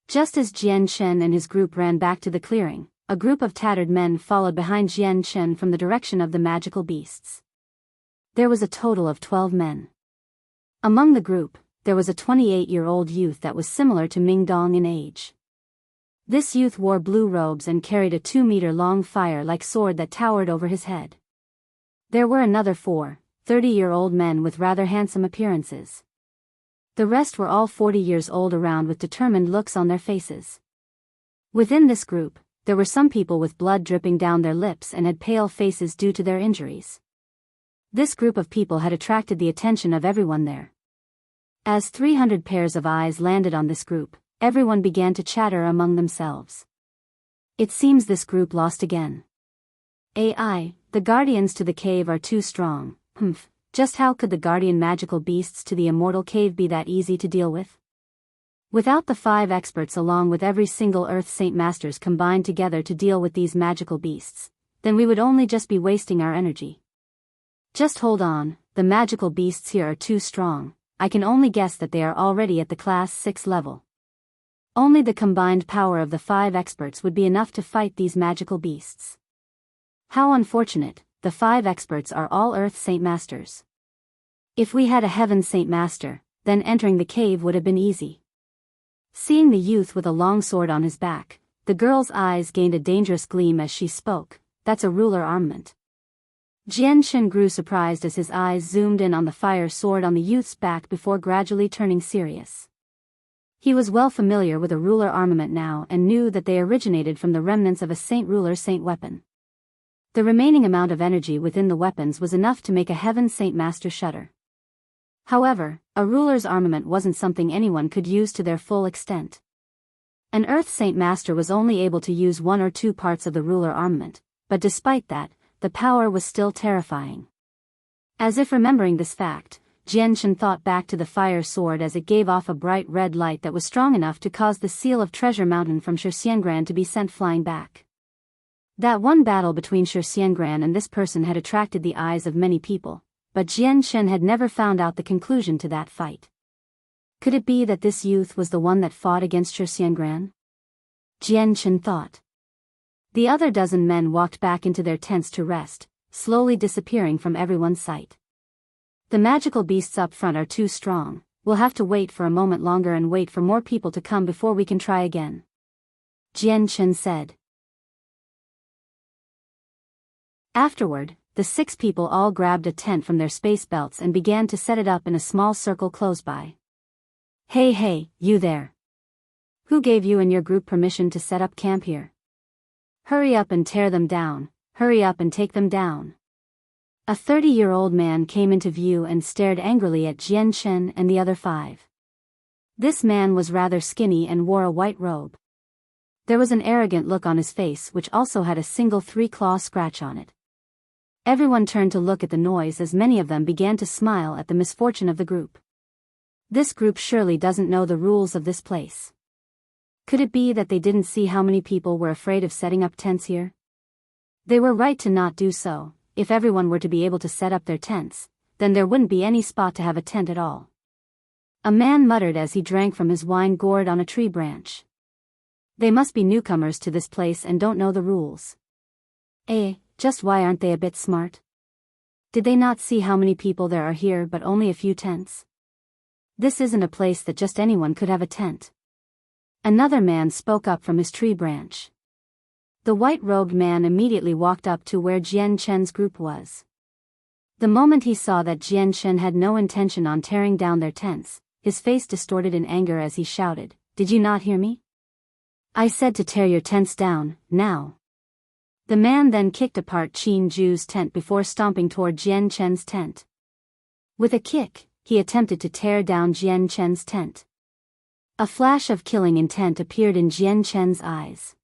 Just as Jian Chen and his group ran back to the clearing, a group of tattered men followed behind Jian Chen from the direction of the magical beasts. There was a total of 12 men. Among the group, there was a 28-year-old youth that was similar to Ming Dong in age. This youth wore blue robes and carried a 2-meter-long fire-like sword that towered over his head. There were another 4, 30-year-old men with rather handsome appearances. The rest were all 40 years old around with determined looks on their faces. Within this group, there were some people with blood dripping down their lips and had pale faces due to their injuries. This group of people had attracted the attention of everyone there. As 300 pairs of eyes landed on this group, everyone began to chatter among themselves. It seems this group lost again. AI, the guardians to the cave are too strong. Just how could the guardian magical beasts to the immortal cave be that easy to deal with? Without the 5 experts along with every single Earth Saint Masters combined together to deal with these magical beasts, then we would only just be wasting our energy. Just hold on, the magical beasts here are too strong. I can only guess that they are already at the Class 6 level. Only the combined power of the 5 experts would be enough to fight these magical beasts. How unfortunate, the 5 experts are all Earth Saint Masters. If we had a Heaven Saint Master, then entering the cave would have been easy. Seeing the youth with a long sword on his back, the girl's eyes gained a dangerous gleam as she spoke. That's a ruler armament. Jianghu grew surprised as his eyes zoomed in on the fire sword on the youth's back before gradually turning serious. He was well familiar with a ruler armament now and knew that they originated from the remnants of a saint ruler saint weapon. The remaining amount of energy within the weapons was enough to make a Heaven Saint Master shudder. However, a ruler's armament wasn't something anyone could use to their full extent. An Earth Saint Master was only able to use 1 or 2 parts of the ruler armament, but despite that, the power was still terrifying. As if remembering this fact, Jianghu thought back to the fire sword as it gave off a bright red light that was strong enough to cause the seal of Treasure Mountain from Xiangran to be sent flying back. That one battle between Xiangran and this person had attracted the eyes of many people, but Jianghu had never found out the conclusion to that fight. Could it be that this youth was the one that fought against Xiangran? Jianghu thought. The other dozen men walked back into their tents to rest, slowly disappearing from everyone's sight. The magical beasts up front are too strong. We'll have to wait for a moment longer and wait for more people to come before we can try again, Jianghu said. Afterward, the 6 people all grabbed a tent from their space belts and began to set it up in a small circle close by. Hey, you there. Who gave you and your group permission to set up camp here? Hurry up and tear them down, hurry up and take them down. A 30-year-old man came into view and stared angrily at Jianghu and the other 5. This man was rather skinny and wore a white robe. There was an arrogant look on his face which also had a single 3-claw scratch on it. Everyone turned to look at the noise as many of them began to smile at the misfortune of the group. This group surely doesn't know the rules of this place. Could it be that they didn't see how many people were afraid of setting up tents here? They were right to not do so. If everyone were to be able to set up their tents, then there wouldn't be any spot to have a tent at all. A man muttered as he drank from his wine gourd on a tree branch. They must be newcomers to this place and don't know the rules. Just why aren't they a bit smart? Did they not see how many people there are here but only a few tents? This isn't a place that just anyone could have a tent. Another man spoke up from his tree branch. The white-robed man immediately walked up to where Jianghu's group was. The moment he saw that Jianghu had no intention on tearing down their tents, his face distorted in anger as he shouted, "Did you not hear me? I said to tear your tents down, now." The man then kicked apart Jianghu's tent before stomping toward Jianghu's tent. With a kick, he attempted to tear down Jianghu's tent. A flash of killing intent appeared in Jianghu's eyes.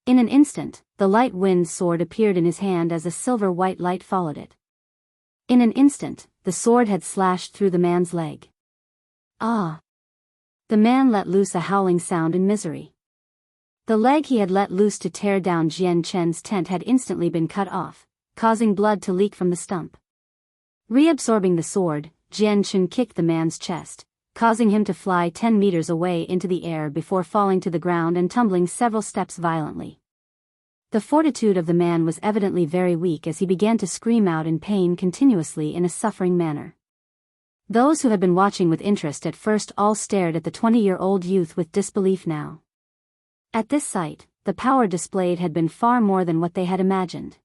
In an instant, the light wind sword appeared in his hand as a silver-white light followed it. In an instant, the sword had slashed through the man's leg. Ah! The man let loose a howling sound in misery. The leg he had let loose to tear down Jianghu's tent had instantly been cut off, causing blood to leak from the stump. Reabsorbing the sword, Jianghu kicked the man's chest, causing him to fly 10 meters away into the air before falling to the ground and tumbling several steps violently. The fortitude of the man was evidently very weak as he began to scream out in pain continuously in a suffering manner. Those who had been watching with interest at first all stared at the 20-year-old youth with disbelief now. At this sight, the power displayed had been far more than what they had imagined.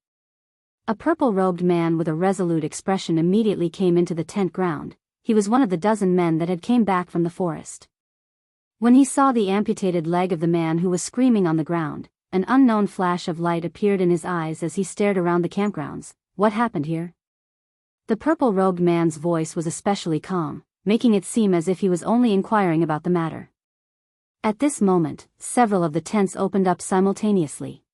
A purple-robed man with a resolute expression immediately came into the tent ground. He was one of the dozen men that had came back from the forest. When he saw the amputated leg of the man who was screaming on the ground, an unknown flash of light appeared in his eyes as he stared around the campgrounds. What happened here? The purple-robed man's voice was especially calm, making it seem as if he was only inquiring about the matter. At this moment, several of the tents opened up simultaneously.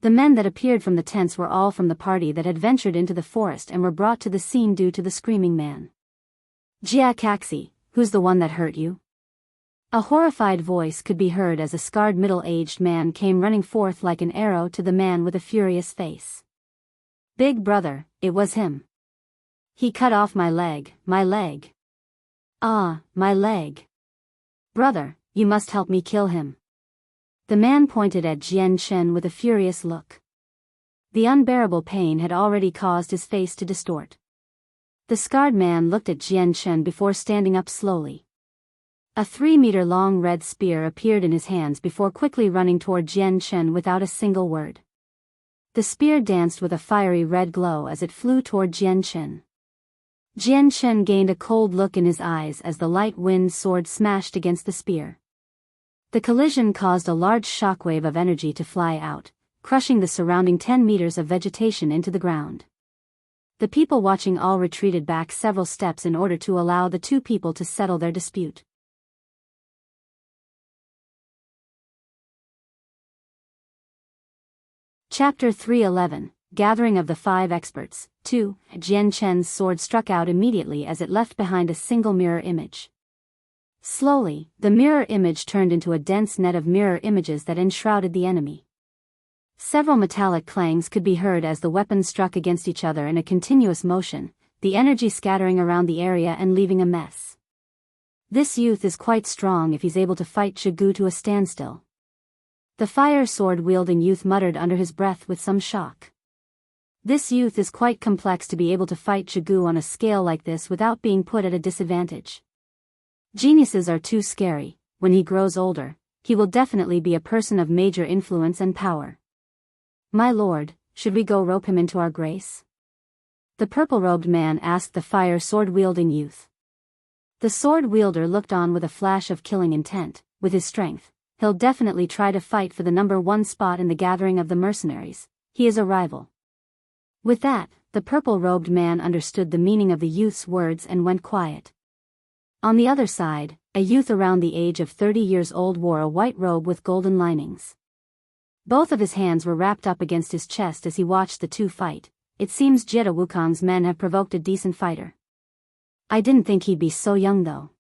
The men that appeared from the tents were all from the party that had ventured into the forest and were brought to the scene due to the screaming man. "Jia Caxi, who's the one that hurt you?" A horrified voice could be heard as a scarred middle-aged man came running forth like an arrow to the man with a furious face. "Big brother, it was him. He cut off my leg, my leg. Ah, my leg. Brother, you must help me kill him." The man pointed at Jian Chen with a furious look. The unbearable pain had already caused his face to distort. The scarred man looked at Jian Chen before standing up slowly. A 3-meter-long red spear appeared in his hands before quickly running toward Jian Chen without a single word. The spear danced with a fiery red glow as it flew toward Jian Chen. Jian Chen gained a cold look in his eyes as the light wind sword smashed against the spear. The collision caused a large shockwave of energy to fly out, crushing the surrounding 10 meters of vegetation into the ground. The people watching all retreated back several steps in order to allow the two people to settle their dispute. Chapter 311, Gathering of the Five Experts. 2. Jian Chen's sword struck out immediately as it left behind a single mirror image. Slowly, the mirror image turned into a dense net of mirror images that enshrouded the enemy. Several metallic clangs could be heard as the weapons struck against each other in a continuous motion, the energy scattering around the area and leaving a mess. "This youth is quite strong if he's able to fight Jianghu to a standstill." The fire sword-wielding youth muttered under his breath with some shock. "This youth is quite complex to be able to fight Jianghu on a scale like this without being put at a disadvantage. Geniuses are too scary. When he grows older, he will definitely be a person of major influence and power. My lord, should we go rope him into our grace?" The purple-robed man asked the fire sword-wielding youth. The sword-wielder looked on with a flash of killing intent. With his strength, he'll definitely try to fight for the #1 spot in the gathering of the mercenaries. He is a rival. With that, the purple-robed man understood the meaning of the youth's words and went quiet. On the other side, a youth around the age of 30 years old wore a white robe with golden linings. Both of his hands were wrapped up against his chest as he watched the two fight. "It seems Jita Wukong's men have provoked a decent fighter. I didn't think he'd be so young though."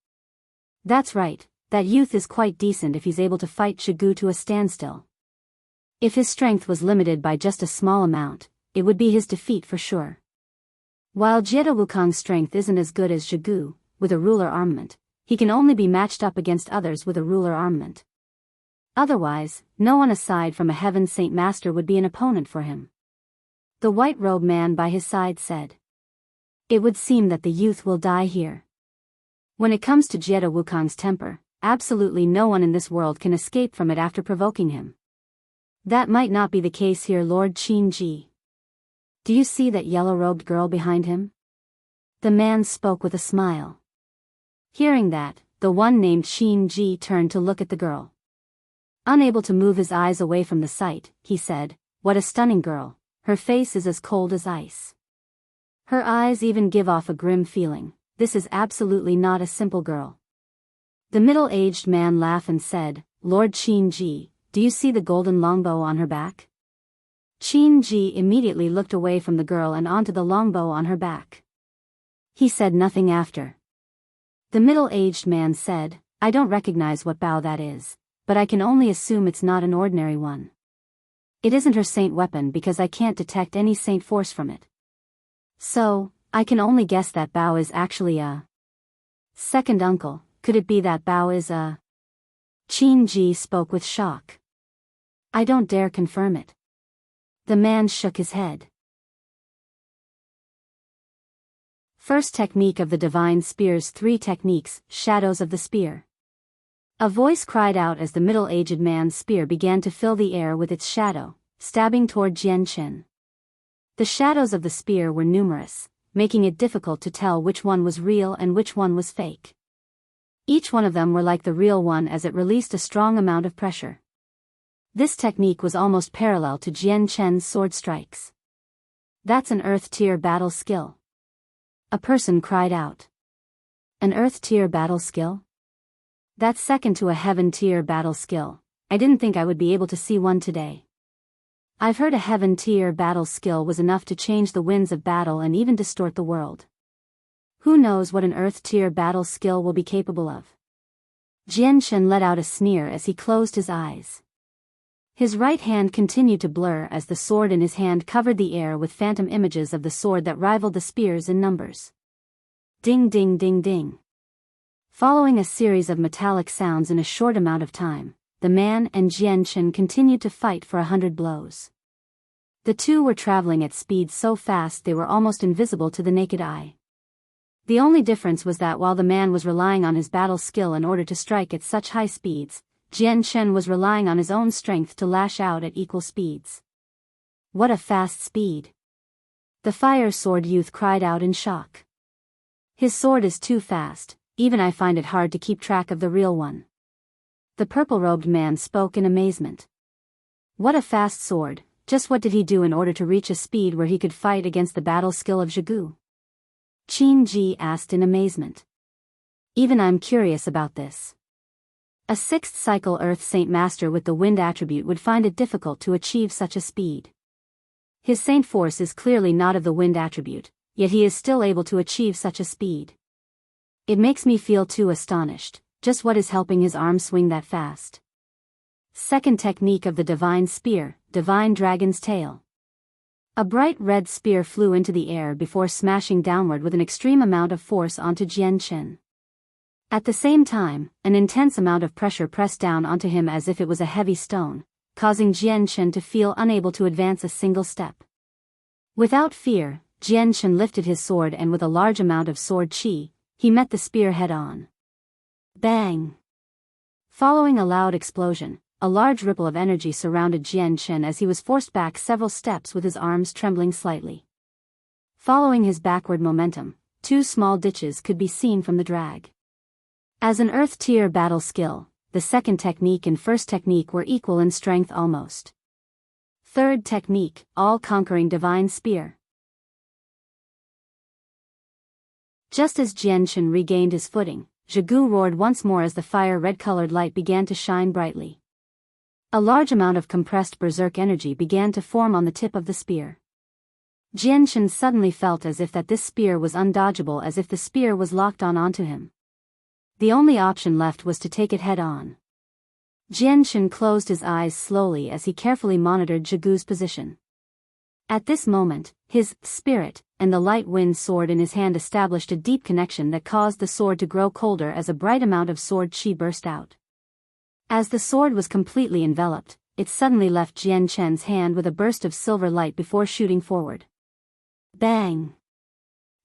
"That's right, that youth is quite decent if he's able to fight Jianghu to a standstill. If his strength was limited by just a small amount, it would be his defeat for sure. While Jita Wukong's strength isn't as good as Jianghu, with a ruler armament, he can only be matched up against others with a ruler armament. Otherwise, no one aside from a Heaven Saint Master would be an opponent for him." The white-robed man by his side said. "It would seem that the youth will die here. When it comes to Jita Wukong's temper, absolutely no one in this world can escape from it after provoking him. That might not be the case here, Lord Qin Ji. Do you see that yellow-robed girl behind him?" The man spoke with a smile. Hearing that, the one named Qin Ji turned to look at the girl. Unable to move his eyes away from the sight, he said, "What a stunning girl. Her face is as cold as ice. Her eyes even give off a grim feeling. This is absolutely not a simple girl." The middle-aged man laughed and said, "Lord Qin Ji, do you see the golden longbow on her back?" Qin Ji immediately looked away from the girl and onto the longbow on her back. He said nothing after. The middle-aged man said, "I don't recognize what bow that is, but I can only assume it's not an ordinary one. It isn't her saint weapon because I can't detect any saint force from it. So, I can only guess that bow is actually a second uncle. Could it be that bow is a..." Qin Ji spoke with shock. "I don't dare confirm it." The man shook his head. First technique of the Divine Spear's 3 techniques, Shadows of the Spear. A voice cried out as the middle-aged man's spear began to fill the air with its shadow, stabbing toward Jianchen. The shadows of the spear were numerous, making it difficult to tell which one was real and which one was fake. Each one of them were like the real one as it released a strong amount of pressure. This technique was almost parallel to Jianchen's sword strikes. That's an Earth-tier battle skill. A person cried out. An Earth-tier battle skill? That's second to a Heaven-tier battle skill. I didn't think I would be able to see one today. I've heard a Heaven-tier battle skill was enough to change the winds of battle and even distort the world. Who knows what an Earth-tier battle skill will be capable of? Jianchen let out a sneer as he closed his eyes. His right hand continued to blur as the sword in his hand covered the air with phantom images of the sword that rivaled the spears in numbers. Ding ding ding ding. Following a series of metallic sounds in a short amount of time, the man and Jianchen continued to fight for 100 blows. The two were traveling at speeds so fast they were almost invisible to the naked eye. The only difference was that while the man was relying on his battle skill in order to strike at such high speeds, Jianchen was relying on his own strength to lash out at equal speeds. What a fast speed! The fire sword youth cried out in shock. His sword is too fast, even I find it hard to keep track of the real one. The purple-robed man spoke in amazement. What a fast sword, just what did he do in order to reach a speed where he could fight against the battle skill of Jianghu? Qin Ji asked in amazement. Even I'm curious about this. A sixth cycle Earth Saint Master with the wind attribute would find it difficult to achieve such a speed. His Saint Force is clearly not of the wind attribute, yet he is still able to achieve such a speed. It makes me feel too astonished, just what is helping his arm swing that fast? Second technique of the Divine Spear, Divine Dragon's Tail. A bright red spear flew into the air before smashing downward with an extreme amount of force onto Jianchen. At the same time, an intense amount of pressure pressed down onto him as if it was a heavy stone, causing Jianchen to feel unable to advance a single step. Without fear, Jianchen lifted his sword and with a large amount of sword qi, he met the spear head-on. Bang! Following a loud explosion, a large ripple of energy surrounded Jianchen as he was forced back several steps with his arms trembling slightly. Following his backward momentum, two small ditches could be seen from the drag. As an Earth-tier battle skill, the second technique and first technique were equal in strength almost. Third technique, all-conquering Divine Spear. Just as Jianchen regained his footing, Jianghu roared once more as the fire-red-colored light began to shine brightly. A large amount of compressed berserk energy began to form on the tip of the spear. Jianchen suddenly felt as if that this spear was undodgeable, as if the spear was locked onto him. The only option left was to take it head-on. Jianchen closed his eyes slowly as he carefully monitored Jianghu's position. At this moment, his spirit and the light wind sword in his hand established a deep connection that caused the sword to grow colder as a bright amount of sword qi burst out. As the sword was completely enveloped, it suddenly left Jianchen's hand with a burst of silver light before shooting forward. Bang!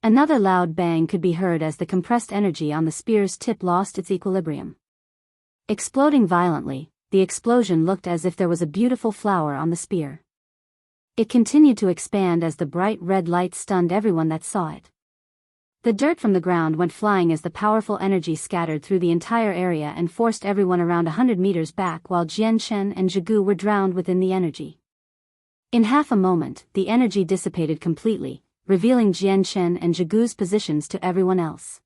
Another loud bang could be heard as the compressed energy on the spear's tip lost its equilibrium. Exploding violently, the explosion looked as if there was a beautiful flower on the spear. It continued to expand as the bright red light stunned everyone that saw it. The dirt from the ground went flying as the powerful energy scattered through the entire area and forced everyone around 100 meters back, while Jianchen and Jianghu were drowned within the energy. In half a moment, the energy dissipated completely, revealing Jianchen and Jianghu's positions to everyone else.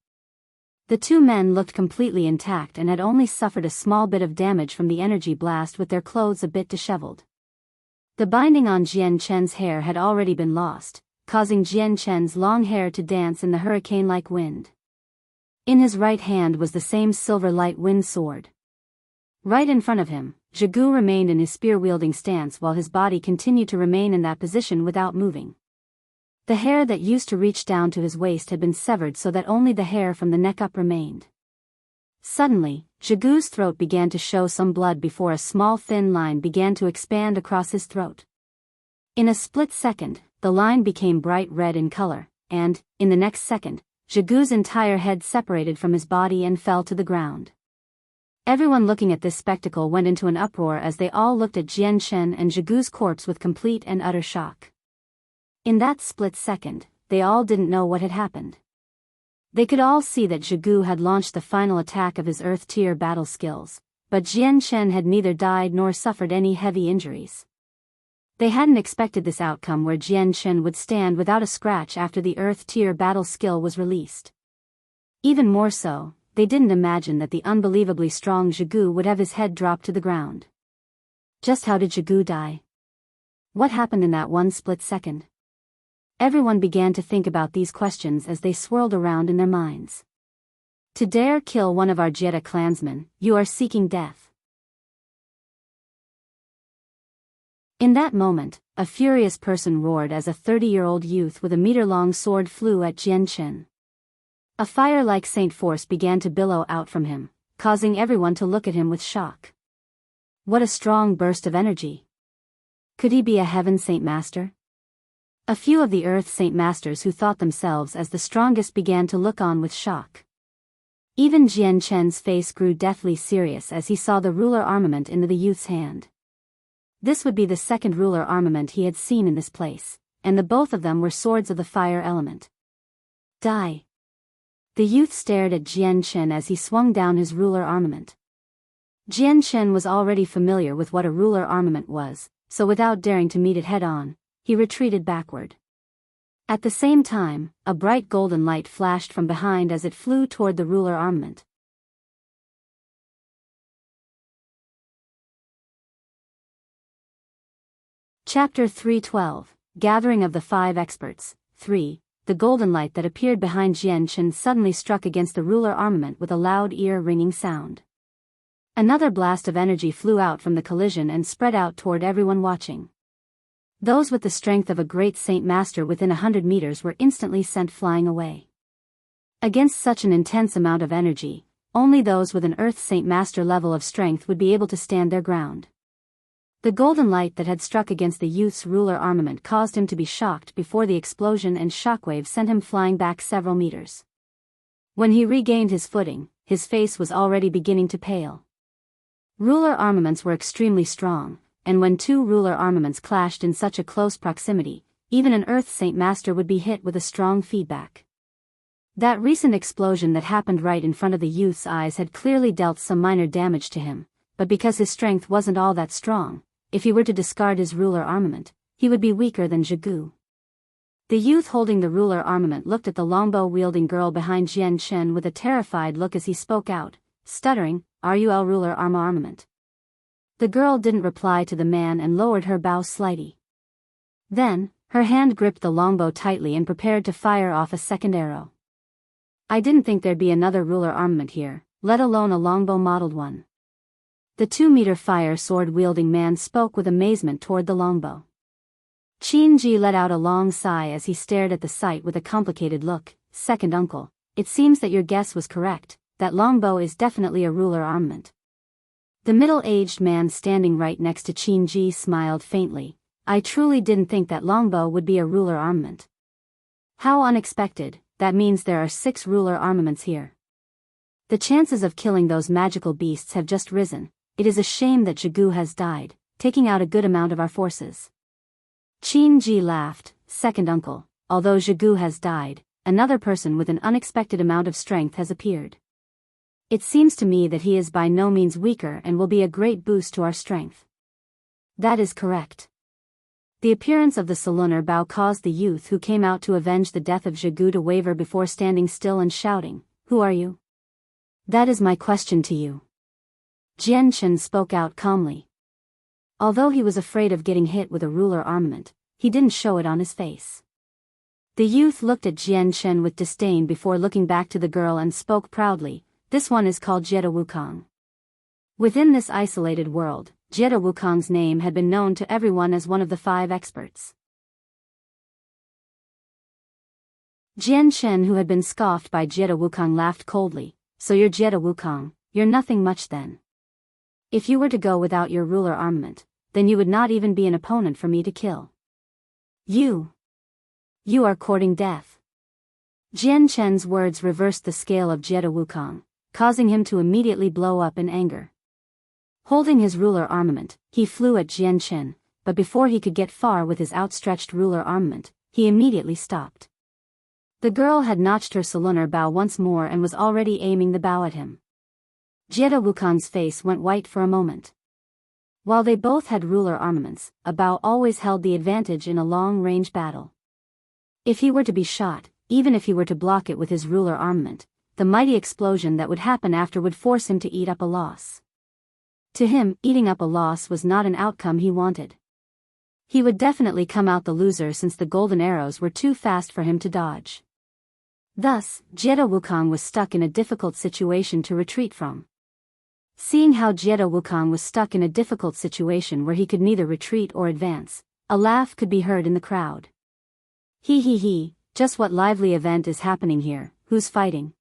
The two men looked completely intact and had only suffered a small bit of damage from the energy blast, with their clothes a bit disheveled. The binding on Jianchen's hair had already been lost, causing Jianchen's long hair to dance in the hurricane-like wind. In his right hand was the same silver light wind sword. Right in front of him, Jianghu remained in his spear-wielding stance while his body continued to remain in that position without moving. The hair that used to reach down to his waist had been severed so that only the hair from the neck up remained. Suddenly, Jianghu's throat began to show some blood before a small thin line began to expand across his throat. In a split second, the line became bright red in color, and, in the next second, Jianghu's entire head separated from his body and fell to the ground. Everyone looking at this spectacle went into an uproar as they all looked at Jian Chen and Zhigu's corpse with complete and utter shock. In that split second, they all didn't know what had happened. They could all see that Zhigu had launched the final attack of his Earth-tier battle skills, but Jian Chen had neither died nor suffered any heavy injuries. They hadn't expected this outcome where Jian Chen would stand without a scratch after the Earth-tier battle skill was released. Even more so, they didn't imagine that the unbelievably strong Zhigu would have his head drop to the ground. Just how did Zhigu die? What happened in that one split second? Everyone began to think about these questions as they swirled around in their minds. To dare kill one of our Jetta clansmen, you are seeking death. In that moment, a furious person roared as a 30-year-old youth with a meter-long sword flew at Jian Chen. A fire-like saint force began to billow out from him, causing everyone to look at him with shock. What a strong burst of energy! Could he be a heaven saint master? A few of the Earth Saint Masters who thought themselves as the strongest began to look on with shock. Even Jian Chen's face grew deathly serious as he saw the ruler armament in the youth's hand. This would be the second ruler armament he had seen in this place, and the both of them were swords of the fire element. Die! The youth stared at Jian Chen as he swung down his ruler armament. Jian Chen was already familiar with what a ruler armament was, so without daring to meet it head-on, he retreated backward. At the same time, a bright golden light flashed from behind as it flew toward the ruler armament. Chapter 312, Gathering of the Five Experts. 3. The golden light that appeared behind Jian Chen suddenly struck against the ruler armament with a loud ear-ringing sound. Another blast of energy flew out from the collision and spread out toward everyone watching. Those with the strength of a great Saint Master within 100 meters were instantly sent flying away. Against such an intense amount of energy, only those with an Earth Saint Master level of strength would be able to stand their ground. The golden light that had struck against the youth's ruler armament caused him to be shocked before the explosion and shockwave sent him flying back several meters. When he regained his footing, his face was already beginning to pale. Ruler armaments were extremely strong, and when two ruler armaments clashed in such a close proximity, even an Earth Saint Master would be hit with a strong feedback. That recent explosion that happened right in front of the youth's eyes had clearly dealt some minor damage to him, but because his strength wasn't all that strong, if he were to discard his ruler armament, he would be weaker than Zhigu. The youth holding the ruler armament looked at the longbow-wielding girl behind Jian Chen with a terrified look as he spoke out, stuttering, "Are you El Ruler Armament?" The girl didn't reply to the man and lowered her bow slightly. Then, her hand gripped the longbow tightly and prepared to fire off a second arrow. "I didn't think there'd be another ruler armament here, let alone a longbow-modeled one." The 2-meter fire sword-wielding man spoke with amazement toward the longbow. Qin Ji let out a long sigh as he stared at the sight with a complicated look. "Second uncle, it seems that your guess was correct, that longbow is definitely a ruler armament." The middle-aged man standing right next to Qin Ji smiled faintly. "I truly didn't think that longbow would be a ruler armament." "How unexpected, that means there are 6 ruler armaments here. The chances of killing those magical beasts have just risen. It is a shame that Zhigu has died, taking out a good amount of our forces." Qin Ji laughed. "Second uncle, although Zhigu has died, another person with an unexpected amount of strength has appeared. It seems to me that he is by no means weaker and will be a great boost to our strength." "That is correct." The appearance of the Saloner Bao caused the youth who came out to avenge the death of Zhigu to waver before standing still and shouting, "Who are you?" "That is my question to you." Jian Chen spoke out calmly. Although he was afraid of getting hit with a ruler armament, he didn't show it on his face. The youth looked at Jian Chen with disdain before looking back to the girl and spoke proudly, "This one is called Jetta Wukong." Within this isolated world, Jetta Wukong's name had been known to everyone as one of the 5 experts. Jian Chen, who had been scoffed by Jetta Wukong, laughed coldly. "So you're Jetta Wukong, you're nothing much then. If you were to go without your ruler armament, then you would not even be an opponent for me to kill. You are courting death." Jian Chen's words reversed the scale of Jetta Wukong. causing him to immediately blow up in anger. Holding his ruler armament, he flew at Jian Chen, but before he could get far with his outstretched ruler armament, he immediately stopped. The girl had notched her lunar bow once more and was already aiming the bow at him. Jiedo Wukong's face went white for a moment. While they both had ruler armaments, a bow always held the advantage in a long-range battle. If he were to be shot, even if he were to block it with his ruler armament, the mighty explosion that would happen after would force him to eat up a loss. To him, eating up a loss was not an outcome he wanted. He would definitely come out the loser since the golden arrows were too fast for him to dodge. Thus, Jiedo Wukong was stuck in a difficult situation to retreat from. Seeing how Jiedo Wukong was stuck in a difficult situation where he could neither retreat or advance, a laugh could be heard in the crowd. He, just what lively event is happening here, who's fighting?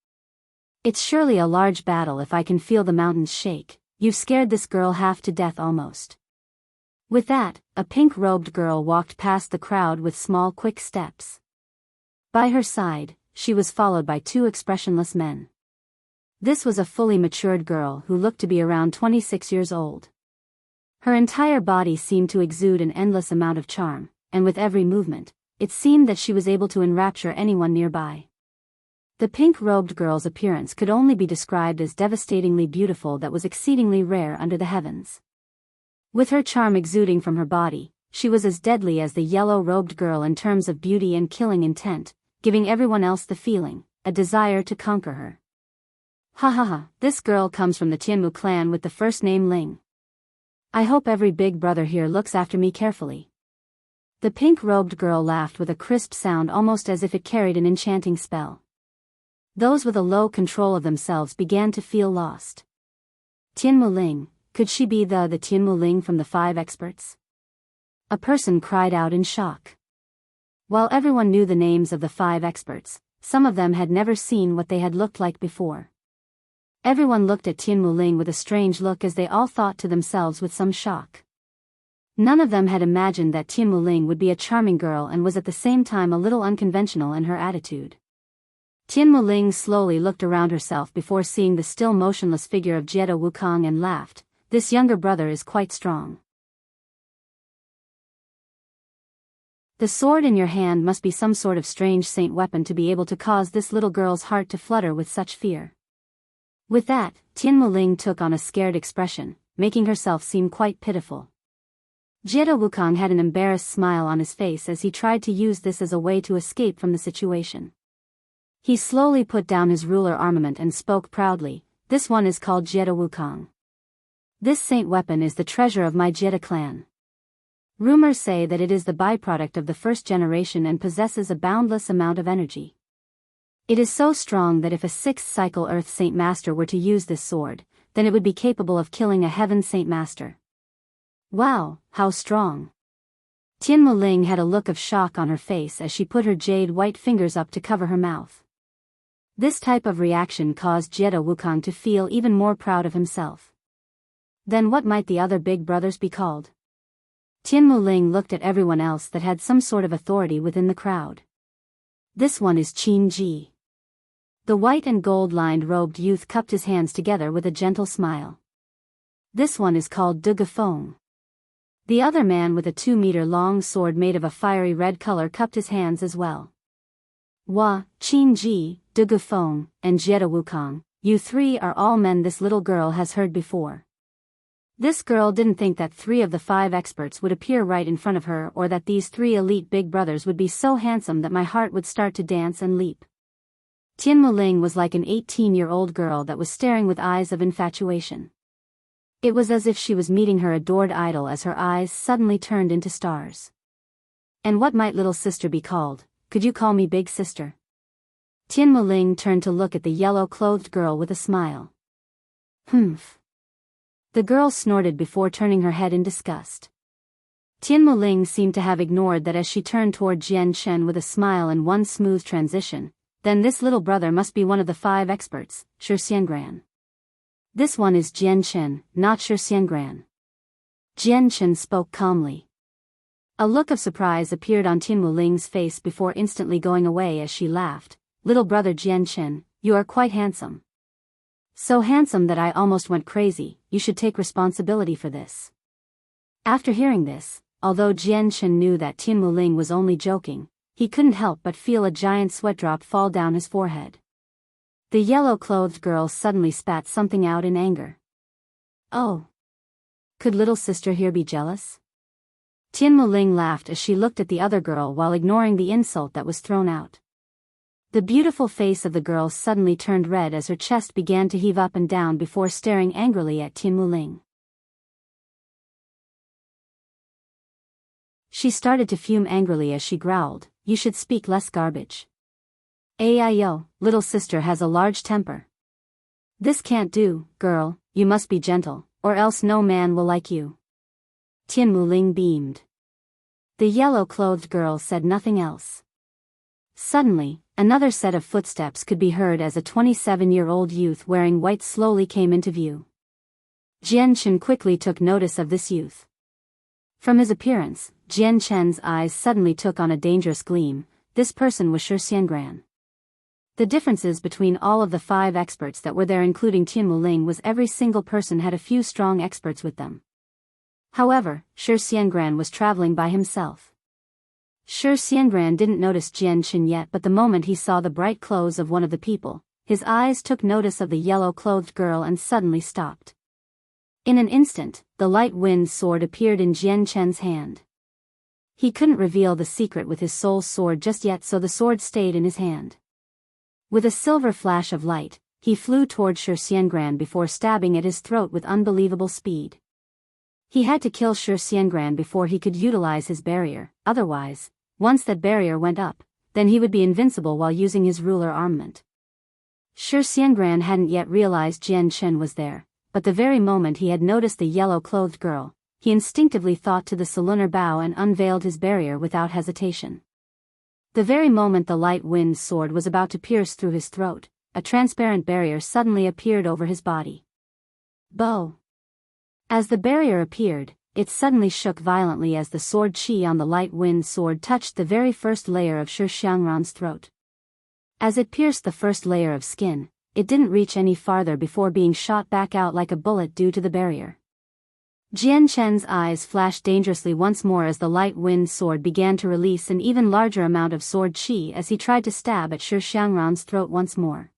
It's surely a large battle if I can feel the mountains shake, you've scared this girl half to death almost. With that, a pink-robed girl walked past the crowd with small quick steps. By her side, she was followed by two expressionless men. This was a fully matured girl who looked to be around 26 years old. Her entire body seemed to exude an endless amount of charm, and with every movement, it seemed that she was able to enrapture anyone nearby. The pink-robed girl's appearance could only be described as devastatingly beautiful, that was exceedingly rare under the heavens. With her charm exuding from her body, she was as deadly as the yellow-robed girl in terms of beauty and killing intent, giving everyone else the feeling, a desire to conquer her. Ha, this girl comes from the Tianmu clan with the first name Ling. I hope every big brother here looks after me carefully. The pink-robed girl laughed with a crisp sound almost as if it carried an enchanting spell. Those with a low control of themselves began to feel lost. Tianmu Ling, could she be the Tianmu Ling from the Five Experts? A person cried out in shock. While everyone knew the names of the Five Experts, some of them had never seen what they had looked like before. Everyone looked at Tianmu Ling with a strange look as they all thought to themselves with some shock. None of them had imagined that Tianmu Ling would be a charming girl and was at the same time a little unconventional in her attitude. Tianmu Ling slowly looked around herself before seeing the still motionless figure of Jiedo Wukong and laughed. This younger brother is quite strong. The sword in your hand must be some sort of strange saint weapon to be able to cause this little girl's heart to flutter with such fear. With that, Tianmu Ling took on a scared expression, making herself seem quite pitiful. Jiedo Wukong had an embarrassed smile on his face as he tried to use this as a way to escape from the situation. He slowly put down his ruler armament and spoke proudly, this one is called Jiedo Wukong. This saint weapon is the treasure of my Jiedo clan. Rumors say that it is the byproduct of the first generation and possesses a boundless amount of energy. It is so strong that if a sixth cycle Earth Saint Master were to use this sword, then it would be capable of killing a Heaven Saint Master. Wow, how strong! Tianmu Ling had a look of shock on her face as she put her jade white fingers up to cover her mouth. This type of reaction caused Jiedo Wukong to feel even more proud of himself. Then what might the other big brothers be called? Tianmu Ling looked at everyone else that had some sort of authority within the crowd. This one is Qin Ji. The white and gold-lined robed youth cupped his hands together with a gentle smile. This one is called De Gafeng. The other man with a 2-meter-long sword made of a fiery red color cupped his hands as well. Qin Ji, De Gafeng, and Jiedo Wukong, you three are all men this little girl has heard before. This girl didn't think that 3 of the 5 experts would appear right in front of her or that these 3 elite big brothers would be so handsome that my heart would start to dance and leap. Tianmu Ling was like an 18-year-old girl that was staring with eyes of infatuation. It was as if she was meeting her adored idol as her eyes suddenly turned into stars. And what might little sister be called? Could you call me big sister? Tianmu Ling turned to look at the yellow-clothed girl with a smile. Humph. The girl snorted before turning her head in disgust. Tianmu Ling seemed to have ignored that as she turned toward Jian Chen with a smile and one smooth transition. Then this little brother must be one of the 5 experts, Shi Xiangran. This one is Jian Chen, not Shi Xiangran. Jian Chen spoke calmly. A look of surprise appeared on Tianmu Ling's face before instantly going away as she laughed. Little brother Jian Chen, you are quite handsome. So handsome that I almost went crazy, you should take responsibility for this. After hearing this, although Jian Chen knew that Tian Muling was only joking, he couldn't help but feel a giant sweat drop fall down his forehead. The yellow-clothed girl suddenly spat something out in anger. Oh! Could little sister here be jealous? Tian Muling laughed as she looked at the other girl while ignoring the insult that was thrown out. The beautiful face of the girl suddenly turned red as her chest began to heave up and down before staring angrily at Tian Muling. She started to fume angrily as she growled, "You should speak less garbage. Ayo, little sister has a large temper. This can't do, girl, you must be gentle, or else no man will like you." Tian Muling beamed. The yellow-clothed girl said nothing else. Suddenly, another set of footsteps could be heard as a 27-year-old youth wearing white slowly came into view. Jian Chen quickly took notice of this youth. From his appearance, Jian Chen's eyes suddenly took on a dangerous gleam. This person was Shi Xiangran. The differences between all of the 5 experts that were there, including Tian Muling, was every single person had a few strong experts with them. However, Shi Xiangran was traveling by himself. Shi Xiangran didn't notice Jian Chen yet, but the moment he saw the bright clothes of one of the people, his eyes took notice of the yellow-clothed girl and suddenly stopped. In an instant, the light wind sword appeared in Jian Chen's hand. He couldn't reveal the secret with his soul sword just yet, so the sword stayed in his hand. With a silver flash of light, he flew toward Shi Xiangran before stabbing at his throat with unbelievable speed. He had to kill Shi Xiangran before he could utilize his barrier, otherwise, once that barrier went up, then he would be invincible while using his ruler armament. Shi Xiangran hadn't yet realized Jian Chen was there, but the very moment he had noticed the yellow-clothed girl, he instinctively thought to the lunar bow and unveiled his barrier without hesitation. The very moment the light wind sword was about to pierce through his throat, a transparent barrier suddenly appeared over his body. Bow! As the barrier appeared, it suddenly shook violently as the sword chi on the light wind sword touched the very first layer of Shi Xiangran's throat. As it pierced the first layer of skin, it didn't reach any farther before being shot back out like a bullet due to the barrier. Jian Chen's eyes flashed dangerously once more as the light wind sword began to release an even larger amount of sword chi as he tried to stab at Shi Xiangran's throat once more.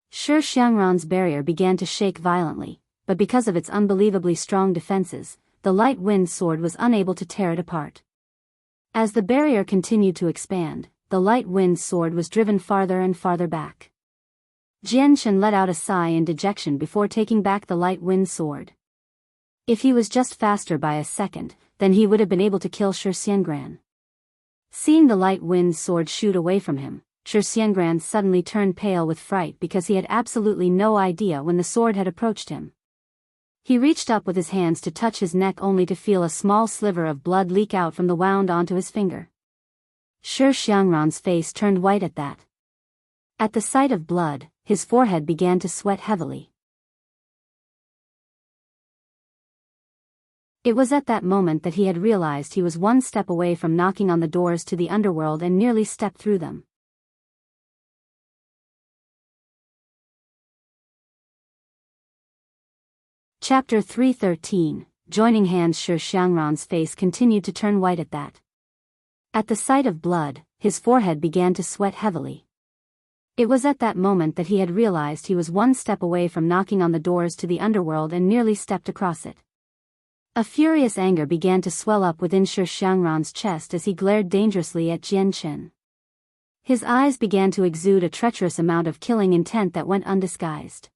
Shi Xiangran's barrier began to shake violently, but because of its unbelievably strong defenses, the light wind sword was unable to tear it apart. As the barrier continued to expand, the light wind sword was driven farther and farther back. Jian Chen let out a sigh in dejection before taking back the light wind sword. If he was just faster by a second, then he would have been able to kill Shi Xiangran. Seeing the light wind sword shoot away from him, Shi Xiangran suddenly turned pale with fright because he had absolutely no idea when the sword had approached him. He reached up with his hands to touch his neck only to feel a small sliver of blood leak out from the wound onto his finger. Shi Xiangran's face turned white at that. At the sight of blood, his forehead began to sweat heavily. It was at that moment that he had realized he was one step away from knocking on the doors to the underworld and nearly stepped through them. Chapter 313, Joining hands. Shi Xiangran's face continued to turn white at that. At the sight of blood, his forehead began to sweat heavily. It was at that moment that he had realized he was one step away from knocking on the doors to the underworld and nearly stepped across it. A furious anger began to swell up within Shi Xiangran's chest as he glared dangerously at Jian Chen. His eyes began to exude a treacherous amount of killing intent that went undisguised.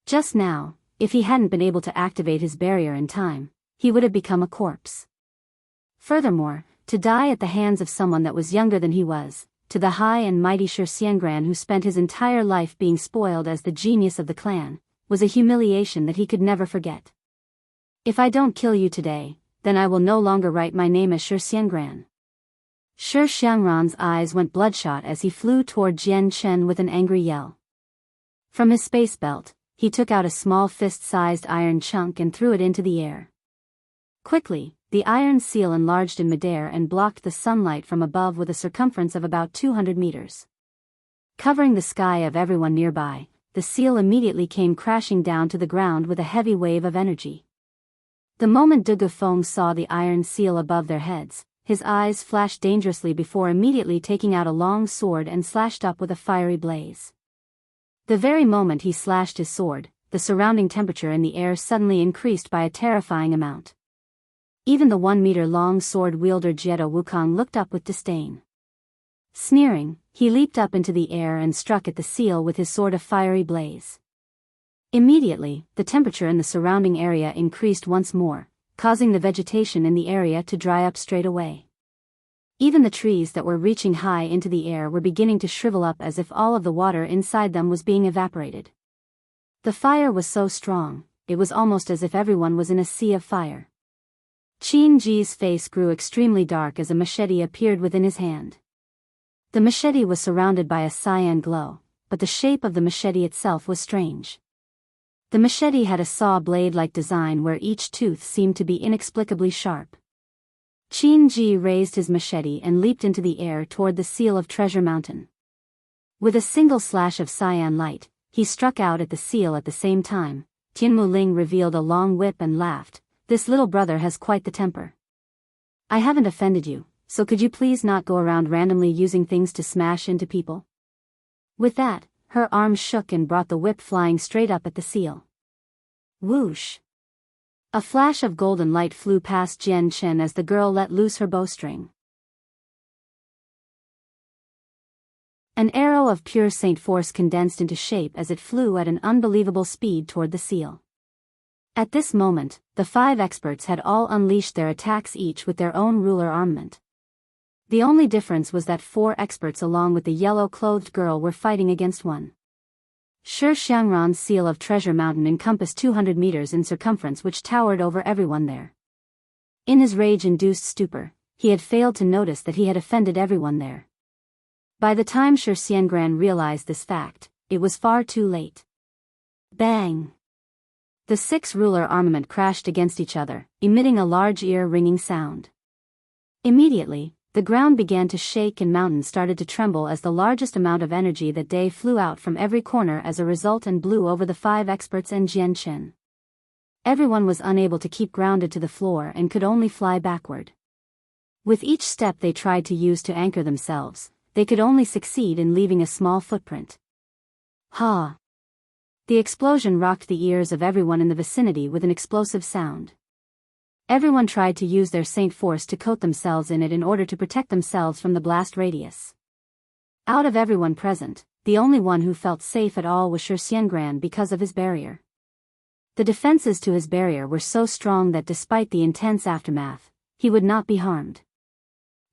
Just now, if he hadn't been able to activate his barrier in time, he would have become a corpse. Furthermore, to die at the hands of someone that was younger than he was, to the high and mighty Shi Xiangran who spent his entire life being spoiled as the genius of the clan, was a humiliation that he could never forget. If I don't kill you today, then I will no longer write my name as Shi Xiangran. Shi Xiangran's eyes went bloodshot as he flew toward Jian Chen with an angry yell. From his space belt, he took out a small fist-sized iron chunk and threw it into the air. Quickly, the iron seal enlarged in midair and blocked the sunlight from above with a circumference of about 200 meters. Covering the sky of everyone nearby, the seal immediately came crashing down to the ground with a heavy wave of energy. The moment De Gufeng saw the iron seal above their heads, his eyes flashed dangerously before immediately taking out a long sword and slashed up with a fiery blaze. The very moment he slashed his sword, the surrounding temperature in the air suddenly increased by a terrifying amount. Even the 1-meter-long sword-wielder Jiedo Wukong looked up with disdain. Sneering, he leaped up into the air and struck at the seal with his sword of fiery blaze. Immediately, the temperature in the surrounding area increased once more, causing the vegetation in the area to dry up straight away. Even the trees that were reaching high into the air were beginning to shrivel up as if all of the water inside them was being evaporated. The fire was so strong, it was almost as if everyone was in a sea of fire. Qin Ji's face grew extremely dark as a machete appeared within his hand. The machete was surrounded by a cyan glow, but the shape of the machete itself was strange. The machete had a saw blade-like design where each tooth seemed to be inexplicably sharp. Qin Ji raised his machete and leaped into the air toward the seal of Treasure Mountain. With a single slash of cyan light, he struck out at the seal at the same time. Tianmu Ling revealed a long whip and laughed. This little brother has quite the temper. I haven't offended you, so could you please not go around randomly using things to smash into people? With that, her arm shook and brought the whip flying straight up at the seal. Whoosh! A flash of golden light flew past Jian Chen as the girl let loose her bowstring. An arrow of pure saint force condensed into shape as it flew at an unbelievable speed toward the seal. At this moment, the 5 experts had all unleashed their attacks each with their own ruler armament. The only difference was that 4 experts along with the yellow-clothed girl were fighting against one. Shi Xiangran's seal of Treasure Mountain encompassed 200 meters in circumference, which towered over everyone there. In his rage-induced stupor, he had failed to notice that he had offended everyone there. By the time Shi Xiangran realized this fact, it was far too late. Bang! The 6 ruler armament crashed against each other, emitting a large ear-ringing sound. Immediately, the ground began to shake and mountains started to tremble as the largest amount of energy that day flew out from every corner as a result and blew over the 5 experts and Jian Chen. Everyone was unable to keep grounded to the floor and could only fly backward. With each step they tried to use to anchor themselves, they could only succeed in leaving a small footprint. Ha! The explosion rocked the ears of everyone in the vicinity with an explosive sound. Everyone tried to use their saint force to coat themselves in it in order to protect themselves from the blast radius. Out of everyone present, the only one who felt safe at all was Shi Xiangran because of his barrier. The defenses to his barrier were so strong that despite the intense aftermath, he would not be harmed.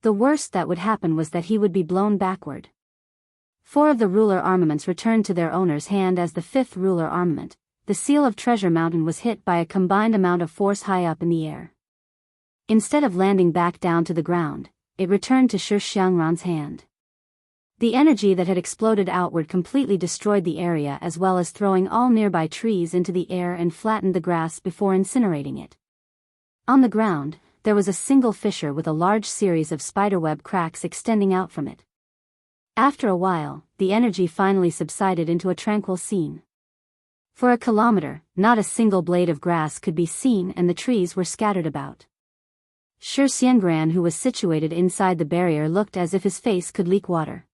The worst that would happen was that he would be blown backward. 4 of the ruler armaments returned to their owner's hand as the 5th ruler armament, the seal of Treasure Mountain, was hit by a combined amount of force high up in the air. Instead of landing back down to the ground, it returned to Shi Xiangran's hand. The energy that had exploded outward completely destroyed the area as well as throwing all nearby trees into the air and flattened the grass before incinerating it. On the ground, there was a single fissure with a large series of spiderweb cracks extending out from it. After a while, the energy finally subsided into a tranquil scene. For a kilometer, not a single blade of grass could be seen and the trees were scattered about. Shi Xiangran, who was situated inside the barrier, looked as if his face could leak water.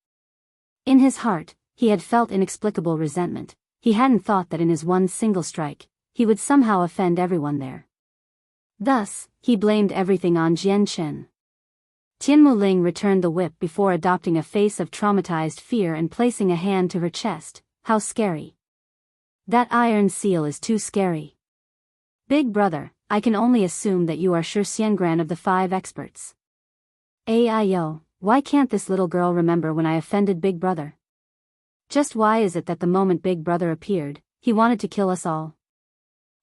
In his heart, he had felt inexplicable resentment. He hadn't thought that in his one single strike, he would somehow offend everyone there. Thus, he blamed everything on Jian Chen. Tianmu Ling returned the whip before adopting a face of traumatized fear and placing a hand to her chest. How scary. That iron seal is too scary. Big brother, I can only assume that you are Shi Xiangran of the 5 experts. Ayo, why can't this little girl remember when I offended Big Brother? Just why is it that the moment Big Brother appeared, he wanted to kill us all?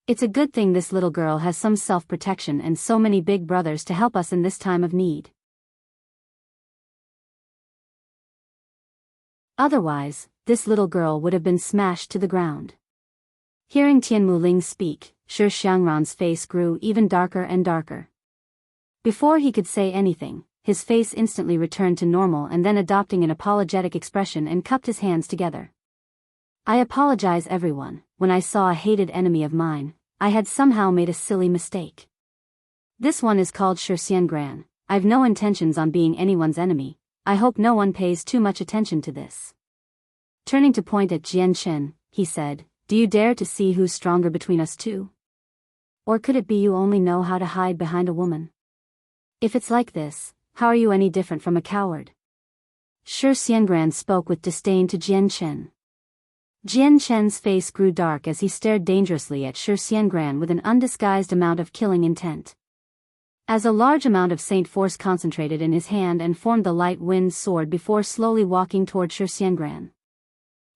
It's a good thing this little girl has some self-protection and so many big brothers to help us in this time of need. Otherwise, this little girl would have been smashed to the ground. Hearing Tianmu Ling speak, Shi Xiangran's face grew even darker and darker. Before he could say anything, his face instantly returned to normal and then adopting an apologetic expression and cupped his hands together. I apologize everyone, when I saw a hated enemy of mine, I had somehow made a silly mistake. This one is called Xian. I've no intentions on being anyone's enemy, I hope no one pays too much attention to this. Turning to point at Jiangchen, he said, do you dare to see who's stronger between us two? Or could it be you only know how to hide behind a woman? If it's like this, how are you any different from a coward? Xian spoke with disdain to Jiangchen. Jiangchen's face grew dark as he stared dangerously at Xian with an undisguised amount of killing intent. As a large amount of Saint Force concentrated in his hand and formed the light wind sword before slowly walking toward Xian.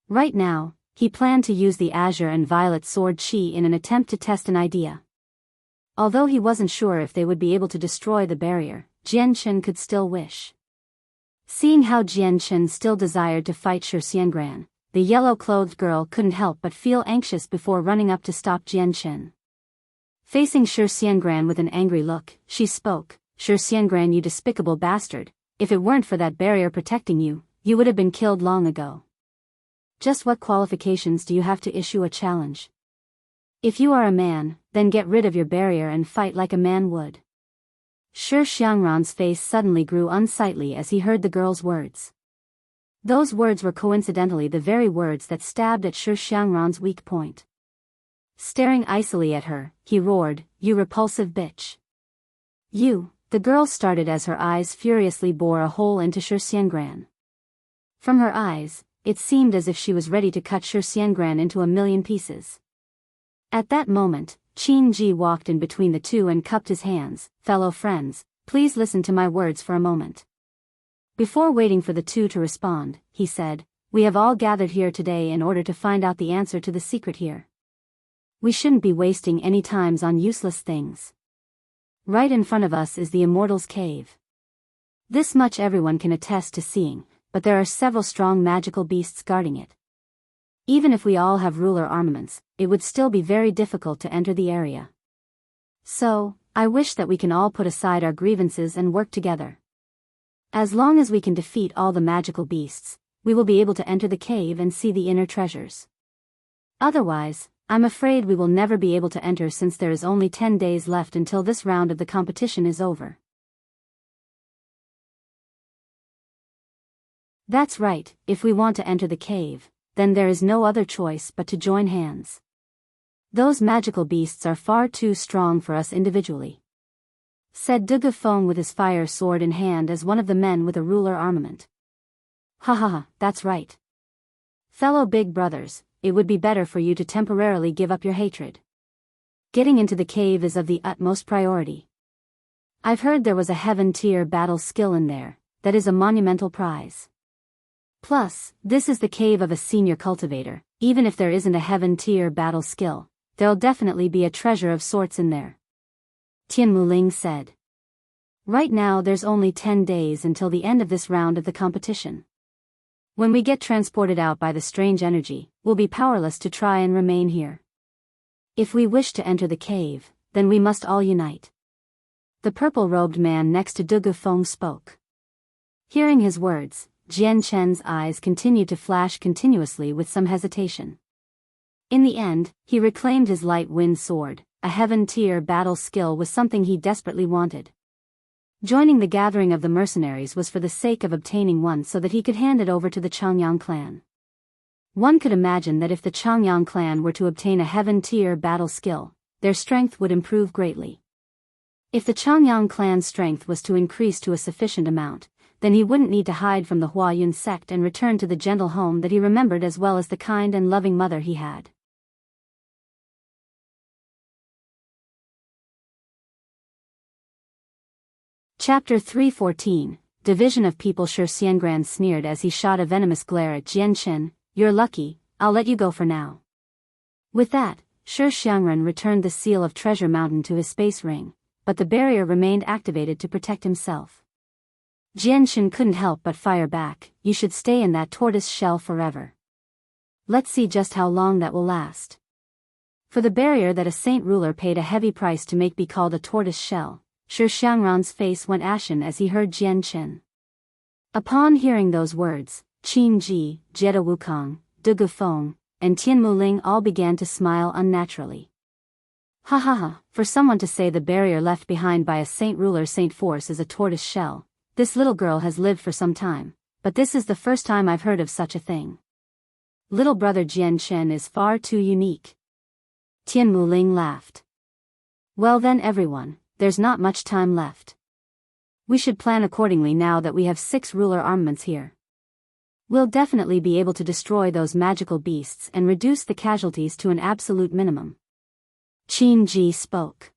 Right now, he planned to use the azure and violet sword chi in an attempt to test an idea. Although he wasn't sure if they would be able to destroy the barrier, Jiangchen could still wish. Seeing how Jiangchen still desired to fight Xian, the yellow-clothed girl couldn't help but feel anxious before running up to stop Jiangchen. Facing Xian with an angry look, she spoke, Xian, you despicable bastard, if it weren't for that barrier protecting you, you would have been killed long ago. Just what qualifications do you have to issue a challenge? If you are a man, then get rid of your barrier and fight like a man would. Xiangran's face suddenly grew unsightly as he heard the girl's words. Those words were coincidentally the very words that stabbed at Xiangran's weak point. Staring icily at her, he roared, you repulsive bitch. You, the girl started as her eyes furiously bore a hole into Xian. From her eyes, it seemed as if she was ready to cut Xian into a million pieces. At that moment, Qin Ji walked in between the two and cupped his hands. Fellow friends, please listen to my words for a moment. Before waiting for the two to respond, he said, we have all gathered here today in order to find out the answer to the secret here. We shouldn't be wasting any times on useless things. Right in front of us is the Immortal's cave. This much everyone can attest to seeing, but there are several strong magical beasts guarding it. Even if we all have ruler armaments, it would still be very difficult to enter the area. So, I wish that we can all put aside our grievances and work together. As long as we can defeat all the magical beasts, we will be able to enter the cave and see the inner treasures. Otherwise, I'm afraid we will never be able to enter since there is only 10 days left until this round of the competition is over. That's right, if we want to enter the cave, then there is no other choice but to join hands. Those magical beasts are far too strong for us individually, said De Gufeng with his fire sword in hand as one of the men with a ruler armament. Ha ha ha, that's right. Fellow big brothers, it would be better for you to temporarily give up your hatred. Getting into the cave is of the utmost priority. I've heard there was a heaven-tier battle skill in there, that is a monumental prize. Plus, this is the cave of a senior cultivator, even if there isn't a heaven-tier battle skill, there'll definitely be a treasure of sorts in there. Tian Muling said. Right now there's only 10 days until the end of this round of the competition. When we get transported out by the strange energy, we'll be powerless to try and remain here. If we wish to enter the cave, then we must all unite. The purple-robed man next to De Gufeng spoke. Hearing his words, Jiangchen's eyes continued to flash continuously with some hesitation. In the end, he reclaimed his light wind sword. A heaven-tier battle skill was something he desperately wanted. Joining the gathering of the mercenaries was for the sake of obtaining one so that he could hand it over to the Changyang clan. One could imagine that if the Changyang clan were to obtain a heaven-tier battle skill, their strength would improve greatly. If the Changyang clan's strength was to increase to a sufficient amount, then he wouldn't need to hide from the Huayun sect and return to the gentle home that he remembered as well as the kind and loving mother he had. Chapter 314, Division of People. Xian sneered as he shot a venomous glare at Jiangchen. You're lucky, I'll let you go for now. With that, Xian returned the seal of Treasure Mountain to his space ring, but the barrier remained activated to protect himself. Jiangchen couldn't help but fire back, you should stay in that tortoise shell forever. Let's see just how long that will last. For the barrier that a saint ruler paid a heavy price to make be called a tortoise shell, Xiangran's face went ashen as he heard Jiangchen. Upon hearing those words, Qin Ji, Jetta Wukong, De Gufeng, and Tian Muling all began to smile unnaturally. Ha ha ha, for someone to say the barrier left behind by a saint ruler saint force is a tortoise shell, this little girl has lived for some time, but this is the first time I've heard of such a thing. Little brother Jian Chen is far too unique. Tian Muling laughed. Well then everyone, there's not much time left. We should plan accordingly now that we have 6 ruler armaments here. We'll definitely be able to destroy those magical beasts and reduce the casualties to an absolute minimum. Qin Ji spoke.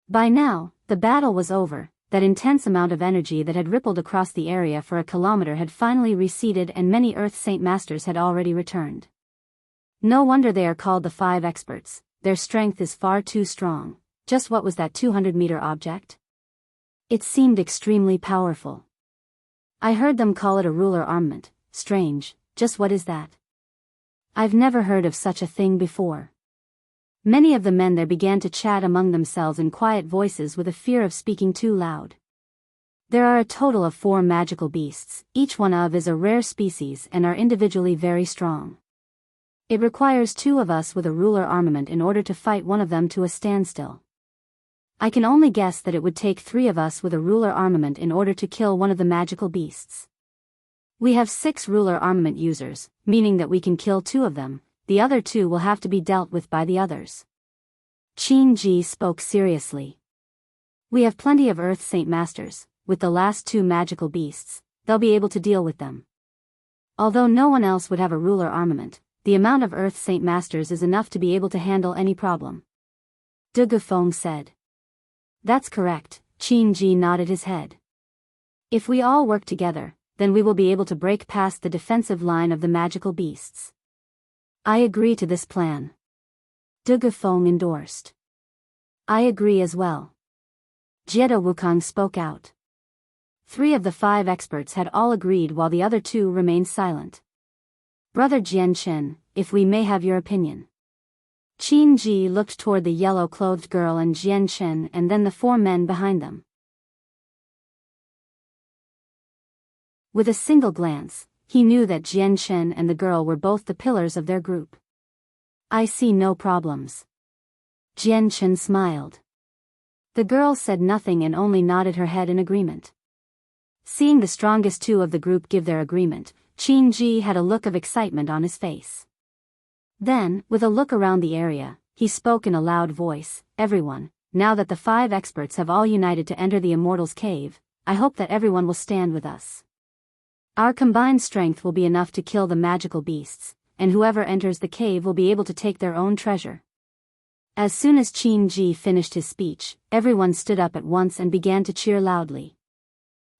By now, the battle was over, that intense amount of energy that had rippled across the area for a kilometer had finally receded and many Earth Saint Masters had already returned. No wonder they are called the 5 experts, their strength is far too strong. Just what was that 200-meter object? It seemed extremely powerful. I heard them call it a ruler armament. Strange, just what is that? I've never heard of such a thing before. Many of the men there began to chat among themselves in quiet voices with a fear of speaking too loud. There are a total of 4 magical beasts, each one of is a rare species and are individually very strong. It requires 2 of us with a ruler armament in order to fight one of them to a standstill. I can only guess that it would take 3 of us with a ruler armament in order to kill one of the magical beasts. We have 6 ruler armament users, meaning that we can kill 2 of them, the other 2 will have to be dealt with by the others. Qin Ji spoke seriously. We have plenty of Earth Saint Masters, with the last 2 magical beasts, they'll be able to deal with them. Although no one else would have a ruler armament, the amount of Earth Saint Masters is enough to be able to handle any problem. De Gufeng said. That's correct, Qin Ji nodded his head. If we all work together, then we will be able to break past the defensive line of the magical beasts. I agree to this plan. De Gufeng endorsed. I agree as well. Jiedo Wukong spoke out. 3 of the 5 experts had all agreed while the other 2 remained silent. Brother Jian Chen, if we may have your opinion. Qin Ji looked toward the yellow-clothed girl and Jian Chen and then the 4 men behind them. With a single glance, he knew that Jian Chen and the girl were both the pillars of their group. I see no problems. Jian Chen smiled. The girl said nothing and only nodded her head in agreement. Seeing the strongest 2 of the group give their agreement, Qin Ji had a look of excitement on his face. Then, with a look around the area, he spoke in a loud voice, everyone, now that the 5 experts have all united to enter the Immortal's cave, I hope that everyone will stand with us. Our combined strength will be enough to kill the magical beasts, and whoever enters the cave will be able to take their own treasure. As soon as Qin Ji finished his speech, everyone stood up at once and began to cheer loudly.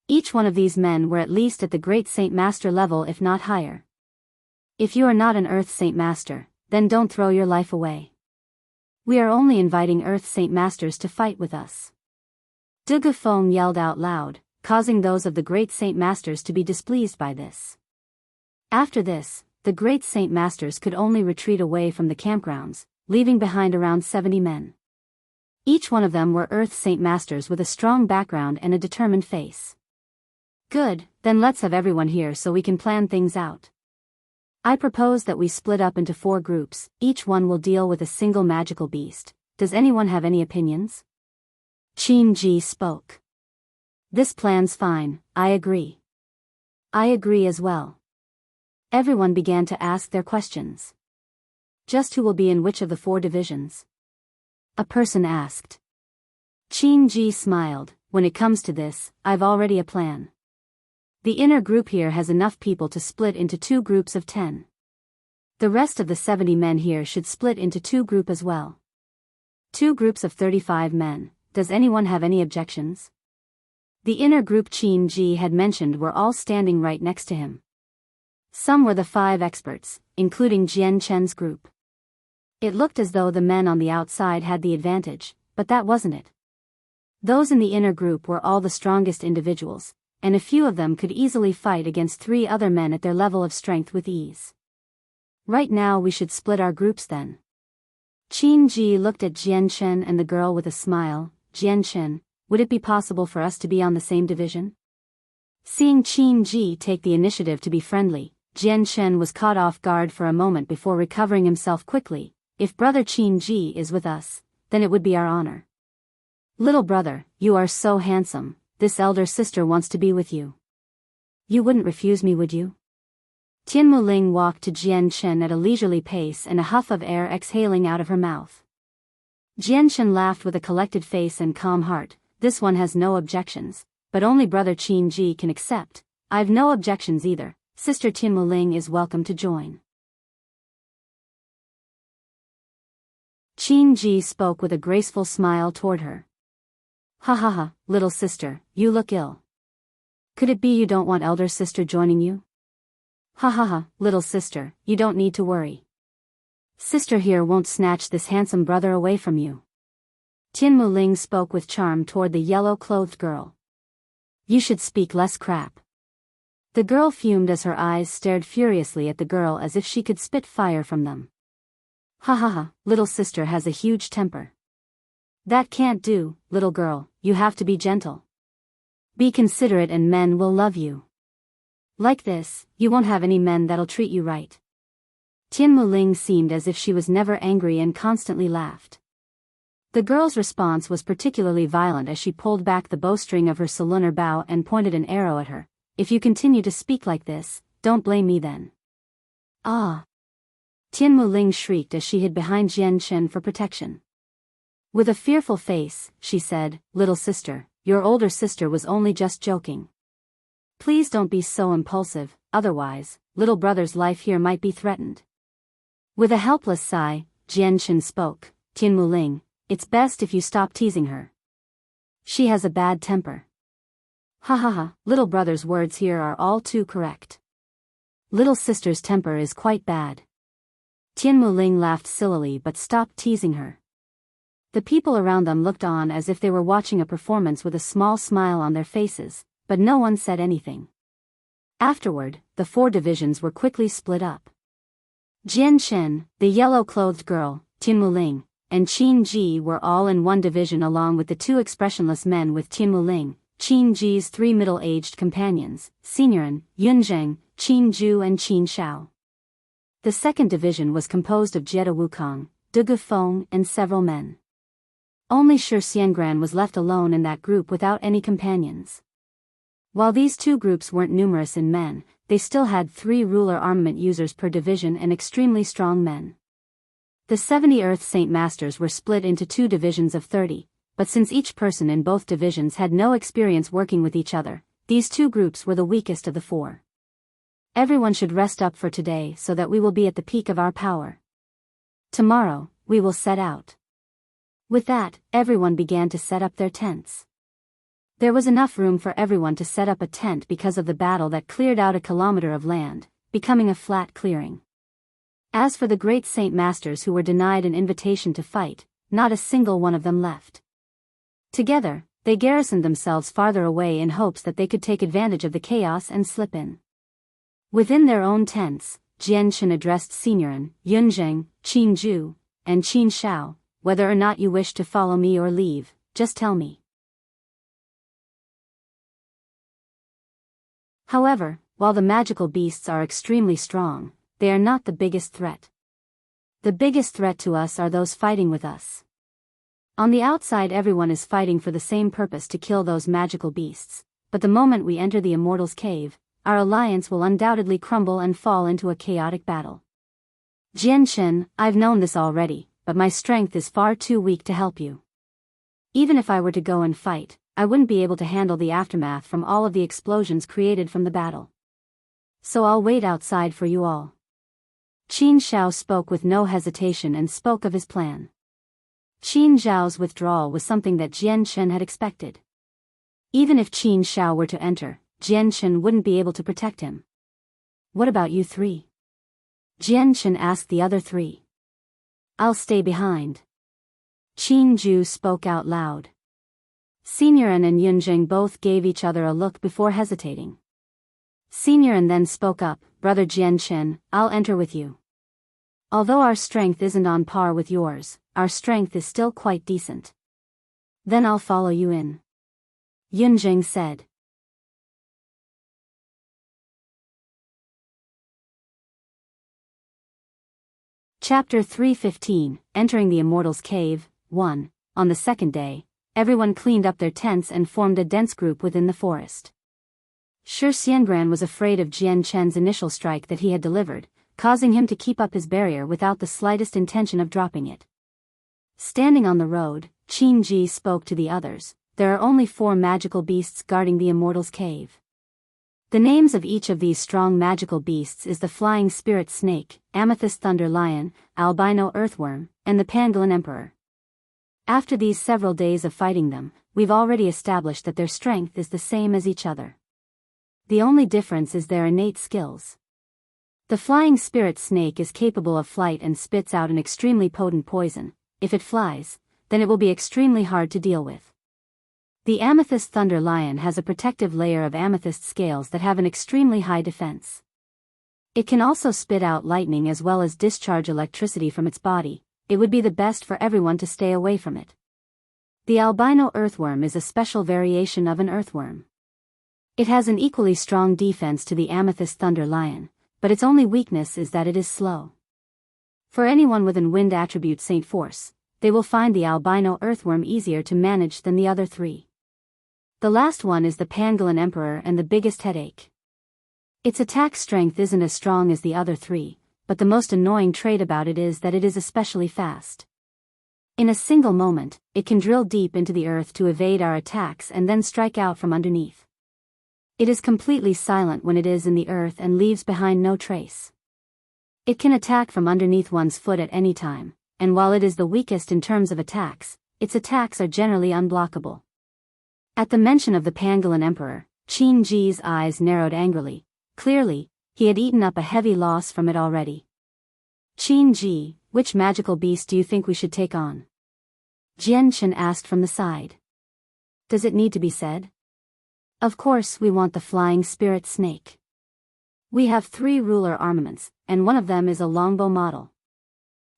Each one of these men were at least at the Great Saint Master level if not higher. If you are not an Earth Saint Master, then don't throw your life away. We are only inviting Earth Saint Masters to fight with us. De Gufeng yelled out loud, causing those of the Great Saint Masters to be displeased by this. After this, the Great Saint Masters could only retreat away from the campgrounds, leaving behind around 70 men. Each one of them were Earth Saint Masters with a strong background and a determined face. Good, then let's have everyone here so we can plan things out. I propose that we split up into 4 groups, each one will deal with a single magical beast. Does anyone have any opinions? Qin Ji spoke. This plan's fine, I agree. I agree as well. Everyone began to ask their questions. Just who will be in which of the 4 divisions? A person asked. Qin Ji smiled, when it comes to this, I've already a plan. The inner group here has enough people to split into 2 groups of 10. The rest of the 70 men here should split into 2 groups as well. 2 groups of 35 men, does anyone have any objections? The inner group Qin Ji had mentioned were all standing right next to him. Some were the 5 experts, including Jian Chen's group. It looked as though the men on the outside had the advantage, but that wasn't it. Those in the inner group were all the strongest individuals, and a few of them could easily fight against 3 other men at their level of strength with ease. Right now we should split our groups then. Qin Ji looked at Jian Chen and the girl with a smile. Jian Chen, would it be possible for us to be on the same division? Seeing Qin Ji take the initiative to be friendly, Jian was caught off guard for a moment before recovering himself quickly. If Brother Qin Ji is with us, then it would be our honor. Little brother, you are so handsome, this elder sister wants to be with you. You wouldn't refuse me, would you? Tian Muling walked to Jian at a leisurely pace and a huff of air exhaling out of her mouth. Jian laughed with a collected face and calm heart. This one has no objections, but only Brother Qin Ji can accept. I've no objections either. Sister Tian Muling is welcome to join. Qin Ji spoke with a graceful smile toward her. Ha ha ha, little sister, you look ill. Could it be you don't want elder sister joining you? Ha ha ha, little sister, you don't need to worry. Sister here won't snatch this handsome brother away from you. Tian Muling spoke with charm toward the yellow-clothed girl. You should speak less crap. The girl fumed as her eyes stared furiously at the girl as if she could spit fire from them. Ha ha ha, little sister has a huge temper. That can't do, little girl, you have to be gentle. Be considerate and men will love you. Like this, you won't have any men that'll treat you right. Tian Muling seemed as if she was never angry and constantly laughed. The girl's response was particularly violent as she pulled back the bowstring of her salooner bow and pointed an arrow at her. If you continue to speak like this, don't blame me then. Ah! Tian Muling shrieked as she hid behind Jian for protection. With a fearful face, she said, Little sister, your older sister was only just joking. Please don't be so impulsive, otherwise, little brother's life here might be threatened. With a helpless sigh, Jian spoke, Tian Muling, it's best if you stop teasing her. She has a bad temper. Ha ha ha, little brother's words here are all too correct. Little sister's temper is quite bad. Tian Muling laughed sillily but stopped teasing her. The people around them looked on as if they were watching a performance with a small smile on their faces, but no one said anything. Afterward, the 4 divisions were quickly split up. Jian, the yellow-clothed girl, Tian Muling, and Qin Ji were all in one division along with the 2 expressionless men with Tian Muling, Qin Ji's 3 middle-aged companions, Signorin, Zheng, Qin Ju and Qin Xiao. The 2nd division was composed of Jie Wukong, De Gufeng and several men. Only Shi Xiangran was left alone in that group without any companions. While these 2 groups weren't numerous in men, they still had 3 ruler armament users per division and extremely strong men. The 70 Earth Saint Masters were split into 2 divisions of 30, but since each person in both divisions had no experience working with each other, these 2 groups were the weakest of the 4. Everyone should rest up for today so that we will be at the peak of our power. Tomorrow, we will set out. With that, everyone began to set up their tents. There was enough room for everyone to set up a tent because of the battle that cleared out a kilometer of land, becoming a flat clearing. As for the great Saint Masters who were denied an invitation to fight, not a single one of them left. Together, they garrisoned themselves farther away in hopes that they could take advantage of the chaos and slip in. Within their own tents, Jian addressed Signorin, Zheng, Qin Ju, and Qin Xiao, whether or not you wish to follow me or leave, just tell me. However, while the magical beasts are extremely strong, they are not the biggest threat. The biggest threat to us are those fighting with us. On the outside everyone is fighting for the same purpose to kill those magical beasts, but the moment we enter the Immortal's cave, our alliance will undoubtedly crumble and fall into a chaotic battle. Jian, I've known this already, but my strength is far too weak to help you. Even if I were to go and fight, I wouldn't be able to handle the aftermath from all of the explosions created from the battle. So I'll wait outside for you all. Qin Xiao spoke with no hesitation and spoke of his plan. Qin Xiao's withdrawal was something that Jian had expected. Even if Qin Xiao were to enter, Jian wouldn't be able to protect him. What about you 3? Jian asked the other 3. I'll stay behind. Qin Ju spoke out loud. Signorin and Zheng both gave each other a look before hesitating. Signorin then spoke up, Brother Jian, I'll enter with you. Although our strength isn't on par with yours, our strength is still quite decent. Then I'll follow you in. Zheng said. Chapter 315, Entering the Immortal's Cave, 1. On the second day, everyone cleaned up their tents and formed a dense group within the forest. Shi Xiangran was afraid of Jian Chen's initial strike that he had delivered, causing him to keep up his barrier without the slightest intention of dropping it. Standing on the road, Qin Ji spoke to the others. There are only 4 magical beasts guarding the Immortal's Cave. The names of each of these strong magical beasts is the Flying Spirit Snake, Amethyst Thunder Lion, Albino Earthworm, and the Pangolin Emperor. After these several days of fighting them, we've already established that their strength is the same as each other. The only difference is their innate skills. The Flying Spirit Snake is capable of flight and spits out an extremely potent poison. If it flies, then it will be extremely hard to deal with. The Amethyst Thunder Lion has a protective layer of amethyst scales that have an extremely high defense. It can also spit out lightning as well as discharge electricity from its body. It would be the best for everyone to stay away from it. The Albino Earthworm is a special variation of an earthworm. It has an equally strong defense to the Amethyst Thunder Lion, but its only weakness is that it is slow. For anyone with an wind attribute Saint Force, they will find the Albino Earthworm easier to manage than the other 3. The last one is the Pangolin Emperor and the biggest headache. Its attack strength isn't as strong as the other 3, but the most annoying trait about it is that it is especially fast. In a single moment, it can drill deep into the earth to evade our attacks and then strike out from underneath. It is completely silent when it is in the earth and leaves behind no trace. It can attack from underneath one's foot at any time, and while it is the weakest in terms of attacks, its attacks are generally unblockable. At the mention of the Pangolin Emperor, Qin Ji's eyes narrowed angrily. Clearly, he had eaten up a heavy loss from it already. Qin Ji, which magical beast do you think we should take on? Jian Chen asked from the side. Does it need to be said? Of course we want the Flying Spirit Snake. We have 3 ruler armaments, and one of them is a longbow model.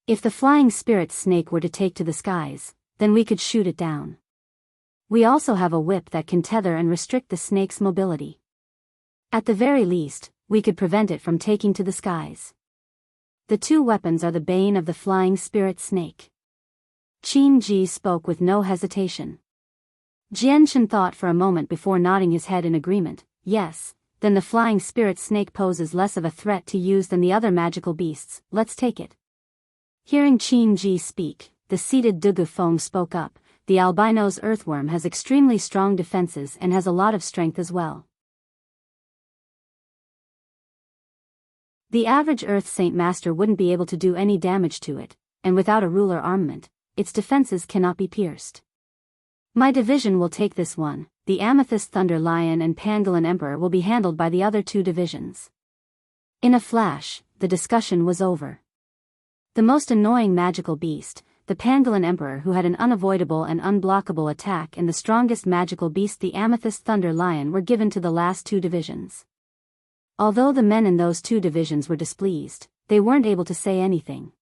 If the Flying Spirit Snake were to take to the skies, then we could shoot it down. We also have a whip that can tether and restrict the snake's mobility. At the very least, we could prevent it from taking to the skies. The 2 weapons are the bane of the Flying Spirit Snake. Qin Ji spoke with no hesitation. Jian Chen thought for a moment before nodding his head in agreement. Yes, then the Flying Spirit Snake poses less of a threat to use than the other magical beasts. Let's take it. Hearing Qin Ji speak, the seated Dugu Feng spoke up. The albino's earthworm has extremely strong defenses and has a lot of strength as well. The average Earth Saint Master wouldn't be able to do any damage to it, and without a ruler armament, its defenses cannot be pierced. My division will take this one. The Amethyst Thunder Lion and Pangolin Emperor will be handled by the other 2 divisions. In a flash, the discussion was over. The most annoying magical beast, the Pangolin Emperor, who had an unavoidable and unblockable attack, and the strongest magical beast, the Amethyst Thunder Lion, were given to the last 2 divisions. Although the men in those 2 divisions were displeased, they weren't able to say anything.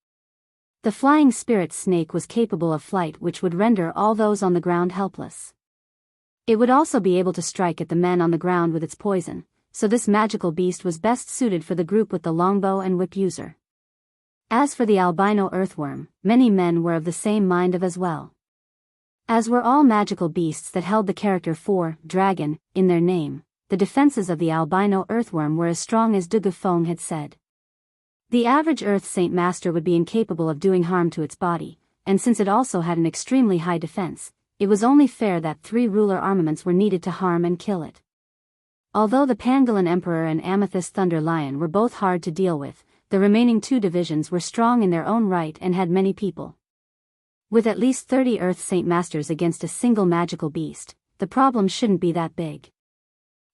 The Flying Spirit Snake was capable of flight, which would render all those on the ground helpless. It would also be able to strike at the men on the ground with its poison, so this magical beast was best suited for the group with the longbow and whip user. As for the albino earthworm, many men were of the same mind of as well. As were all magical beasts that held the character for dragon in their name, the defenses of the albino earthworm were as strong as Dugu Feng had said. The average Earth Saint Master would be incapable of doing harm to its body, and since it also had an extremely high defense, it was only fair that 3 ruler armaments were needed to harm and kill it. Although the Pangolin Emperor and Amethyst Thunder Lion were both hard to deal with, the remaining 2 divisions were strong in their own right and had many people. With at least 30 Earth Saint Masters against a single magical beast, the problem shouldn't be that big.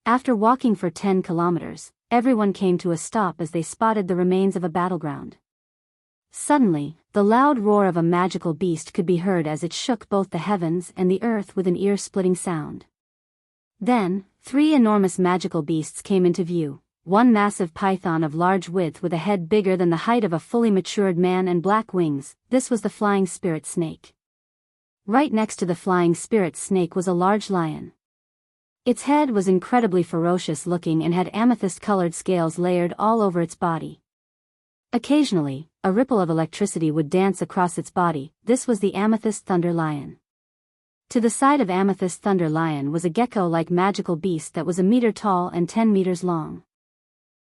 After walking for 10 kilometers, everyone came to a stop as they spotted the remains of a battleground. Suddenly, the loud roar of a magical beast could be heard as it shook both the heavens and the earth with an ear-splitting sound. Then, 3 enormous magical beasts came into view. One massive python of large width with a head bigger than the height of a fully matured man and black wings. This was the Flying Spirit Snake. Right next to the Flying Spirit Snake was a large lion. Its head was incredibly ferocious looking and had amethyst-colored scales layered all over its body. Occasionally, a ripple of electricity would dance across its body. This was the Amethyst Thunder Lion. To the side of Amethyst Thunder Lion was a gecko-like magical beast that was a meter tall and 10 meters long.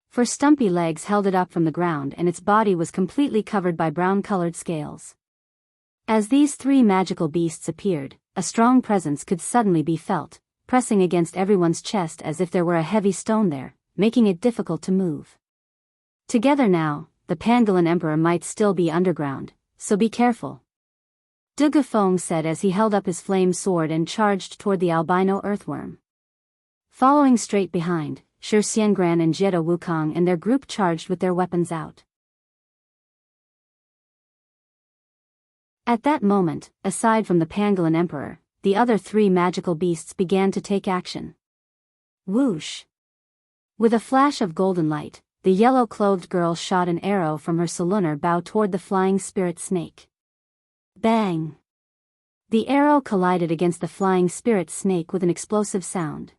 Four stumpy legs held it up from the ground, and its body was completely covered by brown-colored scales. As these three magical beasts appeared, a strong presence could suddenly be felt, pressing against everyone's chest as if there were a heavy stone there, making it difficult to move. Together now, the Pangolin Emperor might still be underground, so be careful. De Gufeng said as he held up his flame sword and charged toward the albino earthworm. Following straight behind, Shi Xiangran and Jiedo Wukong and their group charged with their weapons out. At that moment, aside from the Pangolin Emperor, the other three magical beasts began to take action. Whoosh! With a flash of golden light, the yellow-clothed girl shot an arrow from her solunar bow toward the flying spirit snake. Bang! The arrow collided against the flying spirit snake with an explosive sound.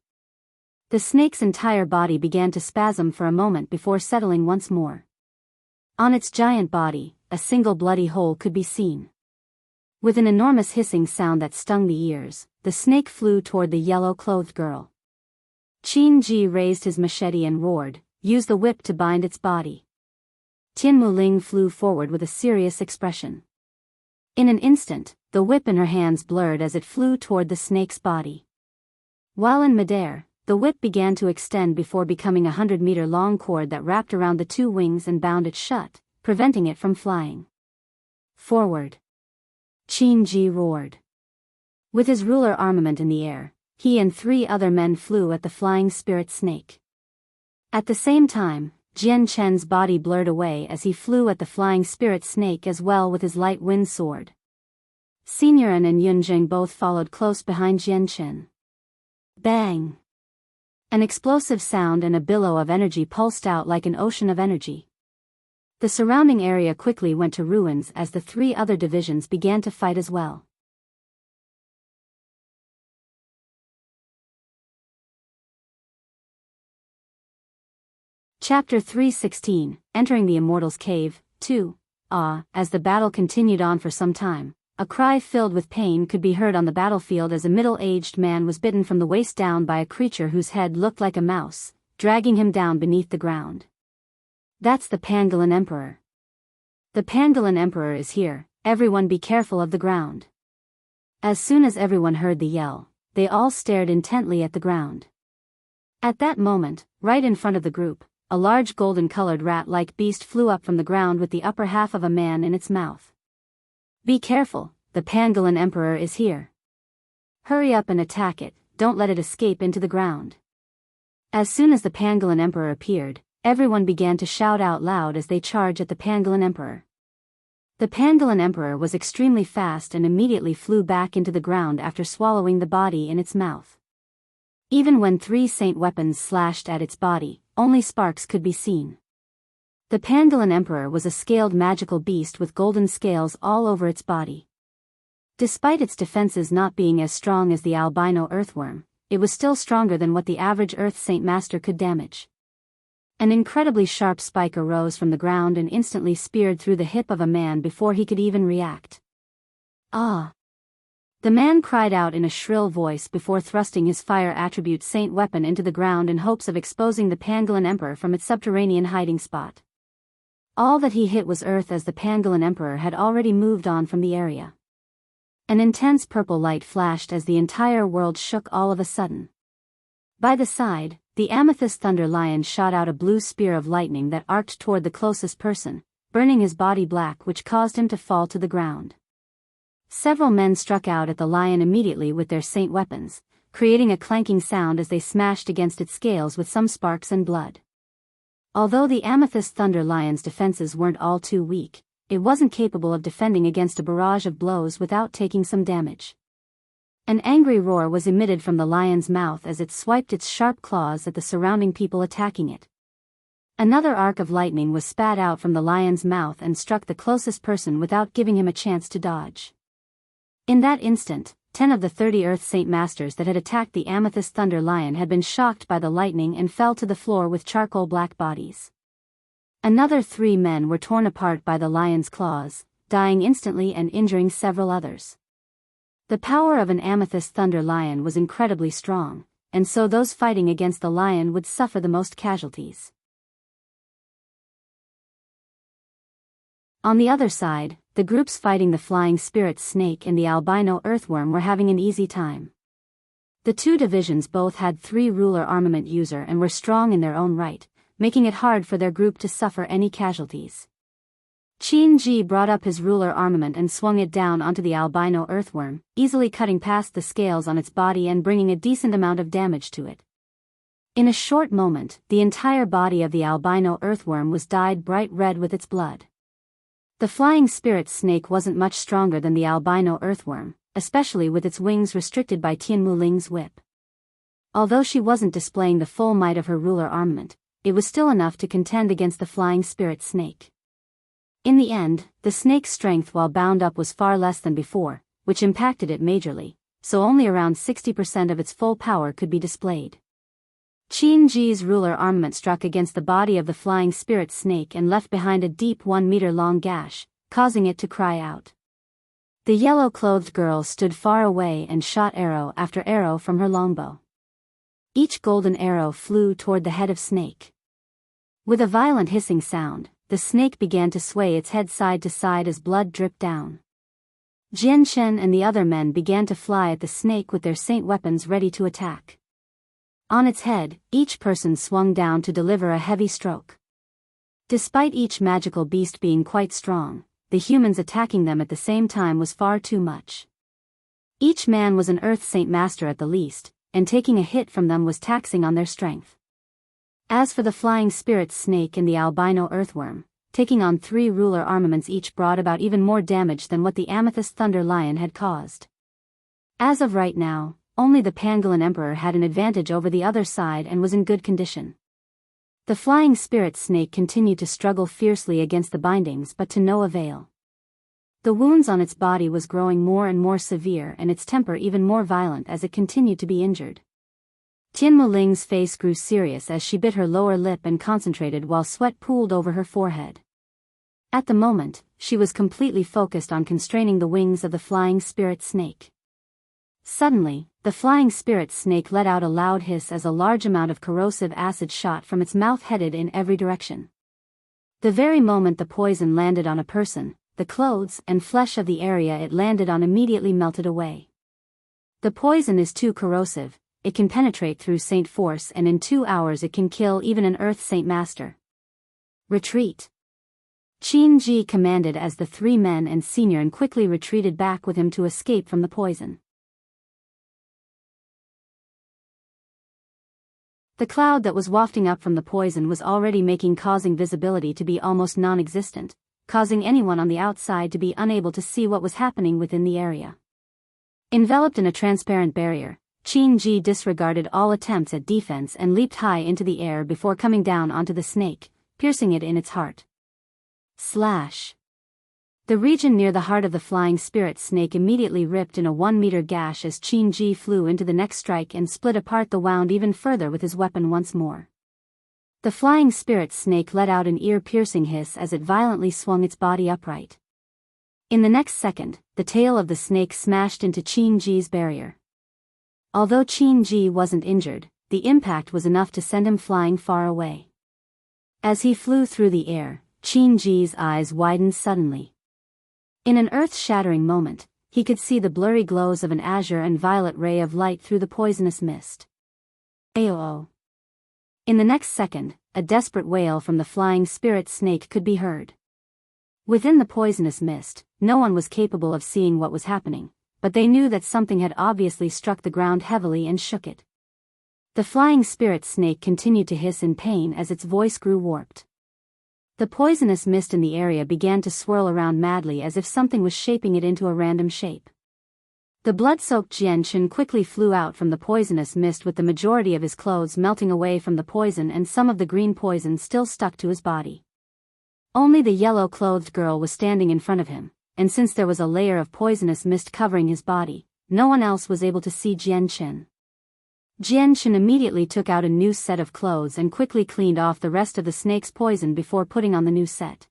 The snake's entire body began to spasm for a moment before settling once more. On its giant body, a single bloody hole could be seen. With an enormous hissing sound that stung the ears, the snake flew toward the yellow-clothed girl. Qin Ji raised his machete and roared, "Use the whip to bind its body." Tian Muling flew forward with a serious expression. In an instant, the whip in her hands blurred as it flew toward the snake's body. While in midair, the whip began to extend before becoming a 100-meter-long cord that wrapped around the two wings and bound it shut, preventing it from flying. Forward! Qin Ji roared. With his ruler armament in the air, he and three other men flew at the flying spirit snake. At the same time, Jian Chen's body blurred away as he flew at the flying spirit snake as well with his light wind sword. Senior An and Yun Zheng both followed close behind Jian Chen. Bang! An explosive sound and a billow of energy pulsed out like an ocean of energy. The surrounding area quickly went to ruins as the three other divisions began to fight as well. Chapter 316, Entering the Immortal's Cave, 2. As the battle continued on for some time, a cry filled with pain could be heard on the battlefield as a middle-aged man was bitten from the waist down by a creature whose head looked like a mouse, dragging him down beneath the ground. That's the Pangolin Emperor. The Pangolin Emperor is here, everyone be careful of the ground. As soon as everyone heard the yell, they all stared intently at the ground. At that moment, right in front of the group, a large golden-colored rat-like beast flew up from the ground with the upper half of a man in its mouth. Be careful, the Pangolin Emperor is here. Hurry up and attack it, don't let it escape into the ground. As soon as the Pangolin Emperor appeared, everyone began to shout out loud as they charged at the Pangolin Emperor. The Pangolin Emperor was extremely fast and immediately flew back into the ground after swallowing the body in its mouth. Even when three saint weapons slashed at its body, only sparks could be seen. The Pangolin Emperor was a scaled magical beast with golden scales all over its body. Despite its defenses not being as strong as the albino earthworm, it was still stronger than what the average Earth Saint Master could damage. An incredibly sharp spike arose from the ground and instantly speared through the hip of a man before he could even react. Ah! The man cried out in a shrill voice before thrusting his fire attribute saint weapon into the ground in hopes of exposing the Pangolin Emperor from its subterranean hiding spot. All that he hit was earth as the Pangolin Emperor had already moved on from the area. An intense purple light flashed as the entire world shook all of a sudden. By the side, the Amethyst Thunder Lion shot out a blue spear of lightning that arced toward the closest person, burning his body black, which caused him to fall to the ground. Several men struck out at the lion immediately with their saint weapons, creating a clanking sound as they smashed against its scales with some sparks and blood. Although the Amethyst Thunder Lion's defenses weren't all too weak, it wasn't capable of defending against a barrage of blows without taking some damage. An angry roar was emitted from the lion's mouth as it swiped its sharp claws at the surrounding people attacking it. Another arc of lightning was spat out from the lion's mouth and struck the closest person without giving him a chance to dodge. In that instant, 10 of the 30 Earth Saint Masters that had attacked the Amethyst Thunder Lion had been shocked by the lightning and fell to the floor with charcoal black bodies. Another 3 men were torn apart by the lion's claws, dying instantly and injuring several others. The power of an amethyst thunder lion was incredibly strong, and so those fighting against the lion would suffer the most casualties. On the other side, the groups fighting the flying spirit snake and the albino earthworm were having an easy time. The two divisions both had 3 ruler armament user and were strong in their own right, making it hard for their group to suffer any casualties. Qin Ji brought up his ruler armament and swung it down onto the albino earthworm, easily cutting past the scales on its body and bringing a decent amount of damage to it. In a short moment, the entire body of the albino earthworm was dyed bright red with its blood. The flying spirit snake wasn't much stronger than the albino earthworm, especially with its wings restricted by Tianmu Ling's whip. Although she wasn't displaying the full might of her ruler armament, it was still enough to contend against the flying spirit snake. In the end, the snake's strength while bound up was far less than before, which impacted it majorly, so only around 60% of its full power could be displayed. Qin Ji's ruler armament struck against the body of the flying spirit snake and left behind a deep 1-meter-long gash, causing it to cry out. The yellow-clothed girl stood far away and shot arrow after arrow from her longbow. Each golden arrow flew toward the head of snake. With a violent hissing sound, the snake began to sway its head side to side as blood dripped down. Jian Chen and the other men began to fly at the snake with their saint weapons ready to attack. On its head, each person swung down to deliver a heavy stroke. Despite each magical beast being quite strong, the humans attacking them at the same time was far too much. Each man was an Earth Saint Master at the least, and taking a hit from them was taxing on their strength. As for the flying spirit snake and the albino earthworm, taking on 3 ruler armaments each brought about even more damage than what the amethyst thunder lion had caused. As of right now, only the Pangolin Emperor had an advantage over the other side and was in good condition. The flying spirit snake continued to struggle fiercely against the bindings but to no avail. The wounds on its body was growing more and more severe and its temper even more violent as it continued to be injured. Tianmu Ling's face grew serious as she bit her lower lip and concentrated while sweat pooled over her forehead. At the moment, she was completely focused on constraining the wings of the flying spirit snake. Suddenly, the flying spirit snake let out a loud hiss as a large amount of corrosive acid shot from its mouth headed in every direction. The very moment the poison landed on a person, the clothes and flesh of the area it landed on immediately melted away. The poison is too corrosive, it can penetrate through Saint force and in 2 hours it can kill even an Earth Saint Master. Retreat! Qin Ji commanded as the 3 men and Senior quickly retreated back with him to escape from the poison. The cloud that was wafting up from the poison was already causing visibility to be almost non-existent, causing anyone on the outside to be unable to see what was happening within the area. Enveloped in a transparent barrier, Qin Ji disregarded all attempts at defense and leaped high into the air before coming down onto the snake, piercing it in its heart. Slash! The region near the heart of the flying spirit snake immediately ripped in a 1-meter gash as Qin Ji flew into the next strike and split apart the wound even further with his weapon once more. The flying spirit snake let out an ear-piercing hiss as it violently swung its body upright. In the next second, the tail of the snake smashed into Qin Ji's barrier. Although Qin Ji wasn't injured, the impact was enough to send him flying far away. As he flew through the air, Qin Ji's eyes widened suddenly. In an earth-shattering moment, he could see the blurry glows of an azure and violet ray of light through the poisonous mist. Aoo! In the next second, a desperate wail from the flying spirit snake could be heard. Within the poisonous mist, no one was capable of seeing what was happening, but they knew that something had obviously struck the ground heavily and shook it. The flying spirit snake continued to hiss in pain as its voice grew warped. The poisonous mist in the area began to swirl around madly as if something was shaping it into a random shape. The blood-soaked Jian Chen quickly flew out from the poisonous mist with the majority of his clothes melting away from the poison and some of the green poison still stuck to his body. Only the yellow-clothed girl was standing in front of him, and since there was a layer of poisonous mist covering his body, no one else was able to see Jian Chen. Jianghu immediately took out a new set of clothes and quickly cleaned off the rest of the snake's poison before putting on the new set.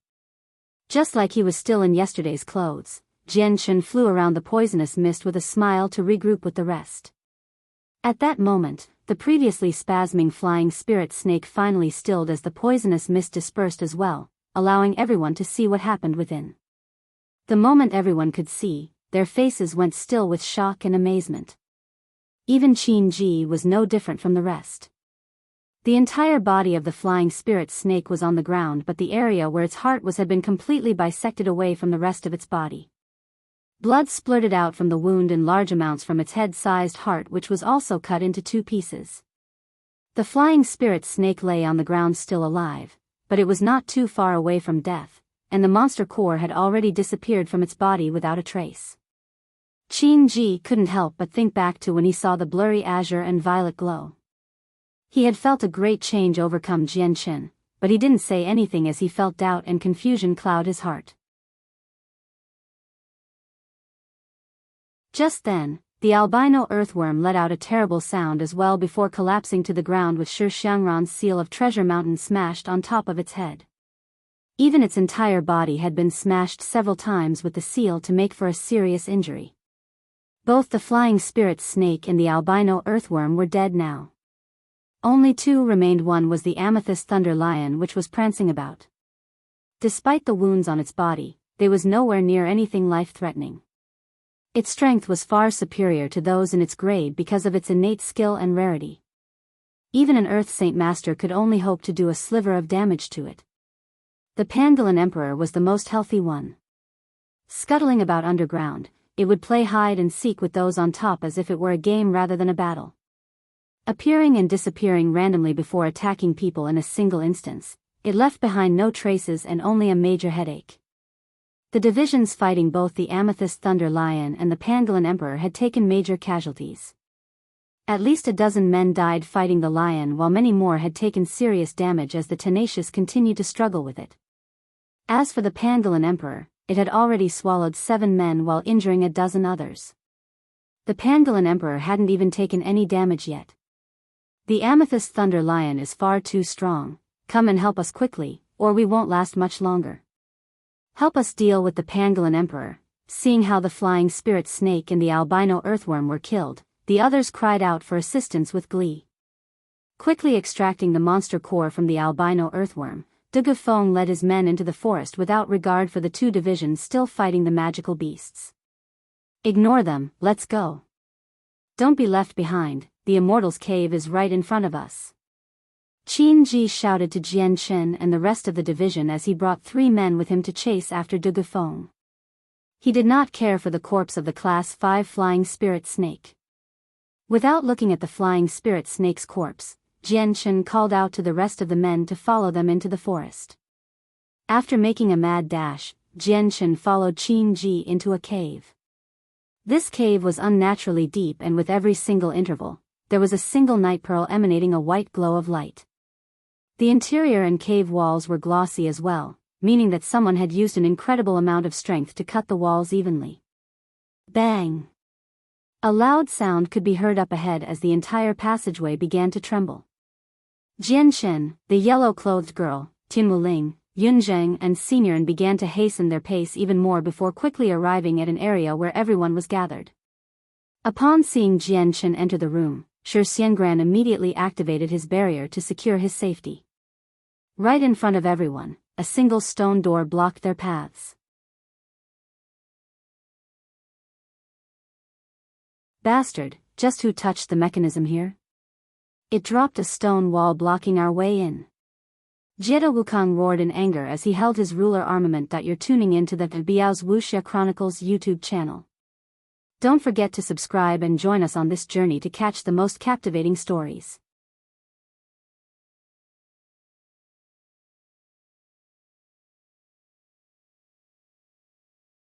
Just like he was still in yesterday's clothes, Jianghu flew around the poisonous mist with a smile to regroup with the rest. At that moment, the previously spasming flying spirit snake finally stilled as the poisonous mist dispersed as well, allowing everyone to see what happened within. The moment everyone could see, their faces went still with shock and amazement. Even Qin Ji was no different from the rest. The entire body of the flying spirit snake was on the ground, but the area where its heart was had been completely bisected away from the rest of its body. Blood splurted out from the wound in large amounts from its head-sized heart, which was also cut into 2 pieces. The flying spirit snake lay on the ground still alive, but it was not too far away from death, and the monster core had already disappeared from its body without a trace. Qin Ji couldn't help but think back to when he saw the blurry azure and violet glow. He had felt a great change overcome Jianghu, but he didn't say anything as he felt doubt and confusion cloud his heart. Just then, the albino earthworm let out a terrible sound as well before collapsing to the ground with Shi Xiangran's seal of Treasure Mountain smashed on top of its head. Even its entire body had been smashed several times with the seal to make for a serious injury. Both the flying spirit snake and the albino earthworm were dead now. Only 2 remained. One was the amethyst thunder lion, which was prancing about. Despite the wounds on its body, there was nowhere near anything life-threatening. Its strength was far superior to those in its grade because of its innate skill and rarity. Even an Earth Saint Master could only hope to do a sliver of damage to it. The pangolin emperor was the most healthy one. Scuttling about underground, it would play hide and seek with those on top as if it were a game rather than a battle. Appearing and disappearing randomly before attacking people in a single instance, it left behind no traces and only a major headache. The divisions fighting both the Amethyst Thunder Lion and the Pangolin Emperor had taken major casualties. At least a dozen men died fighting the lion, while many more had taken serious damage as the Tenacious continued to struggle with it. As for the Pangolin Emperor, it had already swallowed 7 men while injuring a dozen others. The Pangolin Emperor hadn't even taken any damage yet. The Amethyst Thunder Lion is far too strong. Come and help us quickly, or we won't last much longer. Help us deal with the Pangolin Emperor. Seeing how the flying spirit snake and the albino earthworm were killed, the others cried out for assistance with glee. Quickly extracting the monster core from the albino earthworm, De Gufeng led his men into the forest without regard for the 2 divisions still fighting the magical beasts. Ignore them, let's go. Don't be left behind, the Immortal's cave is right in front of us. Qin Ji shouted to Jiangchen and the rest of the division as he brought 3 men with him to chase after De Gufeng. He did not care for the corpse of the Class 5 flying spirit snake. Without looking at the flying spirit snake's corpse, Jiangchen called out to the rest of the men to follow them into the forest. After making a mad dash, Jiangchen followed Qin Ji into a cave. This cave was unnaturally deep, and with every single interval, there was a single night pearl emanating a white glow of light. The interior and cave walls were glossy as well, meaning that someone had used an incredible amount of strength to cut the walls evenly. Bang! A loud sound could be heard up ahead as the entire passageway began to tremble. Jianchen, the yellow-clothed girl, Tin Wuling, Yunzheng and Seniorin began to hasten their pace even more before quickly arriving at an area where everyone was gathered. Upon seeing Jianchen enter the room, Shi Xiangran immediately activated his barrier to secure his safety. Right in front of everyone, a single stone door blocked their paths. Bastard, just who touched the mechanism here? It dropped a stone wall blocking our way in. Jiedo Wukong roared in anger as he held his ruler Armament. You're tuning into the Biyao's Wuxia Chronicles YouTube channel. Don't forget to subscribe and join us on this journey to catch the most captivating stories.